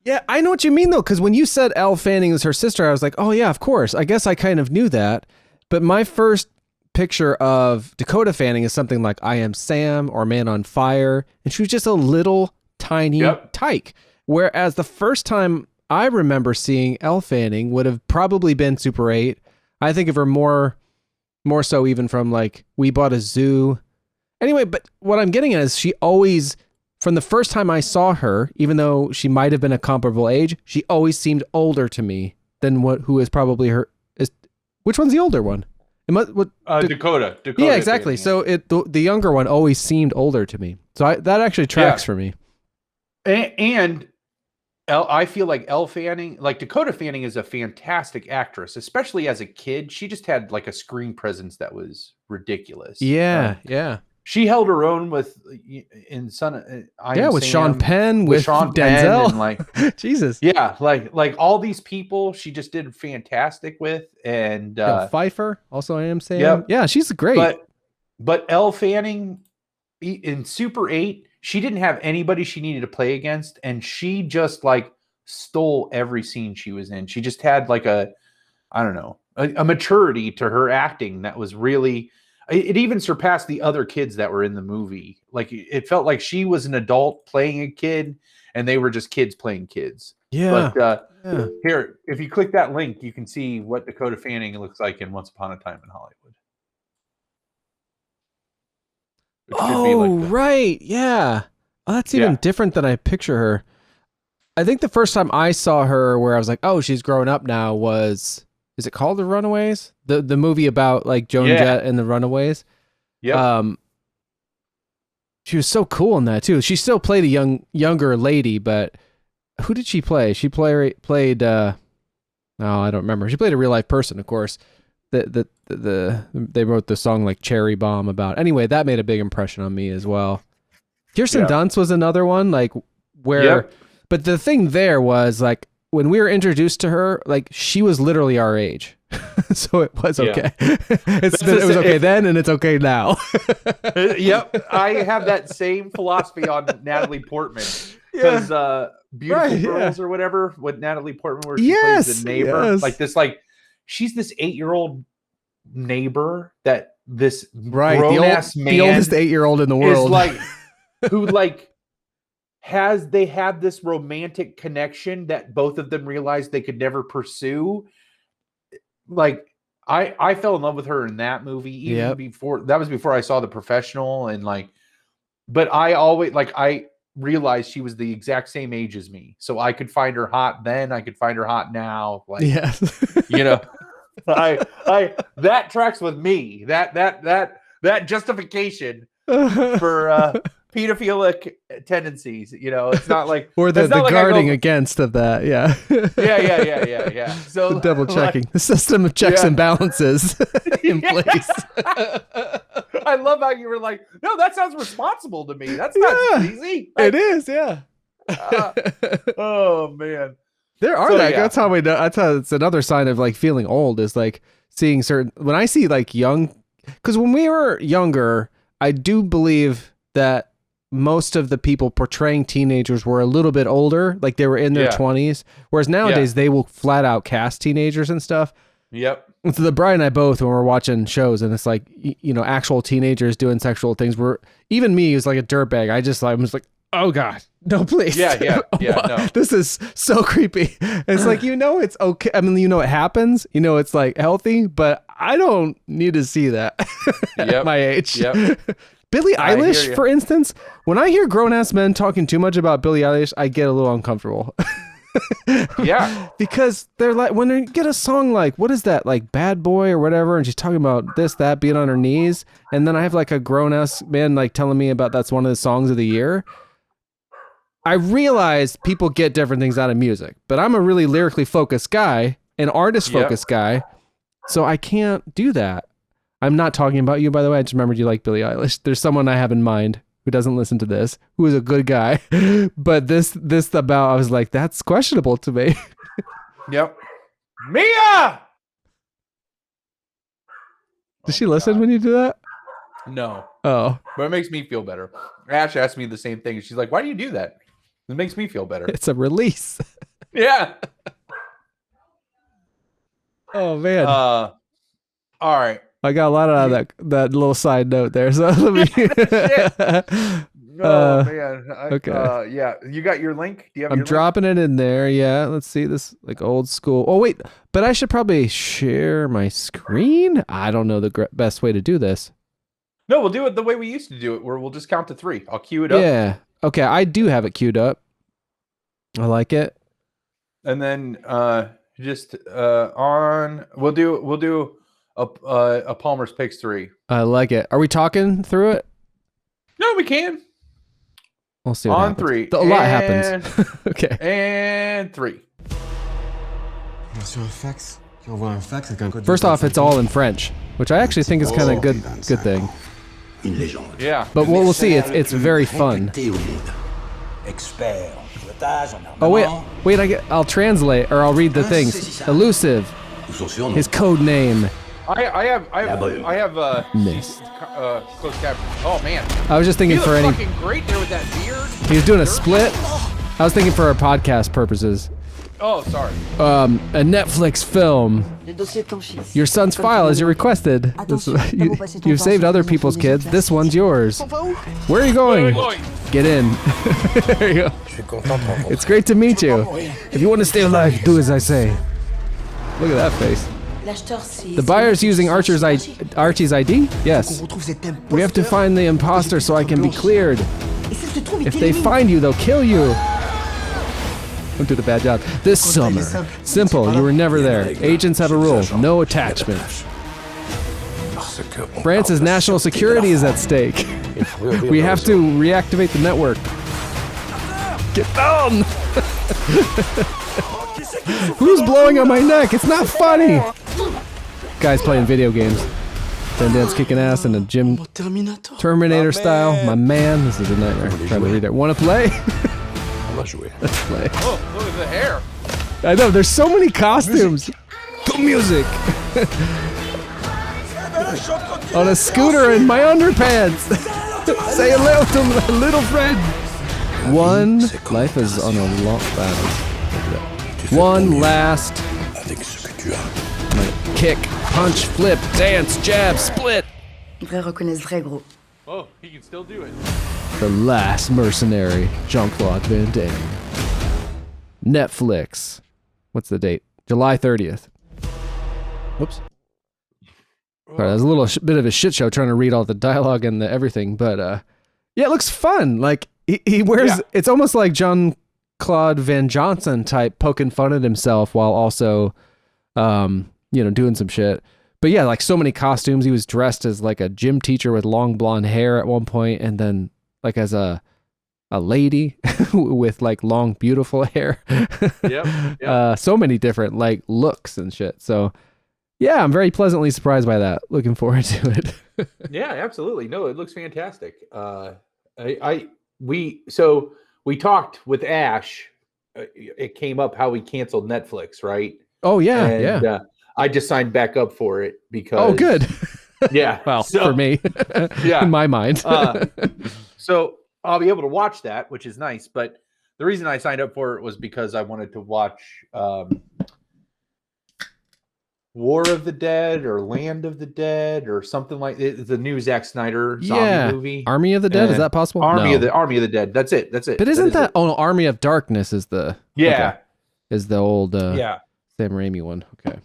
yeah, I know what you mean though, because when you said Elle Fanning was her sister, I was like, oh yeah, of course. I guess I kind of knew that, but my first picture of Dakota Fanning is something like I Am Sam or Man on Fire, and she was just a little tiny tyke. Whereas the first time I remember seeing Elle Fanning would have probably been Super 8. I think of her more so even from like We Bought a Zoo. Anyway, but what I'm getting at is she always, from the first time I saw her, even though she might have been a comparable age, she always seemed older to me than who is probably her. Which one's the older one? Dakota. Yeah, exactly. So the younger one always seemed older to me. So that actually tracks for me. And I feel like Elle Fanning, like Dakota Fanning, is a fantastic actress, especially as a kid. She just had like a screen presence that was ridiculous. Yeah. She held her own with Sean Penn, with Sean Denzel, Penn and like Jesus. Yeah, like all these people, she just did fantastic with, and Pfeiffer also I Am Sam. Yep. Yeah, she's great. But Elle Fanning in Super 8, she didn't have anybody she needed to play against, and she just like stole every scene she was in. She just had like a maturity to her acting that was really. It even surpassed the other kids that were in the movie. Like it felt like she was an adult playing a kid, and they were just kids playing kids. Yeah. But here, if you click that link, you can see what Dakota Fanning looks like in Once Upon a Time in Hollywood. Oh, right. Yeah. Oh, that's even different than I picture her. I think the first time I saw her where I was like, oh, she's grown up now was... Is it called The Runaways? The movie about like Joan Jett and the Runaways. Yeah. She was so cool in that too. She still played a younger lady, but who did she play? She played I don't remember. She played a real life person, of course. They wrote the song like Cherry Bomb about. Anyway, that made a big impression on me as well. Kirsten Dunst was another one, like where but the thing there was like when we were introduced to her, like she was literally our age. So it was okay. It was okay then and it's okay now. Yep. I have that same philosophy on Natalie Portman. Because Beautiful Girls or whatever with Natalie Portman where she plays the neighbor. Yes. Like this, like she's this 8-year-old neighbor that this grown-ass man, the oldest 8-year-old in the world. is like who like they have this romantic connection that both of them realized they could never pursue. Like I fell in love with her in that movie even before I saw The Professional, and like, but I realized she was the exact same age as me, so I could find her hot then, I could find her hot now, like, you know. I that tracks with me, that justification for pedophilic tendencies, you know. It's not like or the guarding against of that. Yeah. So the double checking, like, the system of checks and balances in place. I love how you were like, no, that sounds responsible to me. That's not easy. It is, yeah. Oh man. There are that's how we know. That's how it's another sign of like feeling old, is like seeing when I see like young, because when we were younger, I do believe that most of the people portraying teenagers were a little bit older, like they were in their 20s, whereas nowadays they will flat out cast teenagers and stuff. Yep. So the Brian and I both, when we're watching shows and it's like, you know, actual teenagers doing sexual things, even me who's like a dirtbag, I'm just like, oh God, no, please. Yeah. No. This is so creepy. It's like, you know, it's okay. I mean, you know, it happens, you know, it's like healthy, but I don't need to see that at my age. Yep. Billie Eilish, for instance, when I hear grown-ass men talking too much about Billie Eilish, I get a little uncomfortable. Yeah. Because they're like, when they get a song like, what is that, like Bad Boy or whatever, and she's talking about this, that, being on her knees, and then I have like a grown-ass man like telling me about that's one of the songs of the year. I realize people get different things out of music, but I'm a really lyrically focused guy, an artist-focused guy, so I can't do that. I'm not talking about you, by the way. I just remembered you like Billie Eilish. There's someone I have in mind who doesn't listen to this, who is a good guy. But this about, I was like, that's questionable to me. Yep. Mia! Does she listen when you do that? No. Oh. But it makes me feel better. Ash asked me the same thing. She's like, why do you do that? It makes me feel better. It's a release. Yeah. Oh, man. All right. I got a lot out of that little side note there. So let me. Man. Okay. Yeah. You got your link? Do you have I'm your dropping it in there. Yeah. Let's see this, like old school. Oh wait, but I should probably share my screen. I don't know the best way to do this. No, we'll do it the way we used to do it, where we'll just count to 3. I'll cue it up. Yeah. Okay. I do have it queued up. I like it. And then just we'll do a Palmer's Picks 3. I like it. Are we talking through it? No, we can. We'll see what on happens. 3. A lot happens. Okay. And 3. First off, it's all in French, which I actually think is kind of good thing. Yeah. But we'll see. It's very fun. Oh wait! I'll translate, or I'll read the things. Elusive. His code name. I have missed. Closed caption. Oh man. I was just thinking he for any. Fucking great there with that beard. He was doing a split. I was thinking for our podcast purposes. Oh, sorry. A Netflix film. Your son's file as you requested. You've saved other people's kids. This one's yours. Where are you going? Get in. There you go. It's great to meet you. If you want to stay alive, do as I say. Look at that face. The buyer's using Archie's ID? Yes. We have to find the imposter so I can be cleared. If they find you, they'll kill you. Don't do the bad job. This summer. Simple, you were never there. Agents have a rule. No attachment. France's national security is at stake. We have to reactivate the network. Get down! Who's blowing on my neck? It's not funny! Guy's playing video games. Dan's kicking ass in a gym. Terminator style. My man. This is a nightmare. Trying to read it. Want to play? Let's play. Oh, look at the hair. I know, there's so many costumes. Go music. On a scooter in my underpants. Say hello to my little friend. One life is on a long battle. One last kick, punch, flip, dance, jab, split. Oh, he can still do it. The Last Mercenary, Jean-Claude Van Damme. Netflix. What's the date? July 30th. Oops. Sorry, that was a little bit of a shit show trying to read all the dialogue and the everything, but yeah, it looks fun. Like he wears, it's almost like Jean-Claude Van Johnson type poking fun at himself while also, doing some shit. But yeah, like so many costumes. He was dressed as like a gym teacher with long blonde hair at one point, and then like as a lady with like long beautiful hair. Yep. So many different like looks and shit. So yeah, I'm very pleasantly surprised by that. Looking forward to it. Yeah, absolutely. No, it looks fantastic. We talked with Ash. It came up how we canceled Netflix, right? Oh yeah, and, I just signed back up for it because. Oh, good. Yeah. Well, for me, in my mind. So I'll be able to watch that, which is nice. But the reason I signed up for it was because I wanted to watch War of the Dead or Land of the Dead or something like it. The new Zack Snyder zombie movie. Army of the Dead, is that possible? Army of the Dead. That's it. But isn't that Army of Darkness is the is the old Sam Raimi one. Okay.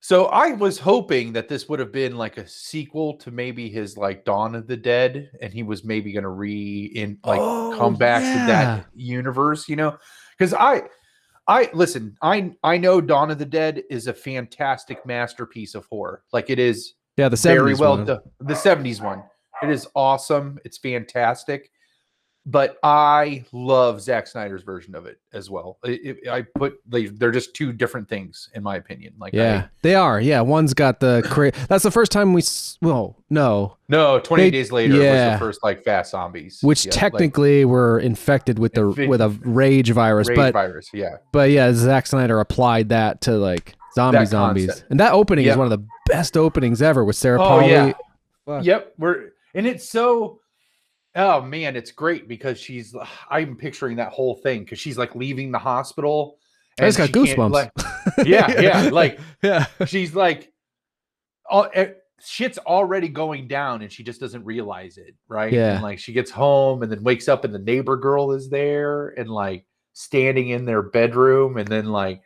So I was hoping that this would have been like a sequel to maybe his like Dawn of the Dead, and he was maybe going to come back to that universe, because I listen. I know Dawn of the Dead is a fantastic masterpiece of horror. Like it is. Yeah, the 70s very well one. done. The 70s one. It is awesome. It's fantastic. But I love Zack Snyder's version of it as well. They're just two different things in my opinion. Like they are. Yeah, one's got the that's the first time 28 Days Later was the first like fast zombies, which technically were infected with a rage virus. But yeah, Zack Snyder applied that to like zombies, and that opening is one of the best openings ever with Sarah Pauli. Yep, it's so. Oh man, it's great because I'm picturing that whole thing because she's like leaving the hospital. I just got goosebumps. She's like, shit's already going down and she just doesn't realize it, right? Yeah. And like she gets home and then wakes up and the neighbor girl is there and like standing in their bedroom and then like,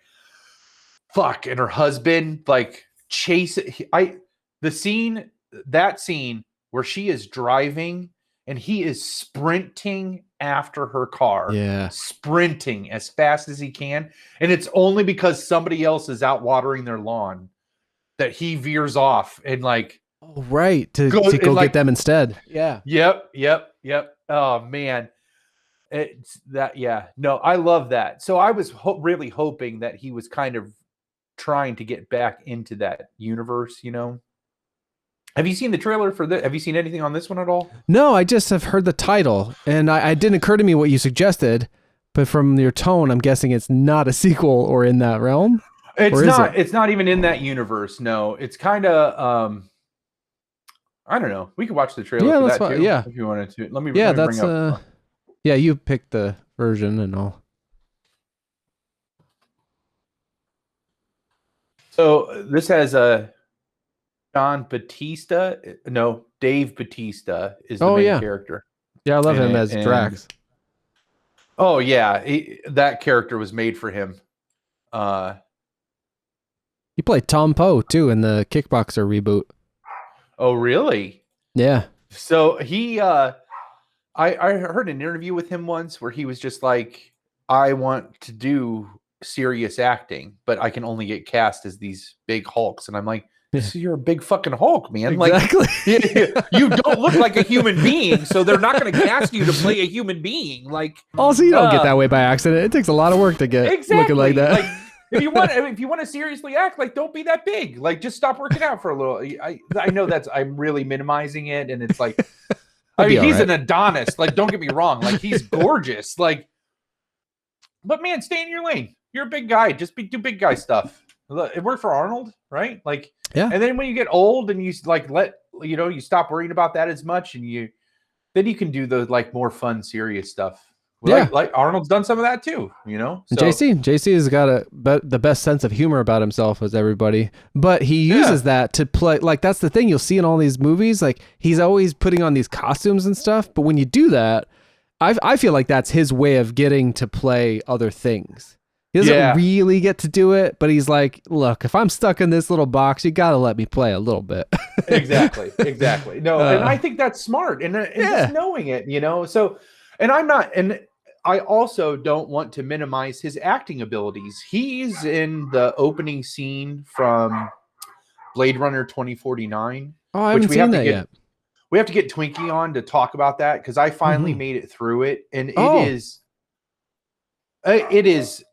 fuck, and her husband like that scene where she is driving. And he is sprinting after her car. Yeah. Sprinting as fast as he can. And it's only because somebody else is out watering their lawn that he veers off and like. Oh, right. To go get them instead. Yeah. Yep. Oh, man. It's that. Yeah. No, I love that. So I was really hoping that he was kind of trying to get back into that universe, Have you seen the trailer for this? Have you seen anything on this one at all? No, I just have heard the title, and it didn't occur to me what you suggested, but from your tone, I'm guessing it's not a sequel or in that realm? It's not. It's not even in that universe, no. It's kind of, I don't know. We could watch the trailer for that, too, if you wanted to. Let me bring up. Yeah, you picked the version and all. So this has a... Dave Bautista is the main character. Yeah, I love him as Drax. Oh yeah, that character was made for him. He played Tom Poe too in the Kickboxer reboot. Oh really? Yeah. So he, I heard an interview with him once where he was just like, I want to do serious acting, but I can only get cast as these big hulks, and I'm like. So you're a big fucking Hulk, man. Exactly. Like you don't look like a human being, so they're not going to cast you to play a human being. Like also, you don't get that way by accident. It takes a lot of work to get looking like that. Like, if you want to seriously act, like don't be that big. Like just stop working out for a little. I know I'm really minimizing it, and it's like, I mean, he's an Adonis. Like don't get me wrong. Like he's gorgeous. Like, but man, stay in your lane. You're a big guy. Just do big guy stuff. It worked for Arnold, right? Like, yeah. And then when you get old and you like you stop worrying about that as much, and then you can do the like more fun, serious stuff. Like Arnold's done some of that too, So, JC has got the best sense of humor about himself as everybody, but he uses that to play. Like that's the thing you'll see in all these movies. Like he's always putting on these costumes and stuff, but when you do that, I feel like that's his way of getting to play other things. He doesn't really get to do it, but he's like, look, if I'm stuck in this little box, you got to let me play a little bit. Exactly. No, and I think that's smart. And just knowing it, so, and I also don't want to minimize his acting abilities. He's in the opening scene from Blade Runner 2049. Oh, I haven't seen that yet. We have to get Twinkie on to talk about that because I finally made it through it. And it is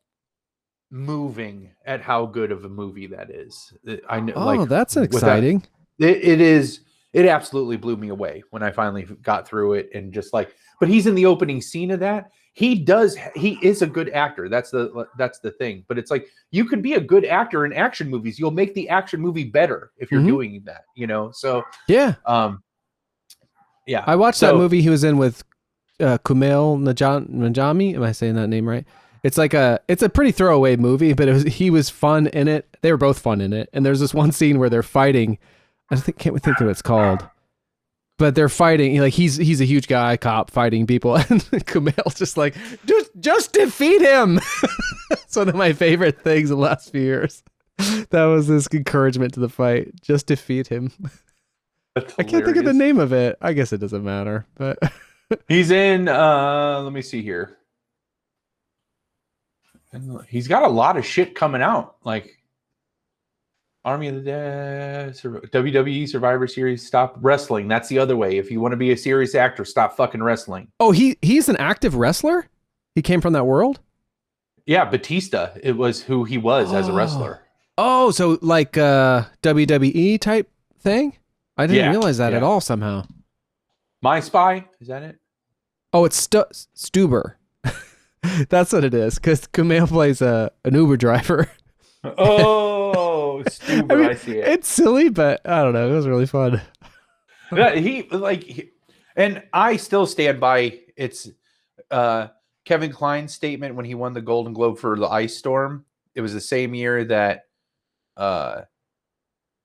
moving at how good of a movie that is. I know. Oh, that's exciting. It absolutely blew me away when I finally got through it, and just like, but he's in the opening scene of that. He is a good actor. That's the thing. But it's like, you could be a good actor in action movies. You'll make the action movie better if you're doing that, So yeah. I watched that movie he was in with Kumail Nanjiani. Am I saying that name right? It's a pretty throwaway movie, but he was fun in it. They were both fun in it. And there's this one scene where they're fighting. Can't think of what it's called, but they're fighting. Like he's a huge guy, cop fighting people, and Kumail's just like, just defeat him. It's one of my favorite things in the last few years. That was his encouragement to the fight. Just defeat him. I can't think of the name of it. I guess it doesn't matter, but he's in. Let me see here. And he's got a lot of shit coming out, like Army of the Dead, WWE Survivor Series. Stop wrestling. That's the other way. If you want to be a serious actor, stop fucking wrestling. Oh, he's an active wrestler? He came from that world? Yeah, Batista. It was who he was as a wrestler. Oh, so like WWE type thing? I didn't realize that at all somehow. My Spy? Is that it? Oh, it's Stuber. That's what it is, because Kumail plays an Uber driver. Oh, Stuber, I see it. It's silly, but I don't know. It was really fun. And I still stand by it's Kevin Kline's statement when he won the Golden Globe for The Ice Storm. It was the same year that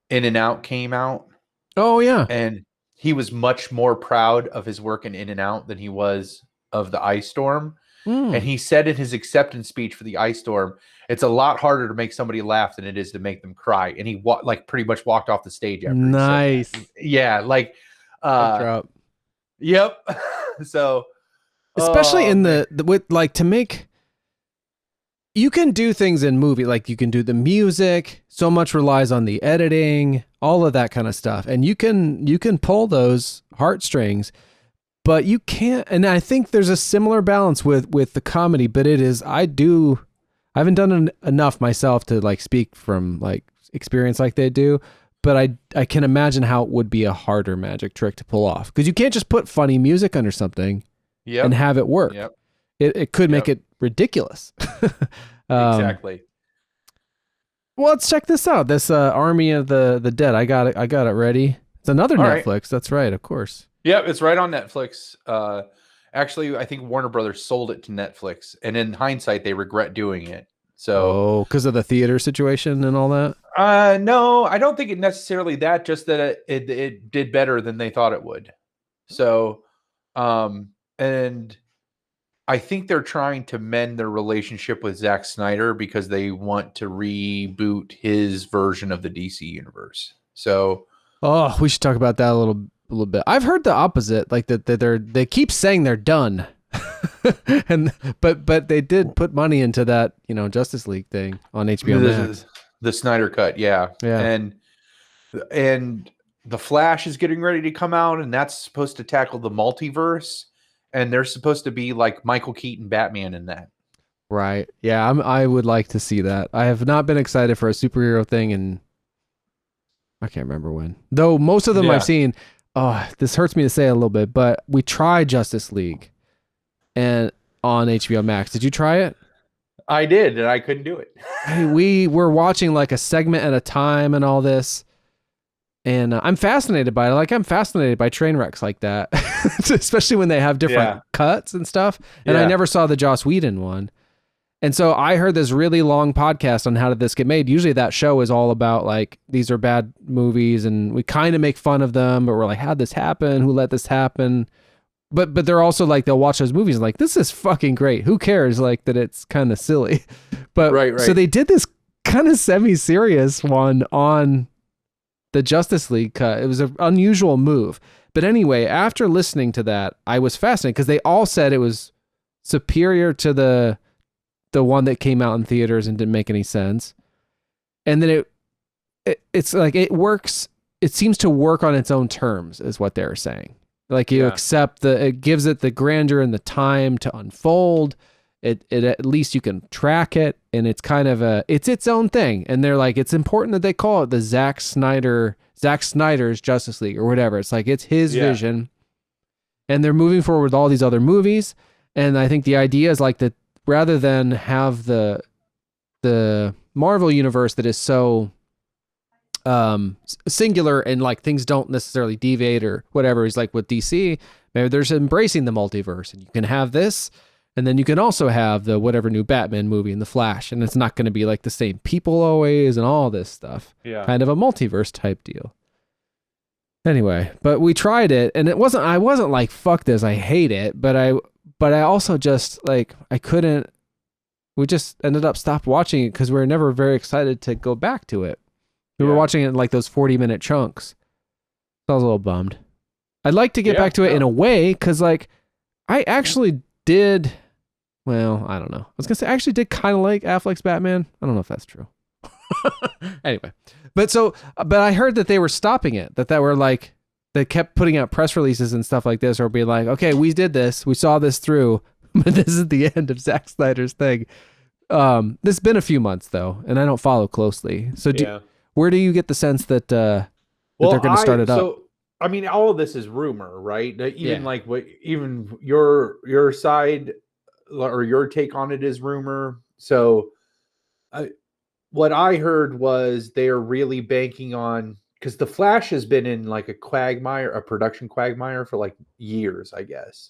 In and Out came out. Oh, yeah. And he was much more proud of his work in In and Out than he was of The Ice Storm. And he said in his acceptance speech for The Ice Storm, it's a lot harder to make somebody laugh than it is to make them cry. And he pretty much walked off the stage after. Nice. Yeah, yep. So, especially in the with like to make, you can do things in movie, like you can do the music. So much relies on the editing, all of that kind of stuff, and you can pull those heartstrings. But you can't, and I think there's a similar balance with the comedy, but I haven't done enough myself to like speak from like experience like they do, but I can imagine how it would be a harder magic trick to pull off, because you can't just put funny music under something and have it work. Yep. It could make it ridiculous. Exactly. Well, let's check this out. This Army of the Dead. I got it ready. It's another Netflix. Right. That's right, of course. Yeah, it's right on Netflix. Actually, I think Warner Brothers sold it to Netflix, and in hindsight, they regret doing it. So, because of the theater situation and all that? No, I don't think it necessarily that. Just that it did better than they thought it would. So, and I think they're trying to mend their relationship with Zack Snyder because they want to reboot his version of the DC universe. So, we should talk about that a little bit. I've heard the opposite, like that they keep saying they're done. but they did put money into that, Justice League thing on HBO Max. The Snyder cut, yeah. And the Flash is getting ready to come out, and that's supposed to tackle the multiverse, and there's supposed to be like Michael Keaton Batman in that. Right. Yeah, I would like to see that. I have not been excited for a superhero thing, and I can't remember when. Though most of them I've seen. Oh, this hurts me to say a little bit, but we tried Justice League and on HBO Max. Did you try it? I did, and I couldn't do it. We were watching like a segment at a time and all this. And I'm fascinated by it. Like, I'm fascinated by train wrecks like that, especially when they have different cuts and stuff. And I never saw the Joss Whedon one. And so I heard this really long podcast on how did this get made. Usually that show is all about like, these are bad movies and we kind of make fun of them, but we're like, how'd this happen? Who let this happen? but they're also like, they'll watch those movies and like, this is fucking great. Who cares? Like that it's kind of silly. But right. So they did this kind of semi-serious one on the Justice League cut. It was an unusual move. But anyway, after listening to that, I was fascinated because they all said it was superior to the one that came out in theaters and didn't make any sense. And then it's like, it works. It seems to work on its own terms is what they were saying. Like you accept it gives it the grandeur and the time to unfold. It at least you can track it, and it's kind of it's its own thing. And they're like, it's important that they call it the Zack Snyder's Justice League or whatever. It's like, it's his vision, and they're moving forward with all these other movies. And I think the idea is like that rather than have the Marvel universe that is so singular and like things don't necessarily deviate or whatever, he's like with DC, maybe there's embracing the multiverse, and you can have this. And then you can also have the whatever new Batman movie and the Flash, and it's not going to be like the same people always and all this stuff. Yeah. Kind of a multiverse type deal. Anyway, but we tried it, and I wasn't like, fuck this, I hate it, but I also just like, I couldn't, we just ended up stopped watching it because we were never very excited to go back to it. We were watching it in like those 40-minute chunks. So I was a little bummed. I'd like to get back to it in a way, because like, I actually did... Well, I don't know. I was going to say, I actually did kind of like Affleck's Batman. I don't know if that's true. Anyway. But I heard that they were stopping it, that were like, they kept putting out press releases and stuff like this, or be like, okay, we did this. We saw this through, but this is the end of Zack Snyder's thing. This has been a few months though, and I don't follow closely. So where do you get the sense that, that they're going to start it up? So, I mean, all of this is rumor, right? Even like even your side or your take on it is rumor. So what I heard was they're really banking on, because the Flash has been in like a production quagmire for like years, I guess.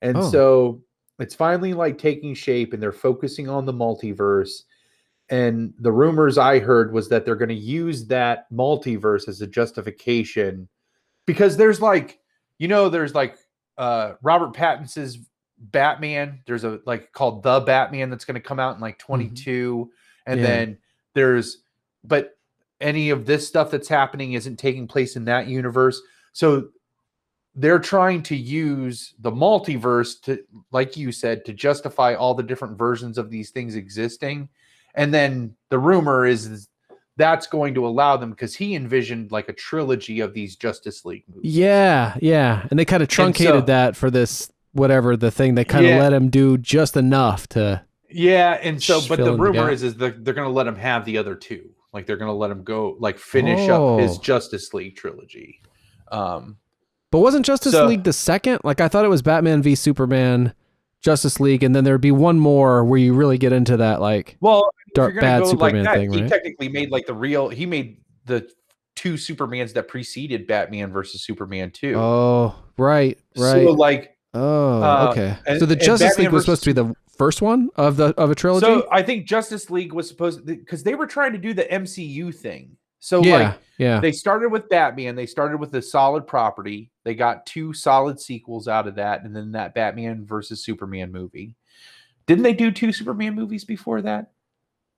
And so it's finally like taking shape, and they're focusing on the multiverse. And the rumors I heard was that they're going to use that multiverse as a justification, because there's like, there's like Robert Pattinson's Batman. There's a like called The Batman that's going to come out in like 22. And then but any of this stuff that's happening isn't taking place in that universe. So they're trying to use the multiverse to, like you said, to justify all the different versions of these things existing. And then the rumor is that's going to allow them, because he envisioned like a trilogy of these Justice League movies. Yeah. And they kind of truncated that for this, whatever the thing, they kind of let him do just enough to. Yeah. And so, but the rumor is they're going to let him have the other two. Like they're going to let him go, like finish up his Justice League trilogy. But wasn't Justice League the second? Like I thought it was Batman v Superman, Justice League, and then there'd be one more where you really get into that like dark bad Superman thing, right? He technically made like he made the two Supermans that preceded Batman versus Superman 2. Oh, right. So like, okay. So the Justice League was supposed to be the first one of a trilogy. So I think Justice League was supposed, because they were trying to do the MCU thing. So they started with Batman. They started with a solid property. They got 2 solid sequels out of that, and then that Batman versus Superman movie. Didn't they do 2 Superman movies before that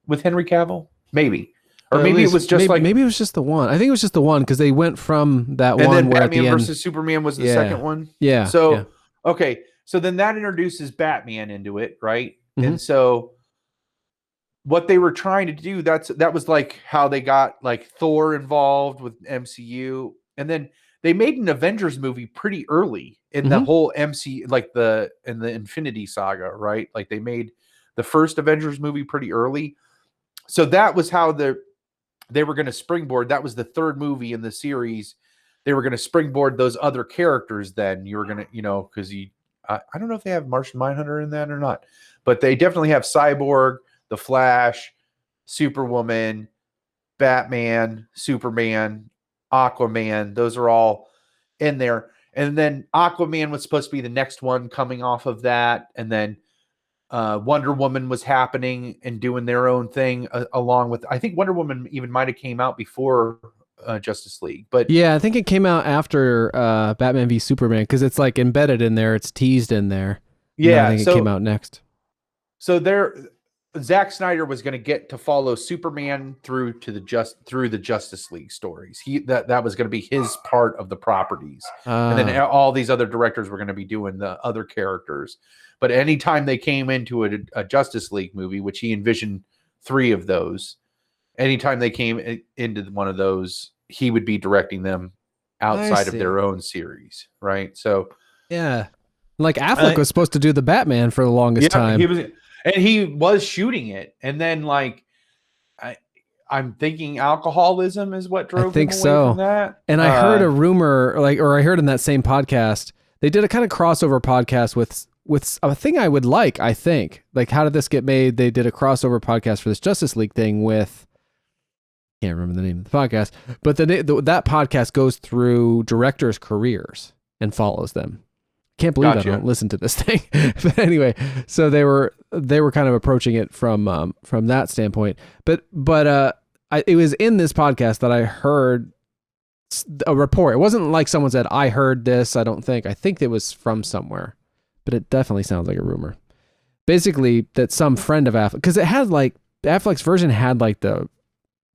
with Henry Cavill? Maybe. Or maybe it was just maybe it was just the one. I think it was just the one, because they went from that one then where Batman at the versus end, Superman was the second one. Yeah. So okay, so then that introduces Batman into it, right? And so what they were trying to do, that was like how they got like Thor involved with MCU, and then they made an Avengers movie pretty early in the whole MCU, like in the Infinity Saga, right? Like they made the first Avengers movie pretty early. So that was how they were going to springboard. That was the third movie in the series. They were going to springboard those other characters. Then you were going to, because I don't know if they have Martian Mindhunter in that or not, but they definitely have Cyborg, the Flash, Superwoman, Batman, Superman, Aquaman. Those are all in there. And then Aquaman was supposed to be the next one coming off of that. And then Wonder Woman was happening and doing their own thing along with, I think Wonder Woman even might have came out before Justice League. But yeah, I think it came out after Batman v Superman because it's like embedded in there. It's teased in there. Yeah, I think it came out next. So Zack Snyder was going to get to follow Superman through the Justice League stories. That was going to be his part of the properties, and then all these other directors were going to be doing the other characters. But anytime they came into a Justice League movie, which he envisioned 3 of those, anytime they came into one of those, he would be directing them outside of their own series, right? So yeah, like Affleck was supposed to do the Batman for the longest time. He was shooting it, and then like I'm thinking alcoholism is what drove him away from that. And I heard a rumor, or I heard in that same podcast, they did a kind of crossover podcast with a thing I would like. I think like how did this get made? They did a crossover podcast for this Justice League thing with. Can't remember the name of the podcast, but that podcast goes through directors' careers and follows them. Can't believe I don't listen to this thing. But anyway, so they were kind of approaching it from that standpoint. But it was in this podcast that I heard a report. It wasn't like someone said, I heard this. I think it was from somewhere, but it definitely sounds like a rumor. Basically that some friend of Affleck, because it had like Affleck's version had like the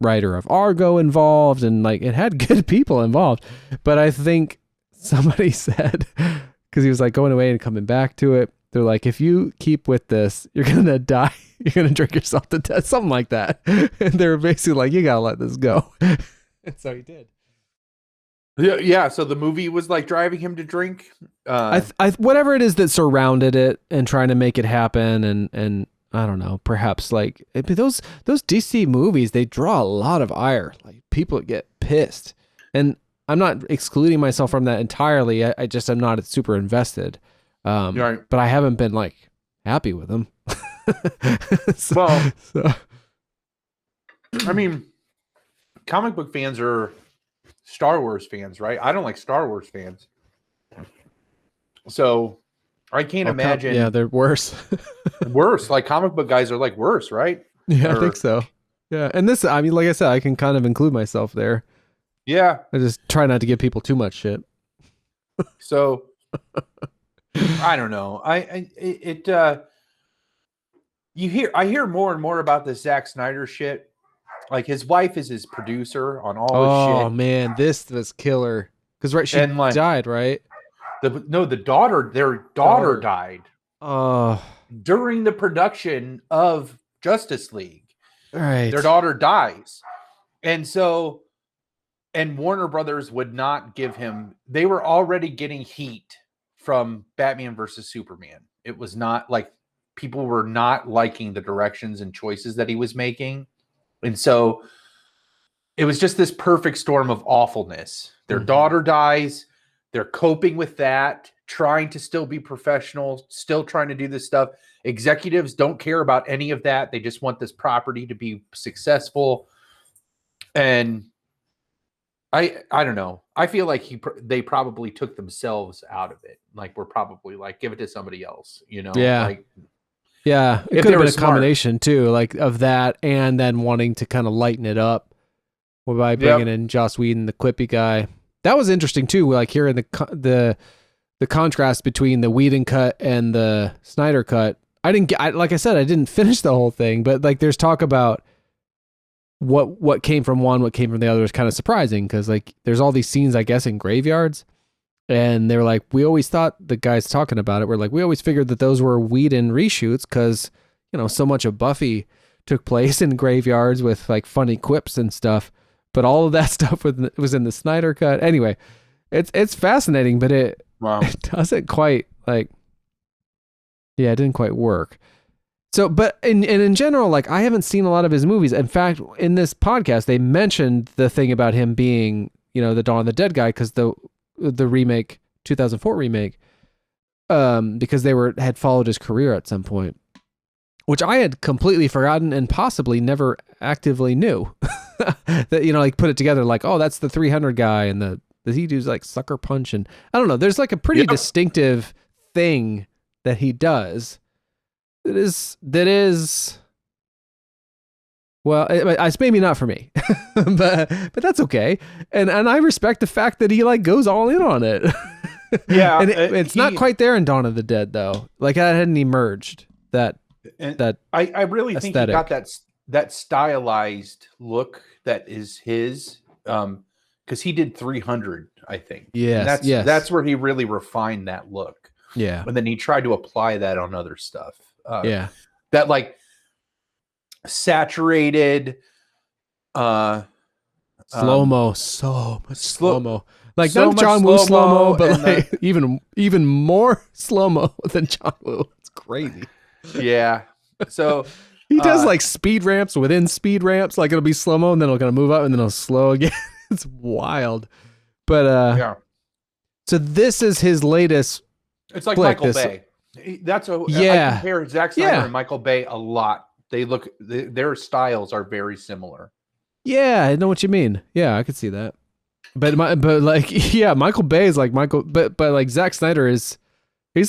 writer of Argo involved and like it had good people involved. But I think somebody said, because he was like going away and coming back to it, they're like, if you keep with this, you're going to die. You're going to drink yourself to death. Something like that. And they were basically like, you got to let this go. And so he did. Yeah. So the movie was like driving him to drink. Whatever it is that surrounded it and trying to make it happen. And I don't know, perhaps like those DC movies, they draw a lot of ire. Like people get pissed. And I'm not excluding myself from that entirely. I just am not super invested. Right. But I haven't been like happy with them. I mean, comic book fans are Star Wars fans, right? I don't like Star Wars fans. So I can't imagine. Yeah, they're worse. Worse. Like comic book guys are like worse, right? Yeah, I think so. Yeah. And this, I mean, like I said, I can kind of include myself there. Yeah. I just try not to give people too much shit. So I don't know. I hear more and more about this Zack Snyder shit. Like his wife is his producer on all this shit. Oh man, this was killer. Because she died, right? Their daughter died. Oh. During the production of Justice League. Right. Their daughter dies. And Warner Brothers would not give him. They were already getting heat from Batman versus Superman. It was not like people were not liking the directions and choices that he was making. And so it was just this perfect storm of awfulness. Their daughter dies. They're coping with that, trying to still be professional, still trying to do this stuff. Executives don't care about any of that. They just want this property to be successful. And I don't know. I feel like they probably took themselves out of it. Like we're probably like, give it to somebody else, you know? Yeah. Like, yeah. It could have been a combination too, like of that and then wanting to kind of lighten it up by bringing in Joss Whedon, the quippy guy. That was interesting too. Like hearing the contrast between the Whedon cut and the Snyder cut. Like I said, I didn't finish the whole thing, but like there's talk about what came from one, what came from the other is kind of surprising because like there's all these scenes, I guess, in graveyards. And they were like, we always thought, the guys talking about it were like, we always figured that those were Whedon reshoots because, you know, so much of Buffy took place in graveyards with like funny quips and stuff. But all of that stuff was in the Snyder cut. Anyway, it's fascinating, but it doesn't quite it didn't quite work. So, but in general, like I haven't seen a lot of his movies. In fact, in this podcast, they mentioned the thing about him being, you know, the Dawn of the Dead guy because the remake, 2004 remake, because they had followed his career at some point, which I had completely forgotten and possibly never actively knew. That, you know, like put it together like, oh, that's the 300 guy and the he does like Sucker Punch and I don't know. There's like a pretty distinctive thing that he does. That is Well, it's maybe not for me, but that's okay. And I respect the fact that he like goes all in on it. Yeah, and it's not quite there in Dawn of the Dead though. Like that hadn't emerged. That I really aesthetic. think he got that stylized look that is his. Because he did 300, I think. Yes, that's where he really refined that look. Yeah, and then he tried to apply that on other stuff. That like saturated slow-mo, so much slow-mo. Like so not John Woo slow-mo, but like even more slow-mo than John Woo. It's crazy. Yeah. So he does like speed ramps within speed ramps. Like it'll be slow-mo and then it'll kind of move up and then it'll slow again. It's wild. But yeah. So this is his latest. It's like Michael Bay. That's I compare Zack Snyder and Michael Bay a lot. Their styles are very similar. Yeah, I know what you mean. Yeah, I could see that. But like Michael Bay is like Michael, but like Zack Snyder he's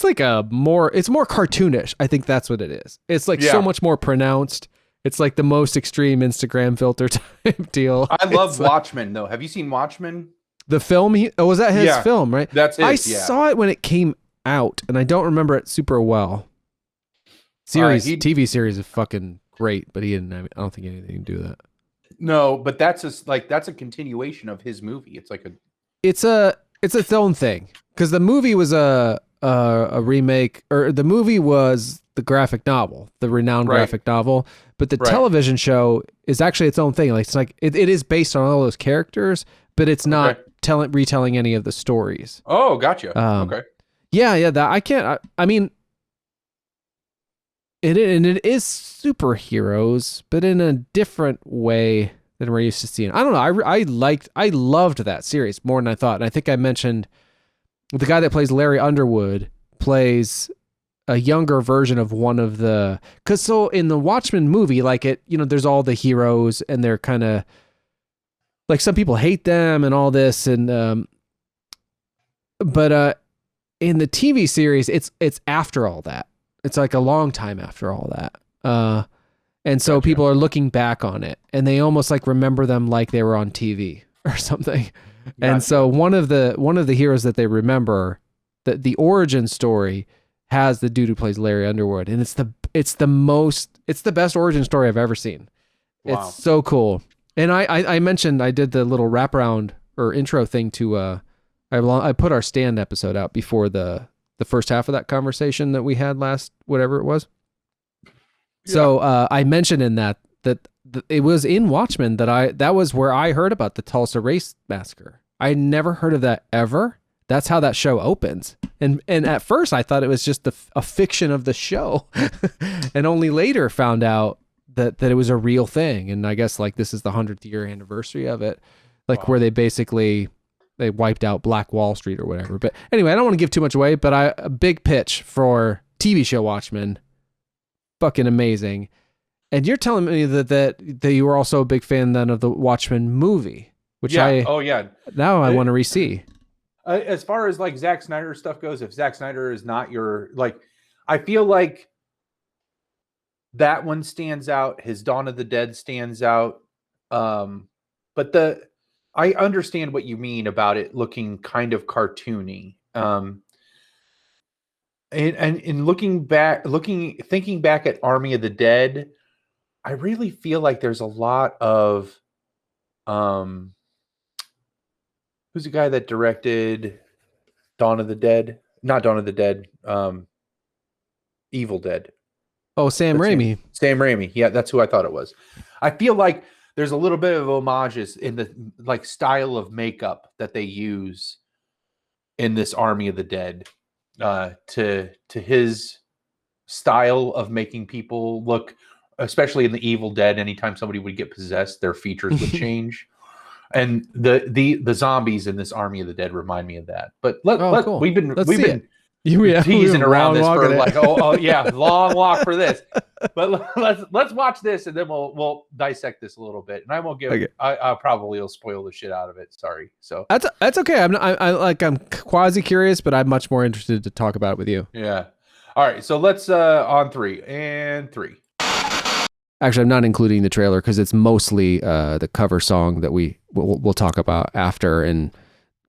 like it's more cartoonish. I think that's what it is. It's like so much more pronounced. It's like the most extreme Instagram filter type deal. I love Watchmen though. Have you seen Watchmen? The film? Was that his film, right? That's it. I saw it when it came out and I don't remember it super well. TV series is fucking great, but I don't think anything to do with that. No, but that's a continuation of his movie. It's like it's its own thing because the movie was a remake, or the movie was the graphic novel, the renowned graphic novel, but the television show is actually its own thing. Like it's like it is based on all those characters, but it's not retelling any of the stories. Oh, gotcha. Okay. Yeah. That I can't. I mean. It is superheroes, but in a different way than we're used to seeing. I don't know. I loved that series more than I thought. And I think I mentioned the guy that plays Larry Underwood plays a younger version of one of the, because so in the Watchmen movie, like there's all the heroes and they're kind of like some people hate them and all this. And, but in the TV series, it's after all that. It's like a long time after all that. And so people are looking back on it and they almost like remember them like they were on TV or something. Gotcha. And so one of the heroes that they remember, the origin story has the dude who plays Larry Underwood. And it's the best origin story I've ever seen. Wow. It's so cool. And I mentioned I did the little wraparound or intro thing to, I put our Stand episode out before the first half of that conversation that we had last, whatever it was. Yeah. So I mentioned in that it was in Watchmen that was where I heard about the Tulsa Race Massacre. I never heard of that ever. That's how that show opens. And at first I thought it was just a fiction of the show and only later found out that it was a real thing. And I guess like this is the 100th year anniversary of it, like where they wiped out Black Wall Street or whatever. But anyway, I don't want to give too much away, but a big pitch for TV show Watchmen. Fucking amazing. And you're telling me that you were also a big fan then of the Watchmen movie, which now I want to re-see. As far as like Zack Snyder stuff goes, if Zack Snyder is not your, like, I feel like that one stands out. His Dawn of the Dead stands out. But I understand what you mean about it looking kind of cartoony. And thinking back at Army of the Dead, I really feel like there's a lot of, who's the guy that directed Dawn of the Dead? Not Dawn of the Dead. Evil Dead. Oh, Sam Raimi. Sam Raimi. Yeah, that's who I thought it was. I feel like there's a little bit of homages in the like style of makeup that they use in this Army of the Dead to his style of making people look, especially in the Evil Dead. Anytime somebody would get possessed, their features would change. And the zombies in this Army of the Dead remind me of that. But cool. we've been teasing around this for like long walk for this. But let's watch this and then we'll dissect this a little bit. And I won't give. Okay. I probably will spoil the shit out of it. Sorry. So that's okay. I'm quasi curious, but I'm much more interested to talk about it with you. Yeah. All right. So let's on 3 and 3. Actually, I'm not including the trailer because it's mostly the cover song that we'll talk about after, and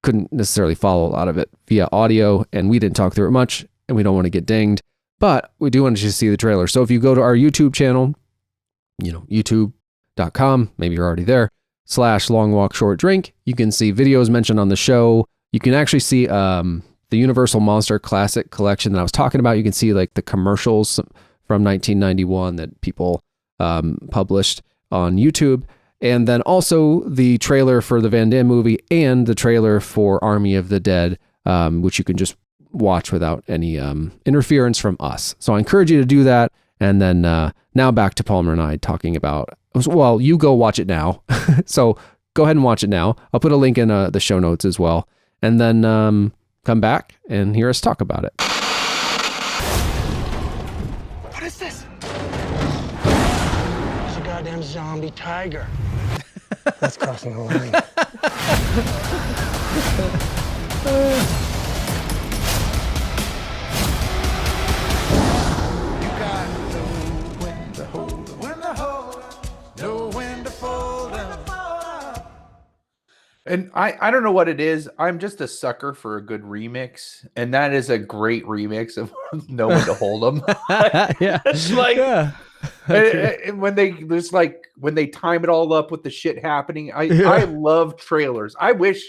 couldn't necessarily follow a lot of it via audio, and we didn't talk through it much, and we don't want to get dinged, but we do want you to see the trailer. So if you go to our YouTube channel, youtube.com, maybe you're already there, /Long Walk Short Drink, you can see videos mentioned on the show. You can actually see the Universal Monster Classic Collection that I was talking about. You can see like the commercials from 1991 that people published on YouTube, and then also the trailer for the Van Damme movie and the trailer for Army of the Dead, which you can just watch without any interference from us. So I encourage you to do that. And then now back to Palmer and I talking about, well, you go watch it now. So go ahead and watch it now. I'll put a link in the show notes as well. And then come back and hear us talk about it. What is this? It's a goddamn zombie tiger. That's crossing the line. You got to know when to hold up, know when to fold up. And I don't know what it is. I'm just a sucker for a good remix, and that is a great remix of Know When to Hold 'Em. Yeah, It's like, yeah. and when they time it all up with the shit happening. I love trailers. I wish,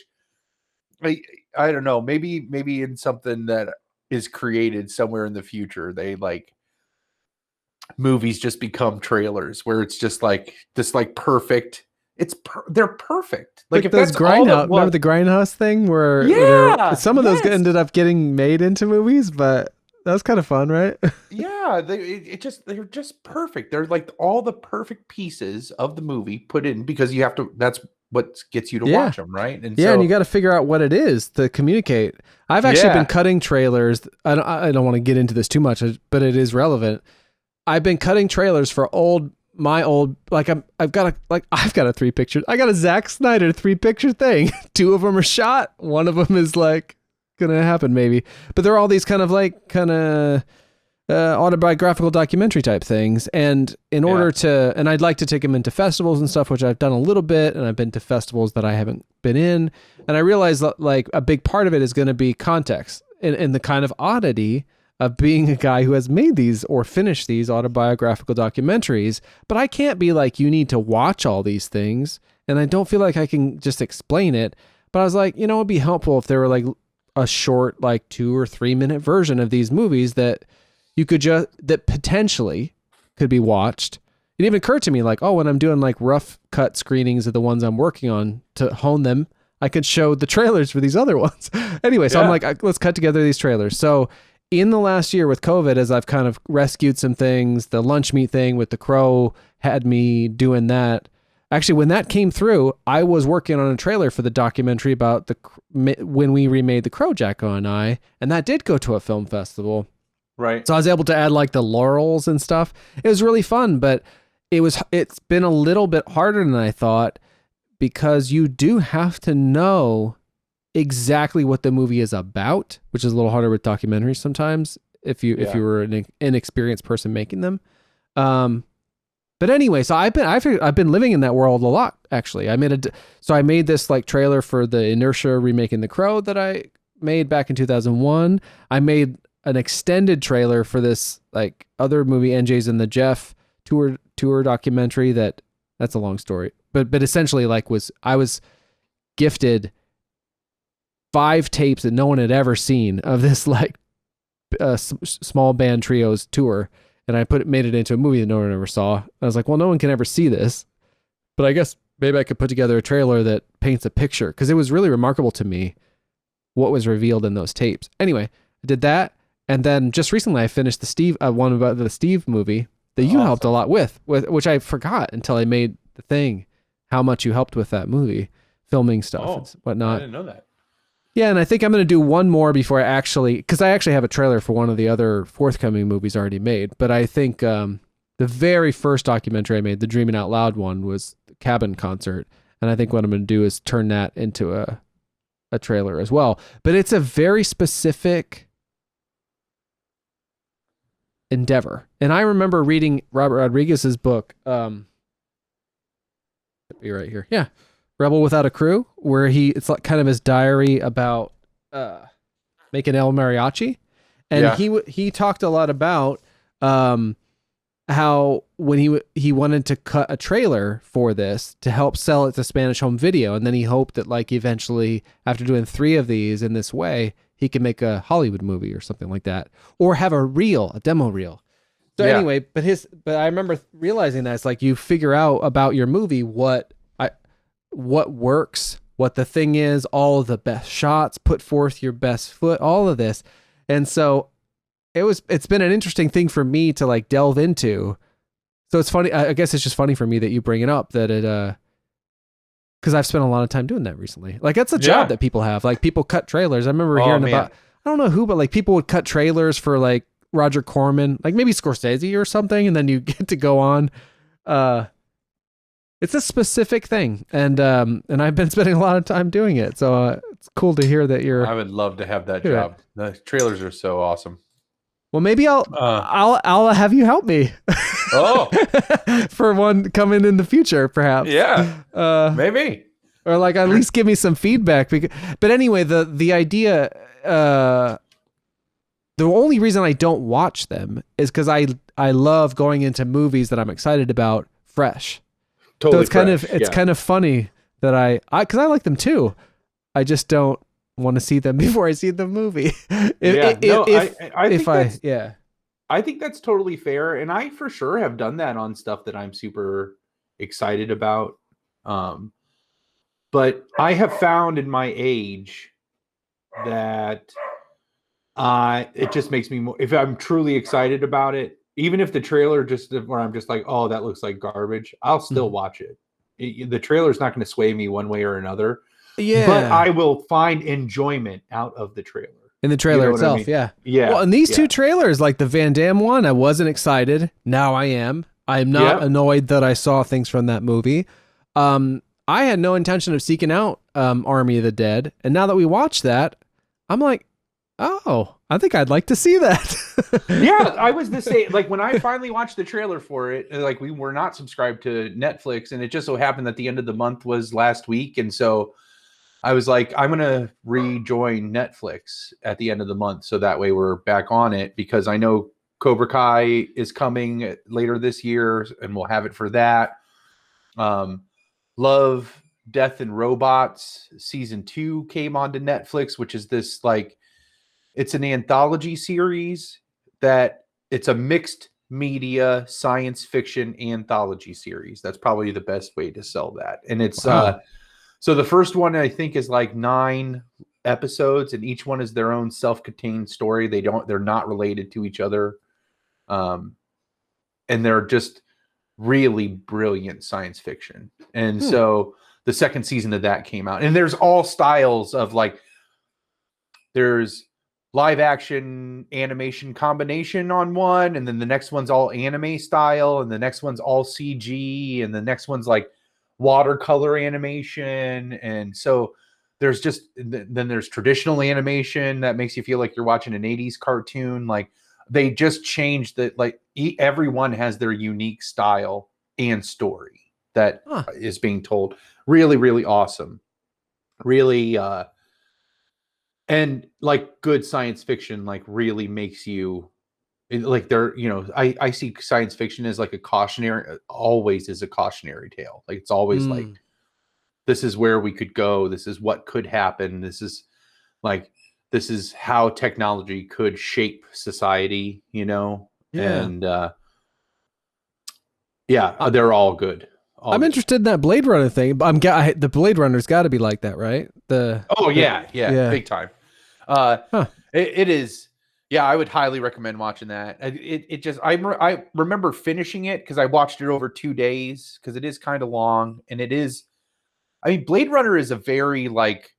I don't know, maybe in something that is created somewhere in the future, they like movies just become trailers where it's just like perfect. They're perfect. Like if those that's all that remember the Grindhouse thing where some of those ended up getting made into movies, but that was kind of fun, right? Yeah, they're just perfect. They're like all the perfect pieces of the movie put in because you have to. That's what gets you to watch them, right? And and you got to figure out what it is to communicate. I've actually been cutting trailers. I don't want to get into this too much, but it is relevant. I've been cutting trailers for my old, like I've got a 3 picture. I got a Zack Snyder 3 picture thing. 2 of them are shot. One of them is like gonna happen maybe, but they're all these kind of autobiographical documentary type things. And in order to, and I'd like to take them into festivals and stuff, which I've done a little bit, and I've been to festivals that I haven't been in. And I realized that like a big part of it is going to be context and the kind of oddity of being a guy who has made these or finished these autobiographical documentaries. But I can't be like, you need to watch all these things. And I don't feel like I can just explain it. But I was like, it'd be helpful if there were like a short, like 2 or 3 minute version of these movies that you could that potentially could be watched. It even occurred to me like, when I'm doing like rough cut screenings of the ones I'm working on to hone them, I could show the trailers for these other ones. Anyway, so I'm like, let's cut together these trailers. So in the last year with COVID, as I've kind of rescued some things, the lunch meat thing with the Crow had me doing that. Actually, when that came through, I was working on a trailer for the documentary about when we remade The Crow, Jacko and I, and that did go to a film festival. Right. So I was able to add like the laurels and stuff. It was really fun, but it's been a little bit harder than I thought because you do have to know exactly what the movie is about, which is a little harder with documentaries sometimes if you were an inexperienced person making them. But anyway, so I've been living in that world a lot actually. I made this like trailer for the Inertia remaking The Crow that I made back in 2001. I made an extended trailer for this like other movie, NJ's and the Jeff tour documentary that's a long story, but essentially like I was gifted 5 tapes that no one had ever seen of this like small band trios tour, and I made it into a movie that no one ever saw. I was like, well, no one can ever see this, but I guess maybe I could put together a trailer that paints a picture, because it was really remarkable to me what was revealed in those tapes. Anyway, I did that. And then just recently I finished the Steve one about the Steve movie that you helped a lot with which I forgot until I made the thing, how much you helped with that movie, filming stuff and whatnot. I didn't know that. Yeah, and I think I'm going to do one more before because I actually have a trailer for one of the other forthcoming movies already made. But I think the very first documentary I made, the Dreaming Out Loud one, was the Cabin Concert. And I think what I'm going to do is turn that into a trailer as well. But it's a very specific endeavor. And I remember reading Robert Rodriguez's book, be right here. Yeah. Rebel Without a Crew, where it's like kind of his diary about making El Mariachi. And he talked a lot about how when he wanted to cut a trailer for this to help sell it to Spanish Home Video, and then he hoped that like eventually after doing 3 of these in this way, he could make a Hollywood movie or something like that, or have a demo reel. So anyway, but I remember realizing that it's like you figure out about your movie what works, what the thing is, all of the best shots, put forth your best foot, all of this. And so it's been an interesting thing for me to like delve into. So it's funny. I guess it's just funny for me that you bring it up, that because I've spent a lot of time doing that recently. Like that's a job that people have. Like people cut trailers. I remember hearing about, I don't know who, but like people would cut trailers for like Roger Corman, like maybe Scorsese or something. And then you get to go on, it's a specific thing. And I've been spending a lot of time doing it. So it's cool to hear that I would love to have that job. The trailers are so awesome. Well, maybe I'll have you help me. Oh, for one coming in the future, perhaps. Yeah, maybe. Or like at least give me some feedback. But anyway, the idea, the only reason I don't watch them is because I love going into movies that I'm excited about fresh. Totally. So it's kind of funny that because I like them too. I just don't want to see them before I see the movie. I think that's totally fair, and I for sure have done that on stuff that I'm super excited about. But I have found in my age that it just makes me more, if I'm truly excited about it, even if the trailer where I'm just like, oh, that looks like garbage, I'll still watch it. The trailer's not going to sway me one way or another. Yeah. But I will find enjoyment out of the trailer. In the trailer itself, I mean? Yeah. Well, and these 2 trailers, like the Van Damme one, I wasn't excited. Now I am. I'm not annoyed that I saw things from that movie. I had no intention of seeking out Army of the Dead. And now that we watched that, I'm like, oh, I think I'd like to see that. Yeah, I was the same. Like when I finally watched the trailer for it, like we were not subscribed to Netflix, and it just so happened that the end of the month was last week. And so I was like, I'm going to rejoin Netflix at the end of the month. So that way we're back on it, because I know Cobra Kai is coming later this year and we'll have it for that. Love, Death and Robots season 2 came onto Netflix, which is this like, it's an anthology series that it's a mixed media science fiction anthology series. That's probably the best way to sell that. And it's, so the first one I think is like 9 episodes, and each one is their own self-contained story. They're not related to each other. And they're just really brilliant science fiction. And so the second season of that came out, and there's all styles of like, there's live action animation combination on one, and then the next one's all anime style, and the next one's all CG, and the next one's like watercolor animation. And so there's then there's traditional animation that makes you feel like you're watching an 80s cartoon. Like they just changed that. Like everyone has their unique style and story that is being told. Really, really awesome. Really, and like good science fiction, like really makes you like I see science fiction as like a cautionary, always is a cautionary tale. Like it's always like, this is where we could go. This is what could happen. This is how technology could shape society, and they're all good. I'm interested in that Blade Runner thing, but the Blade Runner's got to be like that, right? Yeah, big time. It is. Yeah, I would highly recommend watching that. I remember finishing it because I watched it over 2 days, because it is kind of long, and it is. I mean, Blade Runner is a very like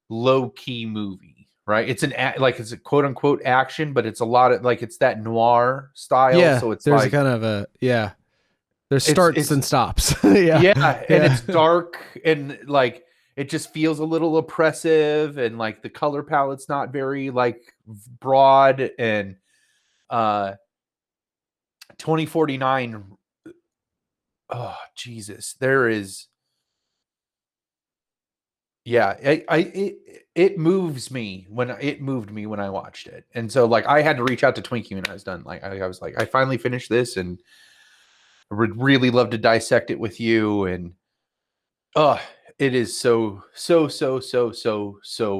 low key movie, right? It's it's a quote unquote action, but it's a lot of like, it's that noir style. Yeah, so it's there's like kind of there's starts and stops. And it's dark, and like it just feels a little oppressive, and like the color palette's not very like broad, and 2049. Oh, Jesus. There is. Yeah, it moves me when it moved me when I watched it. And so like I had to reach out to Twinkie when I was done. Like I was like, I finally finished this and I would really love to dissect it with you. And it is so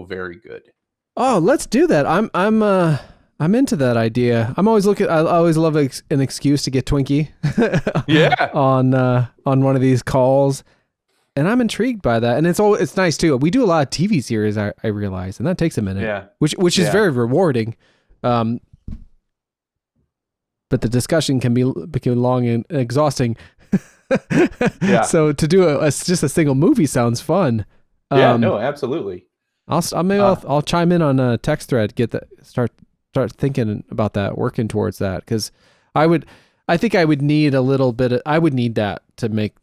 very good. Oh, let's do that. I'm into that idea. I always love an excuse to get Twinkie. Yeah. on one of these calls. And I'm intrigued by that. And it's nice too. We do a lot of TV series, I realize, and that takes a minute. Yeah. Which is very rewarding. But the discussion can become long and exhausting. Yeah. So to do just a single movie sounds fun. Yeah, no, absolutely. I'll chime in on a text thread, start thinking about that, working towards that. Cause I think I would need a little bit I would need that to make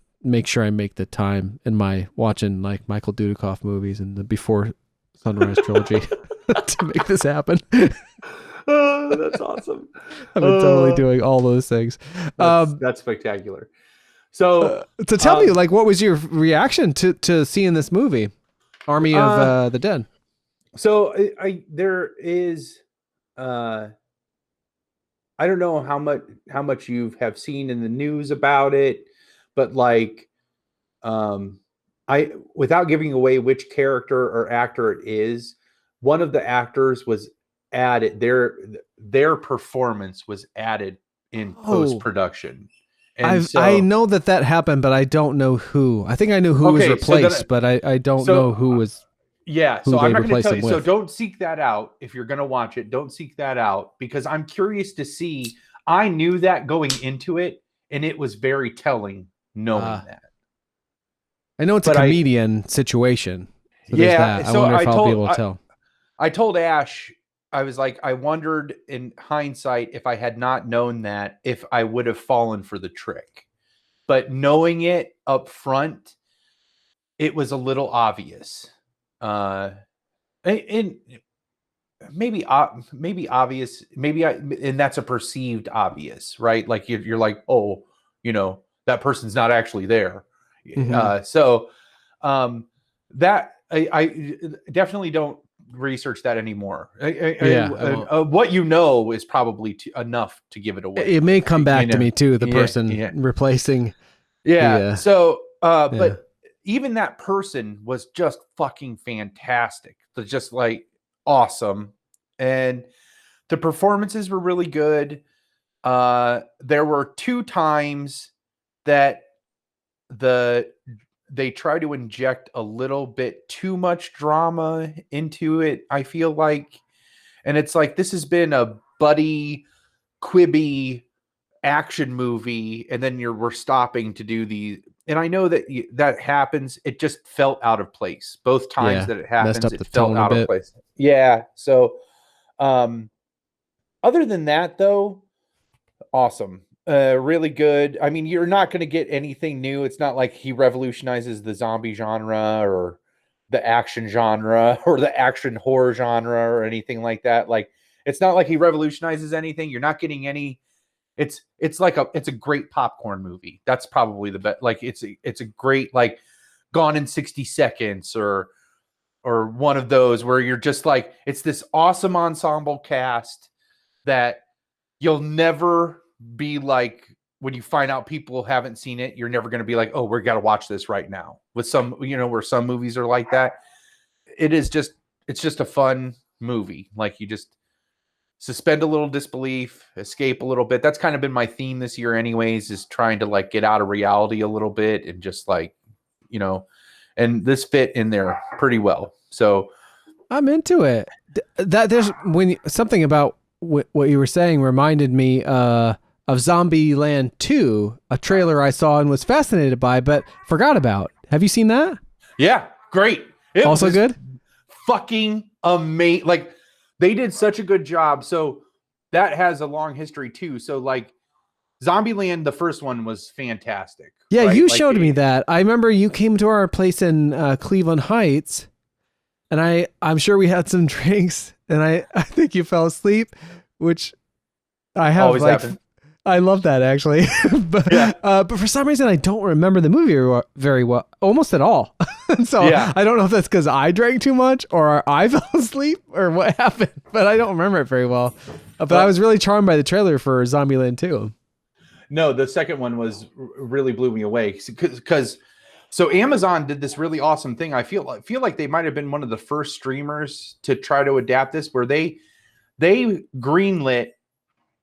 sure I make the time in my watching like Michael Dudikoff movies and the Before Sunrise trilogy to make this happen. Oh, that's awesome. I've been totally doing all those things. That's spectacular. So tell me, like, what was your reaction to seeing this movie, Army of the Dead? So there is, I don't know how much you have seen in the news about it, but like, without giving away which character or actor it is, one of the actors was added, their performance was added in post-production. And I know that happened, but I don't know who. I think I knew who was replaced, but I don't know who was. Yeah, so I'm not going to tell you. So don't seek that out if you're going to watch it. Don't seek that out because I'm curious to see. I knew that going into it, and it was very telling knowing that. I know it's a comedian situation. So yeah, I wonder if I'll be able to tell. I told Ash, I was like, I wondered in hindsight if I had not known that, if I would have fallen for the trick. But knowing it up front, it was a little obvious. And maybe obvious, and that's a perceived obvious, right? Like you're like, oh, that person's not actually there. Mm-hmm. That I definitely don't research that anymore. What is probably enough to give it away. It may come back to me too, the person replacing. But even that person was just fucking fantastic. Just like awesome. And the performances were really good. There were 2 times that they try to inject a little bit too much drama into it, I feel like. And it's like, this has been a buddy, quibby action movie, and then we're stopping to do these. And I know that happens. It just felt out of place. Both times that it happens, it felt out of place. Yeah. So, other than that, though, awesome. Really good. I mean, you're not going to get anything new. It's not like he revolutionizes the zombie genre or the action genre or the action horror genre or anything like that. Like, it's not like he revolutionizes anything. You're not getting any. It's a great popcorn movie. That's probably the best. Like, it's a great, like, Gone in 60 Seconds or one of those where you're just like, it's this awesome ensemble cast that you'll never be like, when you find out people haven't seen it, you're never going to be like, oh, we got to watch this right now. With some, where some movies are like that, it's just a fun movie. Like, you just suspend a little disbelief, escape a little bit. That's kind of been my theme this year anyways, is trying to like get out of reality a little bit and just like, and this fit in there pretty well. So I'm into it. Something about what you were saying reminded me of Zombieland 2, a trailer I saw and was fascinated by, but forgot about. Have you seen that? Yeah, great. It also was good? Fucking amazing. Like, they did such a good job. So that has a long history too. So like Zombieland, the first one was fantastic. Yeah, right? you showed me that. I remember you came to our place in Cleveland Heights, and I'm sure we had some drinks, and I think you fell asleep, which I have always happen. I love that actually. But for some reason I don't remember the movie very well, almost at all. So I don't know if that's because I drank too much or I fell asleep or what happened, but I don't remember it very well. But I was really charmed by the trailer for Zombieland 2. No, the second one really blew me away because so Amazon did this really awesome thing. I feel like they might have been one of the first streamers to try to adapt this, where they greenlit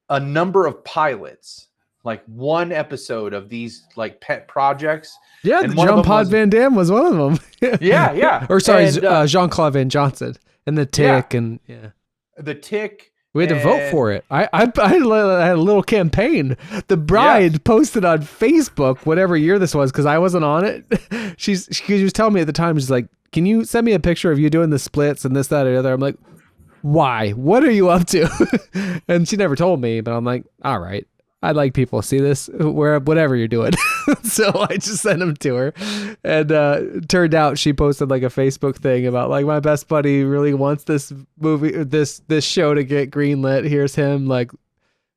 a number of pilots, like one episode of these like pet projects. Yeah, and Jean-Claude Van Damme was one of them. yeah. Or sorry, Jean-Claude Van Johnson and the Tick and the Tick. We had to vote for it. I had a little campaign. The bride posted on Facebook, whatever year this was, because I wasn't on it. She was telling me at the time, she's like, "Can you send me a picture of you doing the splits and this, that, or the other?" I'm like, "Why? What are you up to?" And she never told me, but I'm like, "All right, I'd like people to see this, whatever you're doing." So I just sent them to her, and turned out she posted like a Facebook thing about like, my best buddy really wants this movie, this show to get greenlit. Here's him, like,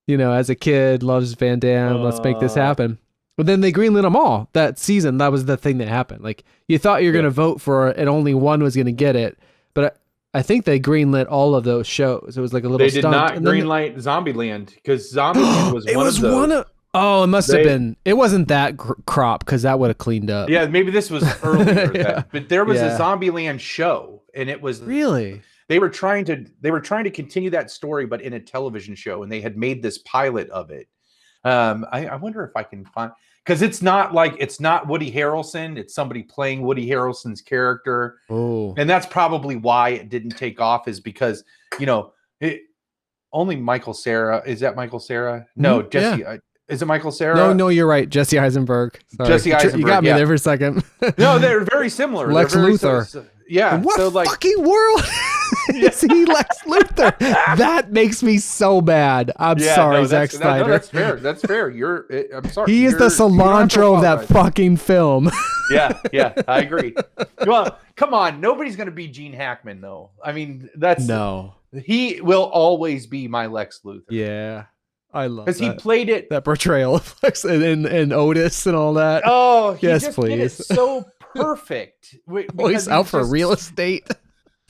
as a kid, loves Van Damme. Let's make this happen. But then they greenlit them all that season. That was the thing that happened. Like, you thought you were gonna vote for it, and only one was gonna get it, but I think they greenlit all of those shows. It was like a little. They did not greenlight Zombieland because Zombieland was one of those. Oh, it must have been. It wasn't that crop because that would have cleaned up. Yeah, maybe this was earlier. But there was a Zombieland show, and it was really. They were trying to continue that story, but in a television show, and they had made this pilot of it. I wonder if I can find, because it's not Woody Harrelson. It's somebody playing Woody Harrelson's character. Oh, and that's probably why it didn't take off, is because only Michael Cera. Is that Michael Cera? No, Jesse. Is it Michael Cera? No, you're right. Jesse Eisenberg. Sorry. Jesse Eisenberg. You got me there for a second. No, they're very similar. Lex Luthor. Yeah. What fucking world is he Lex Luthor? That makes me so bad. I'm sorry, Zack Snyder. No, that's fair. That's fair. I'm sorry. He is the cilantro of that fucking film. Yeah, I agree. Well, come on. Nobody's going to be Gene Hackman, though. I mean, he will always be my Lex Luthor. Yeah. I love because he played it, that portrayal of Lex and Otis and all that. Oh, yes, just please. Did it so perfect. He's out for real estate,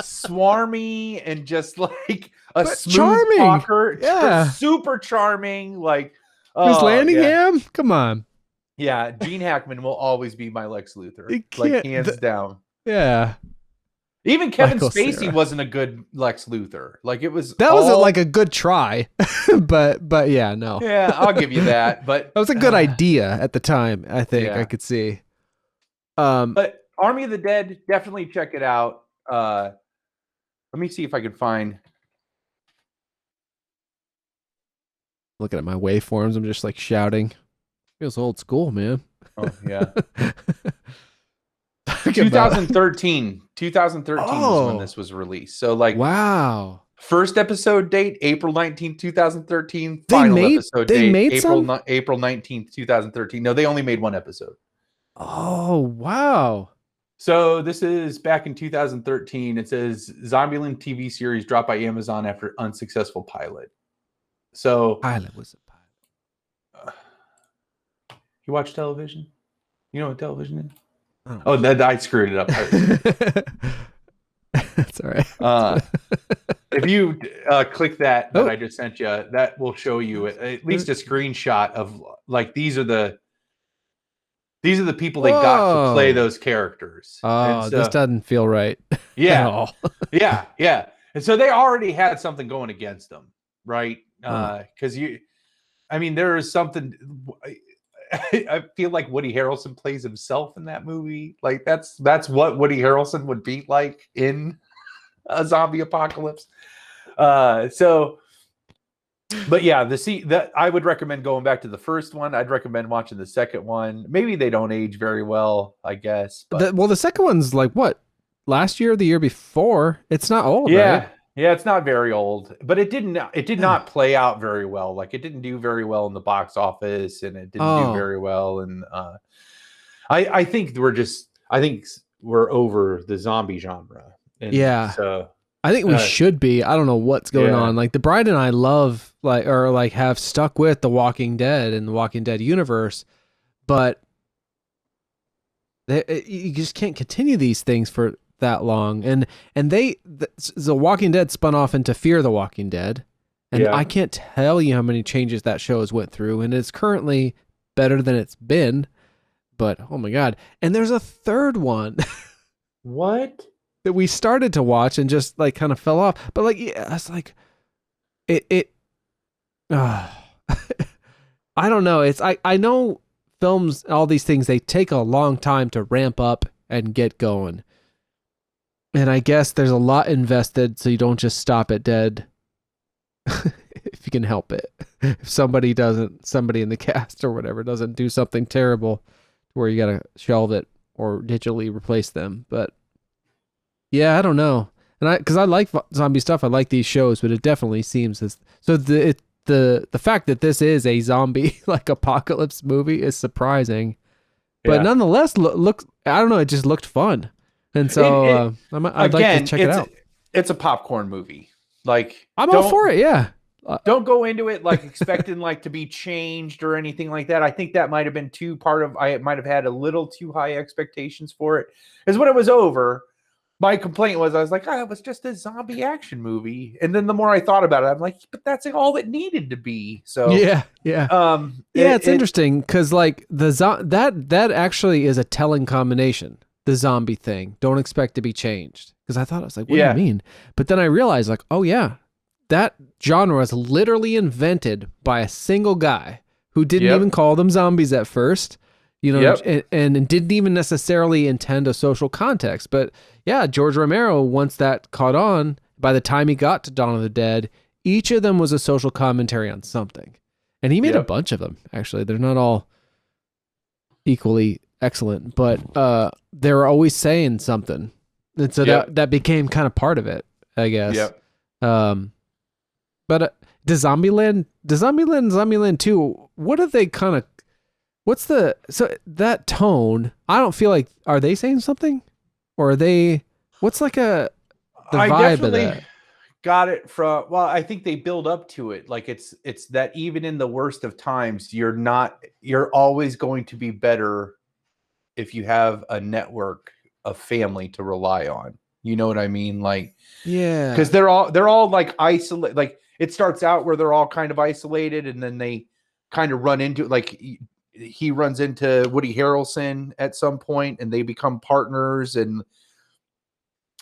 swarmy and just like a smooth charming talker. Yeah, super charming. Like Miss Landingham. Come on. Yeah, Gene Hackman will always be my Lex Luthor, like hands down. Yeah. Even Kevin Spacey wasn't a good Lex Luthor. Like was like a good try, but yeah, no. Yeah, I'll give you that. But that was a good idea at the time. I think I could see. But Army of the Dead, definitely check it out. Let me see if I can find. Looking at my waveforms, I'm just like shouting. Feels old school, man. Oh yeah. 2013 is when this was released. So like, wow. First episode date, April 19th, 2013. Final episode date, April 19th, 2013. No, they only made one episode. Oh, wow. So this is back in 2013. It says Zombieland TV series dropped by Amazon after unsuccessful pilot. So pilot was a pilot. You watch television? You know what television is? Oh, I screwed it up. That's all right. If you click that I just sent you, that will show you at least a screenshot of like these are the people they got to play those characters. Oh, this doesn't feel right. Yeah. At all. yeah. And so they already had something going against them, right? Because there is something. I feel like Woody Harrelson plays himself in that movie. Like that's what Woody Harrelson would be like in a zombie apocalypse. But yeah, that I would recommend going back to the first one. I'd recommend watching the second one. Maybe they don't age very well, I guess. But the second one's like what? Last year or the year before? It's not old, right? Yeah, it's not very old, but it did not play out very well. Like it didn't do very well in the box office, and it didn't do very well. And I think we're over the zombie genre. And yeah. So I think we should be. I don't know what's going on. Like the bride and I love have stuck with The Walking Dead and the Walking Dead universe, but you just can't continue these things for that long. And the Walking Dead spun off into Fear the Walking Dead, and I can't tell you how many changes that show has went through, and it's currently better than it's been. But oh my god! And there's a third one. What? That we started to watch and just like kind of fell off. But like, yeah, it's like I don't know. I know films, all these things, they take a long time to ramp up and get going. And I guess there's a lot invested, so you don't just stop it dead. If you can help it. If somebody in the cast or whatever doesn't do something terrible where you got to shelve it or digitally replace them. But yeah, I don't know. And because I like zombie stuff, I like these shows, but it definitely seems as so the fact that this is a zombie like apocalypse movie is surprising, but nonetheless, look, I don't know, it just looked fun, and so I'd like to check it out. It's a popcorn movie. Like I'm all for it. Yeah. Don't go into it like expecting like to be changed or anything like that. I think that might have been I might have had a little too high expectations for it. Because when it was over, my complaint was, I was like, it was just a zombie action movie. And then the more I thought about it, I'm like, but that's all it needed to be. So yeah. It's interesting because like that actually is a telling combination. The zombie thing. Don't expect to be changed. Because I thought, I was like, what do you mean? But then I realized like, oh yeah, that genre was literally invented by a single guy who didn't even call them zombies at first. You know, and didn't even necessarily intend a social context. But yeah, George Romero, once that caught on, by the time he got to Dawn of the Dead, each of them was a social commentary on something. And he made a bunch of them, actually. They're not all equally excellent, but they're always saying something. And so that became kind of part of it, I guess. Yep. But does Zombieland and Zombieland 2, what are they kind of... so that tone, I don't feel like, are they saying something? Or are they, what's like the vibe of that? Got it from, well, I think they build up to it. Like it's that even in the worst of times, you're always going to be better if you have a network of family to rely on. You know what I mean? Like, yeah, because they're all like isolated. Like it starts out where they're all kind of isolated and then they kind of run into like, he runs into Woody Harrelson at some point and they become partners and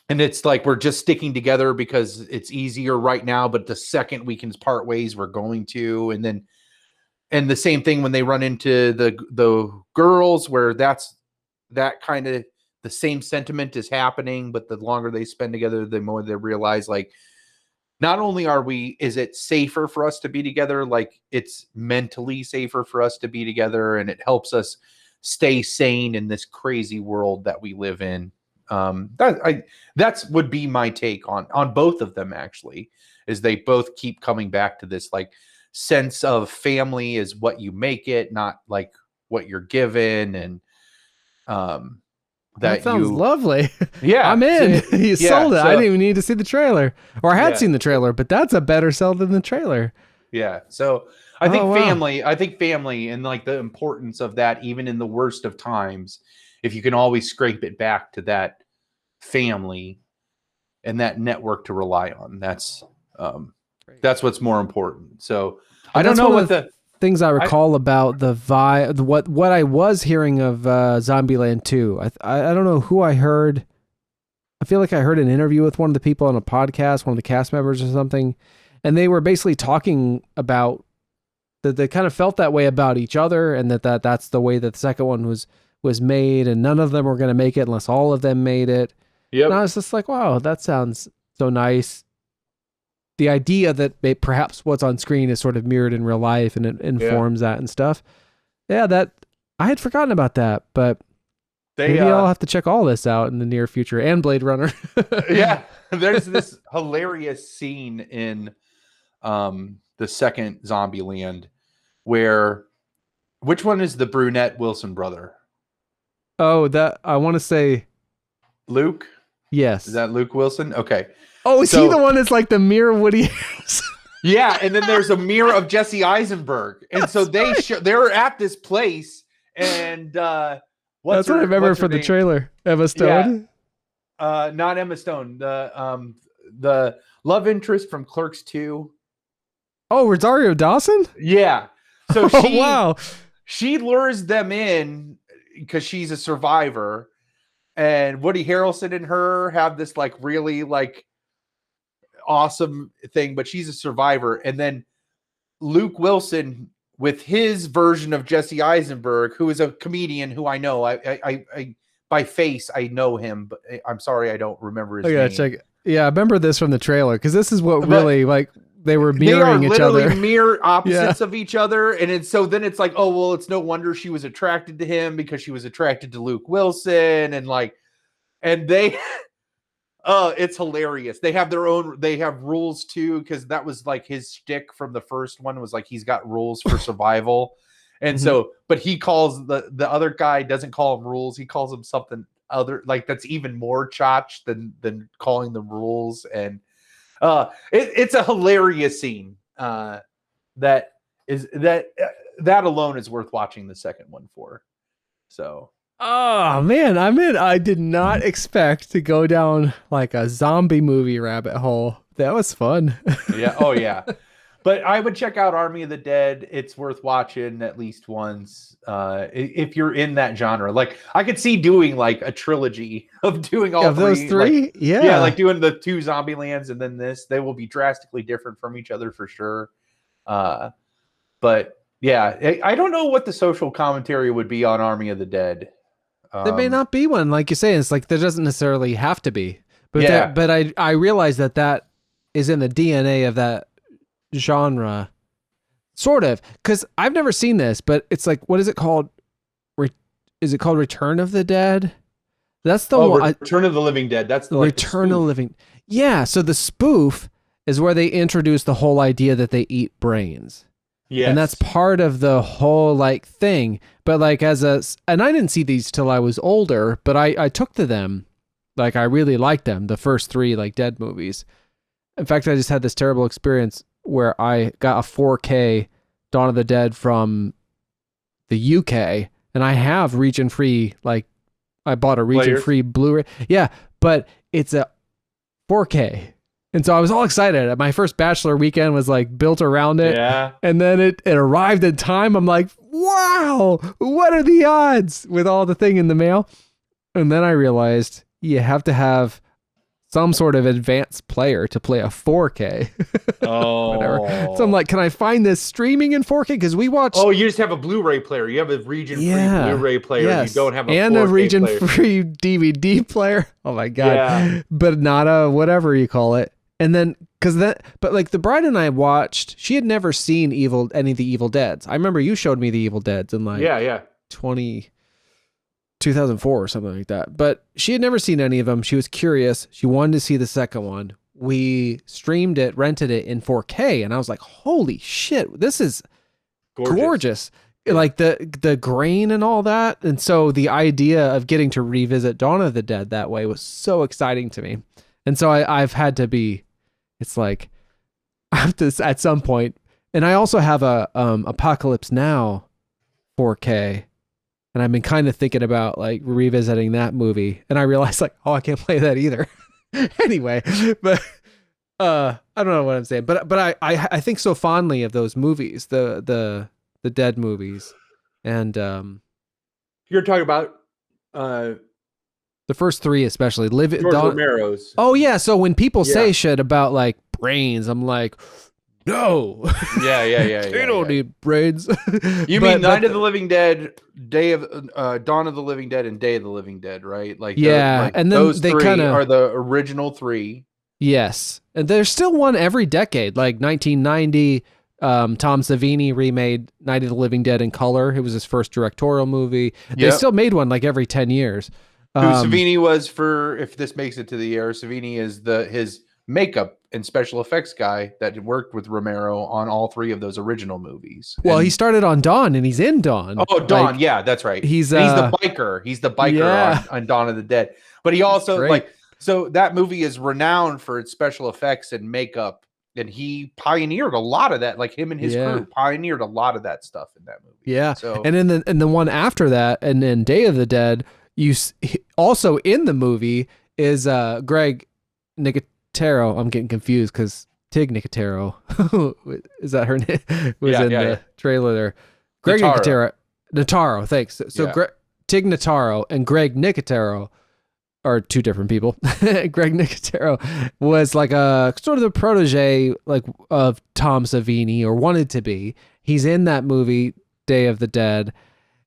it's like, we're just sticking together because it's easier right now. But the second we can part ways, we're going to, and the same thing when they run into the girls where that's that kind of the same sentiment is happening. But the longer they spend together, the more they realize like, not only is it safer for us to be together, like it's mentally safer for us to be together, and it helps us stay sane in this crazy world that we live in. That's would be my take on both of them, actually, is they both keep coming back to this like sense of family is what you make it, not like what you're given. And that sounds lovely. Yeah, I'm in. You sold it. I didn't even need to see the trailer, or I had seen the trailer, but that's a better sell than the trailer. Yeah. So I think family and like the importance of that, even in the worst of times, if you can always scrape it back to that family and that network to rely on, that's what's more important. So I don't know what the things I recall about the vibe, what I was hearing of Zombieland 2. I don't know who I heard. I feel like I heard an interview with one of the people on a podcast, one of the cast members or something, and they were basically talking about that they kind of felt that way about each other, and that's the way that the second one was made, and none of them were going to make it unless all of them made it. Yep. And I was just like, wow, that sounds so nice. The idea that perhaps what's on screen is sort of mirrored in real life and it informs that and stuff. Yeah, that I had forgotten about that, but maybe I'll have to check all this out in the near future, and Blade Runner. Yeah, there's this hilarious scene in the second Zombieland where, which one is the brunette Wilson brother? Oh, that I want to say Luke. Yes. Is that Luke Wilson? Okay. Oh, is he the one that's like the mirror Woody? Yeah, and then there's a mirror of Jesse Eisenberg, and so they're at this place, and that's what I remember for the trailer. Emma Stone. Yeah. Not Emma Stone. The love interest from Clerks 2. Oh, Rosario Dawson. Yeah. So wow. She lures them in because she's a survivor, and Woody Harrelson and her have this like really like awesome thing, but she's a survivor. And then Luke Wilson with his version of Jesse Eisenberg, who is a comedian who I know, I by face I know him, but I'm sorry I don't remember his name. Check it. Yeah, I remember this from the trailer because this is what really like they were mirroring each other. They are literally mirror opposites of each other, and so then it's like, oh well, it's no wonder she was attracted to him because she was attracted to Luke Wilson, and they. Oh, it's hilarious. They have rules too, because that was like his shtick from the first one was like he's got rules for survival. And so, but he calls the other guy doesn't call him rules, he calls him something other, like that's even more chotch than calling them rules. And it's a hilarious scene. That alone is worth watching the second one for. So oh man, I did not expect to go down like a zombie movie rabbit hole. That was fun. Yeah. Oh yeah. But I would check out Army of the Dead. It's worth watching at least once. If you're in that genre. Like I could see doing like a trilogy of doing all those three. Like, yeah. Like doing the 2 Zombielands and then this. They will be drastically different from each other for sure. But yeah, I don't know what the social commentary would be on Army of the Dead. There may not be one, like you say. It's like there doesn't necessarily have to be, but I realize that is in the DNA of that genre, sort of. Because I've never seen this, but it's like, what is it called? Is it called Return of the Dead? That's the one. Return of the Living Dead. That's the Return of the Living. Yeah. So the spoof is where they introduce the whole idea that they eat brains. Yes. And that's part of the whole like thing. But like and I didn't see these till I was older, but I took to them. Like I really liked them, the first 3 like Dead movies. In fact, I just had this terrible experience where I got a 4K Dawn of the Dead from the UK, and I have region-free, like I bought a region-free Blu-ray. Yeah, but it's a 4K. And so I was all excited. My first bachelor weekend was like built around it. Yeah. And then it arrived in time. I'm like, wow, what are the odds with all the thing in the mail? And then I realized you have to have some sort of advanced player to play a 4K. Oh. Whatever. So I'm like, can I find this streaming in 4K? Because we watched. Oh, you just have a Blu-ray player. You have a region-free Blu-ray player. Yes. You don't have and a region-free DVD player. Oh my God. Yeah. But not a whatever you call it. And then, but like the bride and I watched, she had never seen any of the Evil Deads. I remember you showed me the Evil Deads in like 2004 or something like that. But she had never seen any of them. She was curious. She wanted to see the second one. We streamed it, rented it in 4K, and I was like, holy shit, this is gorgeous. Like the grain and all that. And so the idea of getting to revisit Dawn of the Dead that way was so exciting to me. And so I've had to be, it's like, I have to at some point, and I also have a Apocalypse Now 4K, and I've been kind of thinking about like revisiting that movie, and I realized like, oh, I can't play that either. Anyway, but I don't know what I'm saying, but I think so fondly of those movies, the Dead movies, and you're talking about the first 3 especially. George Romero's. Oh yeah, so when people say shit about like brains, I'm like, no. Yeah. They don't need brains. You mean Night of the Living Dead, Dawn of the Living Dead, and Day of the Living Dead, right? Like and then those they 3 kind of are the original 3. Yes, and there's still one every decade. Like 1990, Tom Savini remade Night of the Living Dead in color. It was his first directorial movie. They still made one like every 10 years. Who Savini was, for if this makes it to the air, Savini is his makeup and special effects guy that worked with Romero on all 3 of those original movies. Well, he started on Dawn, and he's in Dawn. Oh, Dawn, like, yeah, that's right. He's the biker. He's the biker on Dawn of the Dead. But he also like So that movie is renowned for its special effects and makeup. And he pioneered a lot of that. Like him and his crew pioneered a lot of that stuff in that movie. Yeah. So, and in the one after that, and then Day of the Dead, also in the movie is Greg Nicotero. I'm getting confused because Tig Nicotero, is that her name? Was in the trailer there. Greg Nicotero, thanks. So Tig Notaro and Greg Nicotero are two different people. Greg Nicotero was like a sort of the protege like of Tom Savini, or wanted to be. He's in that movie Day of the Dead,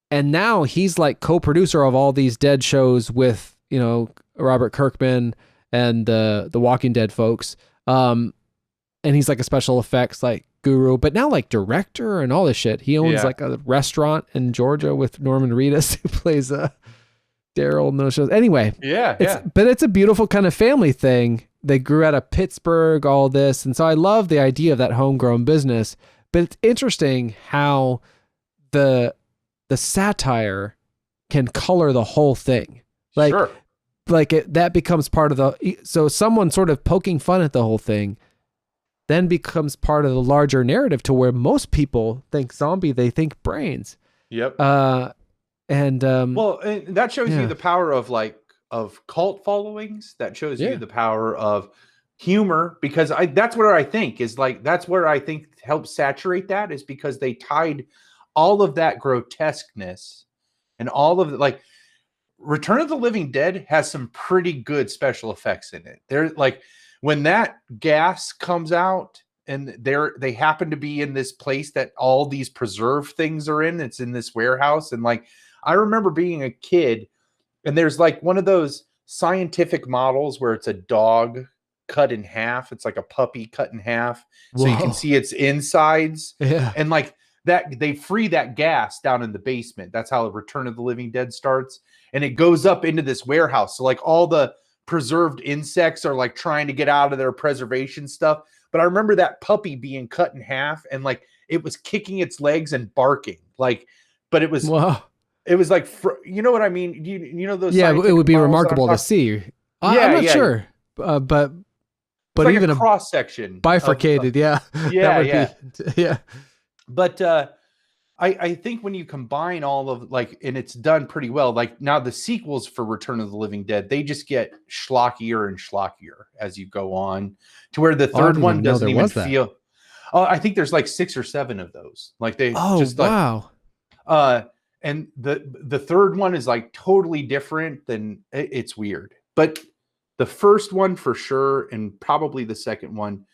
and now he's like co-producer of all these Dead shows with, you know, Robert Kirkman and the Walking Dead folks. And he's like a special effects like guru, but now like director and all this shit. He owns like a restaurant in Georgia with Norman Reedus, who plays Daryl in those shows. Anyway, but it's a beautiful kind of family thing. They grew out of Pittsburgh, all this, and so I love the idea of that homegrown business. But it's interesting how the satire can color the whole thing. Like, that becomes part of so someone sort of poking fun at the whole thing then becomes part of the larger narrative, to where most people think zombie, they think brains. Yep. Well, that shows you the power of cult followings. That shows you the power of humor, because that's where I think helps saturate that, is because they tied all of that grotesqueness and all of the, like, Return of the Living Dead has some pretty good special effects in it. They're like, when that gas comes out and they happen to be in this place that all these preserved things are in, it's in this warehouse. And like, I remember being a kid, and there's like one of those scientific models where it's a dog cut in half. It's like a puppy cut in half. So you can see its insides. Yeah. And like that, they free that gas down in the basement. That's how Return of the Living Dead starts. And it goes up into this warehouse. So like all the preserved insects are like trying to get out of their preservation stuff. But I remember that puppy being cut in half, and like it was kicking its legs and barking. Like, but it was, it was like, you know what I mean? You know those? Yeah, it would be remarkable to see. I'm not sure, but like even a cross section bifurcated, yeah. But I think when you combine all of, like, and it's done pretty well, like now the sequels for Return of the Living Dead, they just get schlockier and schlockier as you go on, to where the third one doesn't even feel. Oh, I think there's like 6 or 7 of those. Like they wow. And the third one is like totally different than, it's weird. But the first one for sure, and probably the second one,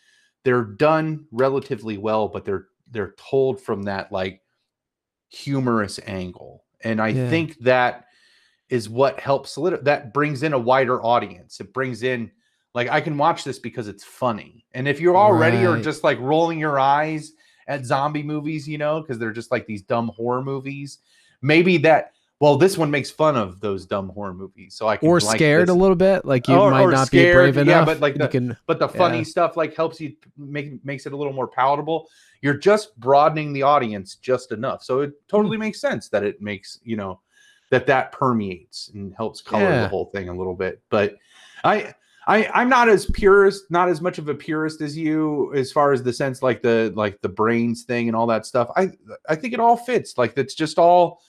they're done relatively well, but they're told from that like humorous angle. And I think that is what helps that brings in a wider audience. It brings in, like, I can watch this because it's funny. And if you already are just like rolling your eyes at zombie movies, you know, because they're just like these dumb horror movies, maybe this one makes fun of those dumb horror movies. So I can, or like scared a little bit, like you might not be brave enough. Yeah, but like the funny stuff like helps you makes it a little more palatable. You're just broadening the audience just enough. So it totally makes sense that it makes, you know, that permeates and helps color the whole thing a little bit. But I'm not as much of a purist as you, as far as the sense like the brains thing and all that stuff. I think it all fits. Like, it's just all,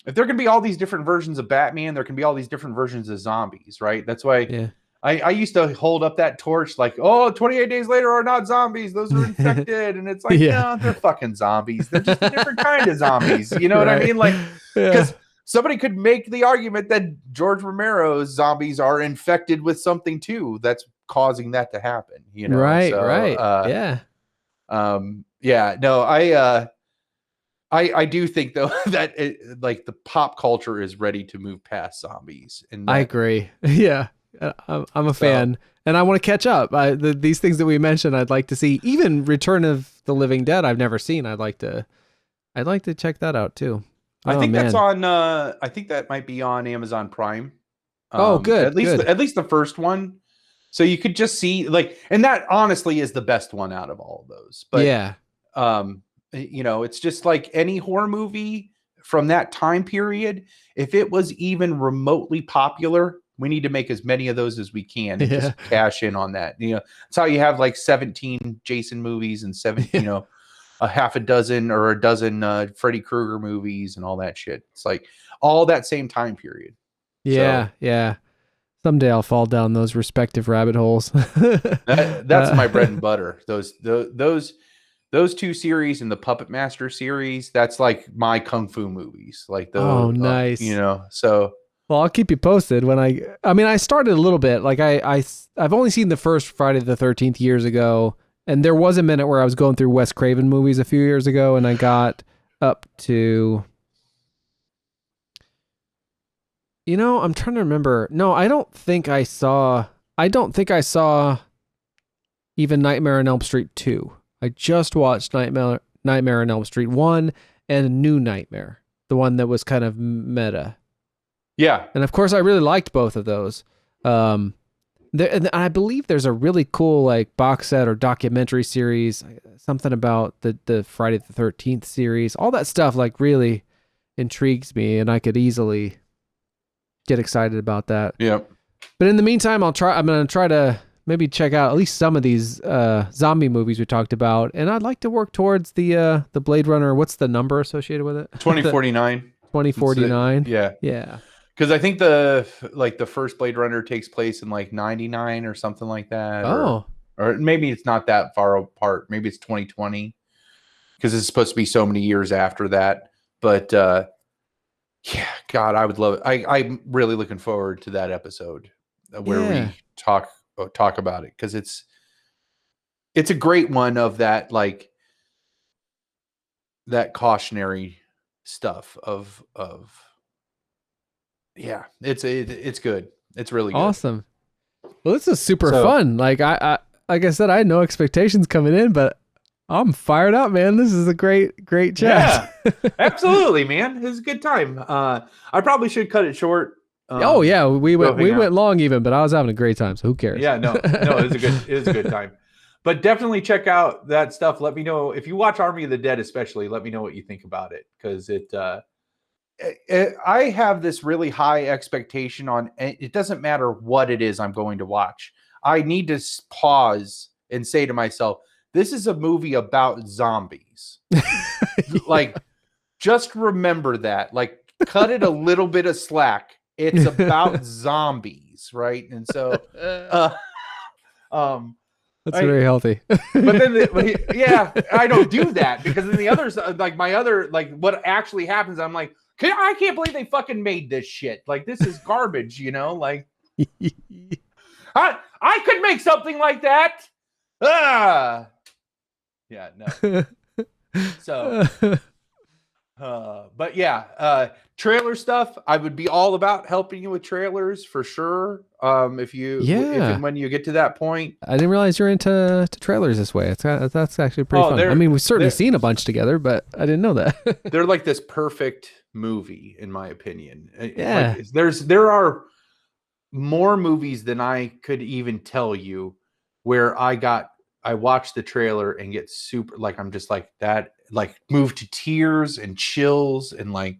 if there can be all these different versions of Batman, there can be all these different versions of zombies, right? That's why I used to hold up that torch like, 28 days later are not zombies. Those are infected. And it's like, no, they're fucking zombies. They're just a different kind of zombies. You know what I mean? Like, because somebody could make the argument that George Romero's zombies are infected with something too that's causing that to happen. You know? I do think though that like the pop culture is ready to move past zombies. And I agree. Yeah. I'm a fan, and I want to catch up. These things that we mentioned, I'd like to see. Even Return of the Living Dead, I've never seen. I'd like to check that out too. I think that's on. I think that might be on Amazon Prime. Good. At least the first one. So you could just see, like, and that honestly is the best one out of all of those. But you know, it's just like any horror movie from that time period. If it was even remotely popular, We need to make as many of those as we can and just cash in on that. That's how you have like 17 Jason movies and a half a dozen or a dozen Freddy Krueger movies and all that shit. It's like all that same time period. Yeah, yeah. Someday I'll fall down those respective rabbit holes. That's my bread and butter. Those two series and the Puppet Master series, that's like my kung fu movies. Like those. Oh, nice. So. Well, I'll keep you posted when I started a little bit. Like I've only seen the first Friday the 13th years ago, and there was a minute where I was going through Wes Craven movies a few years ago, and I got up to. I'm trying to remember. No, I don't think I saw even Nightmare on Elm Street 2. I just watched Nightmare on Elm Street 1 and New Nightmare, the one that was kind of meta. Yeah. And of course, I really liked both of those. And I believe there's a really cool like box set or documentary series, something about the Friday the 13th series. All that stuff like really intrigues me, and I could easily get excited about that. Yep. But in the meantime, I'm going to try to maybe check out at least some of these zombie movies we talked about, and I'd like to work towards the Blade Runner. What's the number associated with it? 2049. 2049. Yeah. Yeah. Because I think the first Blade Runner takes place in like 99 or something like that. Oh. Or maybe it's not that far apart. Maybe it's 2020 because it's supposed to be so many years after that. But yeah, God, I would love it. I'm really looking forward to that episode where we talk about it, because it's a great one of that, like that cautionary stuff of yeah, it's good. It's really good. Awesome. Well, this is super fun. Like I like I said, I had no expectations coming in, but I'm fired up, man. This is a great chat. Yeah, absolutely, man. It was a good time. I probably should cut it short. Oh yeah, we went long even, but I was having a great time. So who cares? Yeah, no, it was a good time. But definitely check out that stuff. Let me know if you watch Army of the Dead, especially. Let me know what you think about it, because I have this really high expectation on it. Doesn't matter what it is I'm going to watch. I need to pause and say to myself, this is a movie about zombies. Like, just remember that. Like, cut it a little bit of slack. It's about zombies, right? And so, that's very healthy. But then, yeah, I don't do that, because then the others, like my other, like what actually happens, I'm like, I can't believe they fucking made this shit. Like, this is garbage, Like, I could make something like that. Yeah, no. So, but yeah, trailer stuff, I would be all about helping you with trailers for sure. If and when you get to that point. I didn't realize you're into trailers this way. That's actually pretty fun. I mean, we've certainly seen a bunch together, but I didn't know that. They're like this perfect movie, in my opinion. Yeah. Like, there are more movies than I could even tell you where I watch the trailer and get super, like, I'm just like that, like moved to tears and chills and like,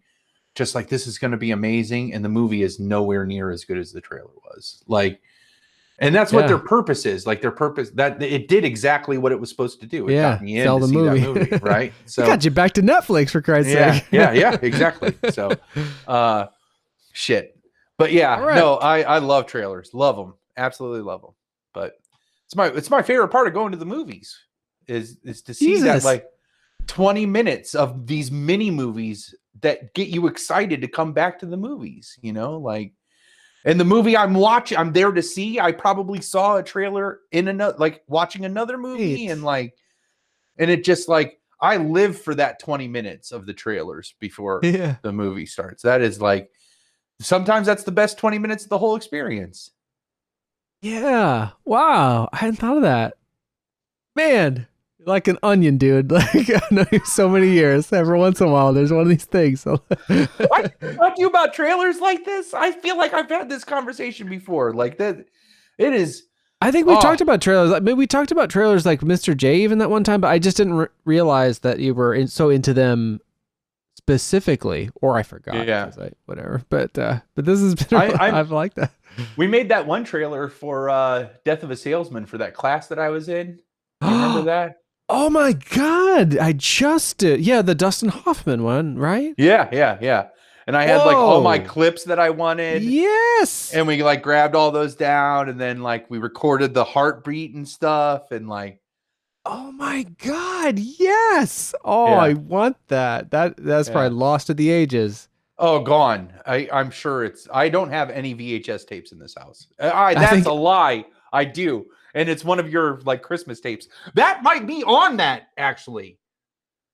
just like, this is going to be amazing. And the movie is nowhere near as good as the trailer was. Like, and that's what their purpose is. Like, their purpose, that it did exactly what it was supposed to do. It got me in to see that movie, right? So it got you back to Netflix, for Christ's sake. Yeah, exactly. So, shit. But yeah, right. No, I love trailers. Love them. Absolutely love them. But it's my favorite part of going to the movies is to see that, like, 20 minutes of these mini movies that get you excited to come back to the movies, like, and the movie I'm there to see, I probably saw a trailer in another, like, watching another movie. Right. And it just, like, I live for that 20 minutes of the trailers before the movie starts. That is, like, sometimes that's the best 20 minutes of the whole experience. Yeah. Wow. I hadn't thought of that. Man, like an onion, dude. Like, I know you so many years. Every once in a while, there's one of these things. I talk to you about trailers like this. I feel like I've had this conversation before. Like, that, it is. I think we talked about trailers. I mean, we talked about trailers like Mr. J even that one time, but I just didn't realize that you were so into them specifically, or I forgot. Yeah. Whatever. But this has been. I've liked that. We made that one trailer for Death of a Salesman for that class that I was in. You remember that? Oh my God. I just did. Yeah, the Dustin Hoffman one, right? Yeah. And I had like all my clips that I wanted. Yes. And we like grabbed all those down and then like we recorded the heartbeat and stuff and like. Oh my God. Yes. Oh, yeah. I want that. That's probably lost to the ages. Oh, gone. I'm sure I don't have any VHS tapes in this house. That's a lie. I do. And it's one of your like Christmas tapes. That might be on that actually.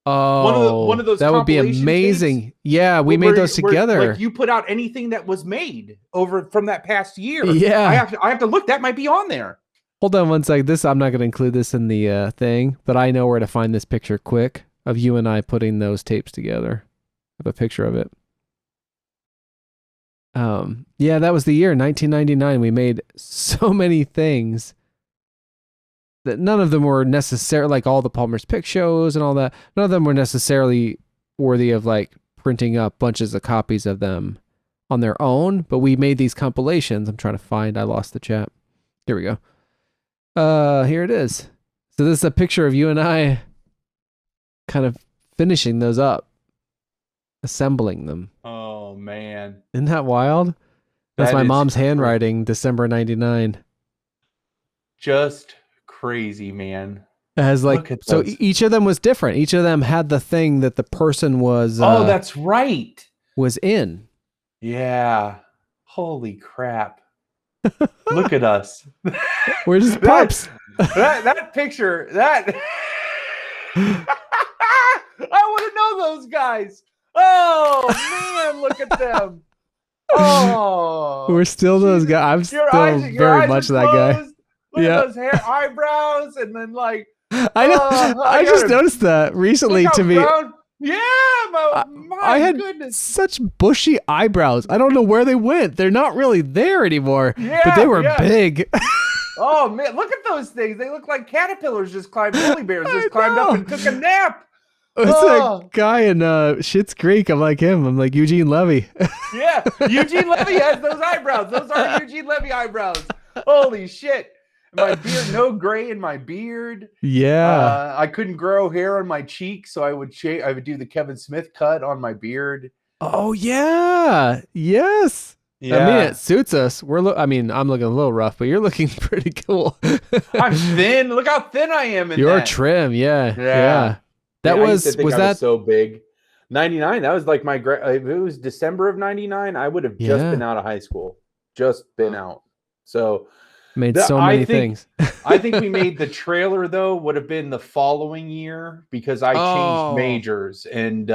Oh, one of those that would be amazing. Tapes, yeah, we made those together. Like you put out anything that was made over from that past year. Yeah, I have to look. That might be on there. Hold on one sec. I'm not going to include this in the thing, but I know where to find this picture quick of you and I putting those tapes together. I have a picture of it. Yeah, that was the year 1999. We made so many things that none of them were necessarily like all the Palmer's Pick shows and all that. None of them were necessarily worthy of like printing up bunches of copies of them on their own, but we made these compilations. I'm trying to find, I lost the chat. Here we go. Here it is. So this is a picture of you and I kind of finishing those up, assembling them. Oh man. Isn't that wild? That's my mom's handwriting, December 99. Just crazy, man. It has like, so each of them was different. Each of them had the thing that the person was. Oh, that's right. Was in. Yeah. Holy crap. Look at us. We're just pups. That picture, that. I want to know those guys. Oh, man, look at them. Oh. We're still those guys. I'm still very much that guy. Look at those eyebrows, and then like I know. I just noticed that recently to me. Brown. Yeah, my goodness. Such bushy eyebrows. I don't know where they went. They're not really there anymore. Yeah, but they were big. Oh man, look at those things. They look like caterpillars just climbed, woolly bears just climbed up and took a nap. It's that guy in Schitt's Creek. I'm like him. I'm like Eugene Levy. Yeah, Eugene Levy has those eyebrows. Those are Eugene Levy eyebrows. Holy shit. My beard, no gray in my beard. Yeah. I couldn't grow hair on my cheeks, so I would do the Kevin Smith cut on my beard. Oh yeah. Yes. Yeah. I mean, it suits us. I'm looking a little rough, but you're looking pretty cool. I'm thin. Look how thin I am. You're trim. Yeah. That was so big. 99. That was like if it was December of 99, I would have just been out of high school. Just been out. So made so many things. I think we made the trailer though would have been the following year because I changed majors and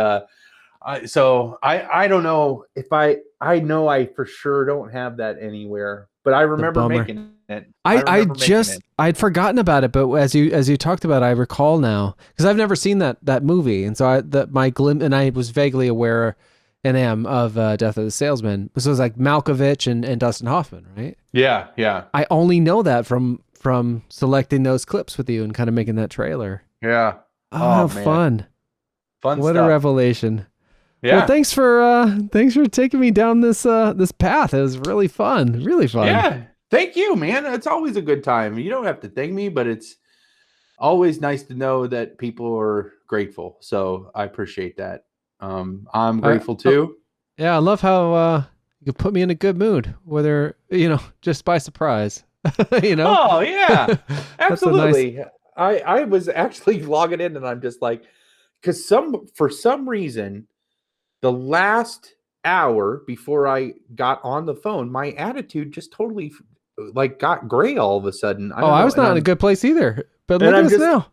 so I don't know if I know I for sure don't have that anywhere, but I remember making it. I'd forgotten about it, but as you talked about it, I recall now because I've never seen that movie, and so I was vaguely aware and am of Death of the Salesman. So it was like Malkovich and Dustin Hoffman, right? Yeah. I only know that from selecting those clips with you and kind of making that trailer. Yeah. Oh man. Fun what stuff. A revelation. Yeah. Well, thanks for taking me down this path. It was really fun. Really fun. Yeah. Thank you, man. It's always a good time. You don't have to thank me, but it's always nice to know that people are grateful. So I appreciate that. I'm grateful too. Yeah, I love how you put me in a good mood, whether just by surprise. Oh yeah, absolutely. I was actually logging in, and I'm just like, because for some reason, the last hour before I got on the phone, my attitude just totally like got gray all of a sudden. I was not in a good place either. But look at us now.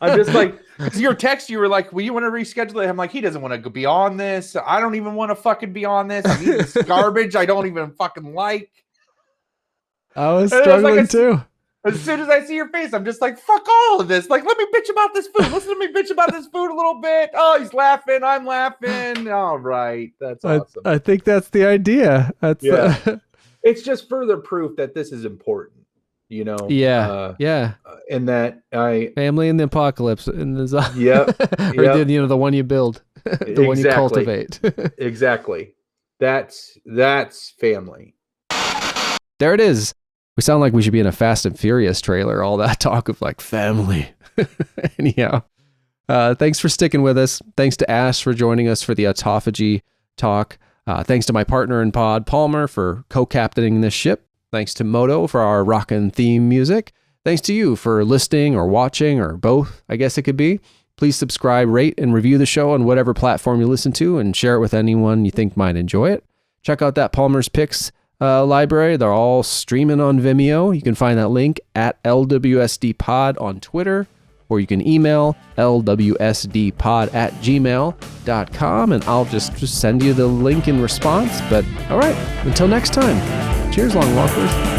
I'm just like, your text, you were like, well, you want to reschedule it? I'm like, he doesn't want to be on this. I don't even want to fucking be on this. I mean, this garbage I don't even fucking like. I was struggling too. As soon as I see your face, I'm just like, fuck all of this. Like, let me bitch about this food. Listen to me bitch about this food a little bit. Oh, he's laughing. I'm laughing. All right. That's awesome. I think that's the idea. It's just further proof that this is important. Yeah. And that family in the apocalypse and the or the one you build, the one you cultivate. Exactly. That's family. there it is. We sound like we should be in a Fast and Furious trailer. All that talk of like family. Anyhow, thanks for sticking with us. Thanks to Ash for joining us for the Autophagy talk. Thanks to my partner in pod, Palmer, for co-captaining this ship. Thanks to Moto for our rockin' theme music. Thanks to you for listening or watching or both, I guess it could be. Please subscribe, rate, and review the show on whatever platform you listen to and share it with anyone you think might enjoy it. Check out that Palmer's Picks library. They're all streaming on Vimeo. You can find that link at LWSD Pod on Twitter, or you can email lwsdpod@gmail.com, and I'll just send you the link in response. But all right, until next time, cheers, Long Walkers.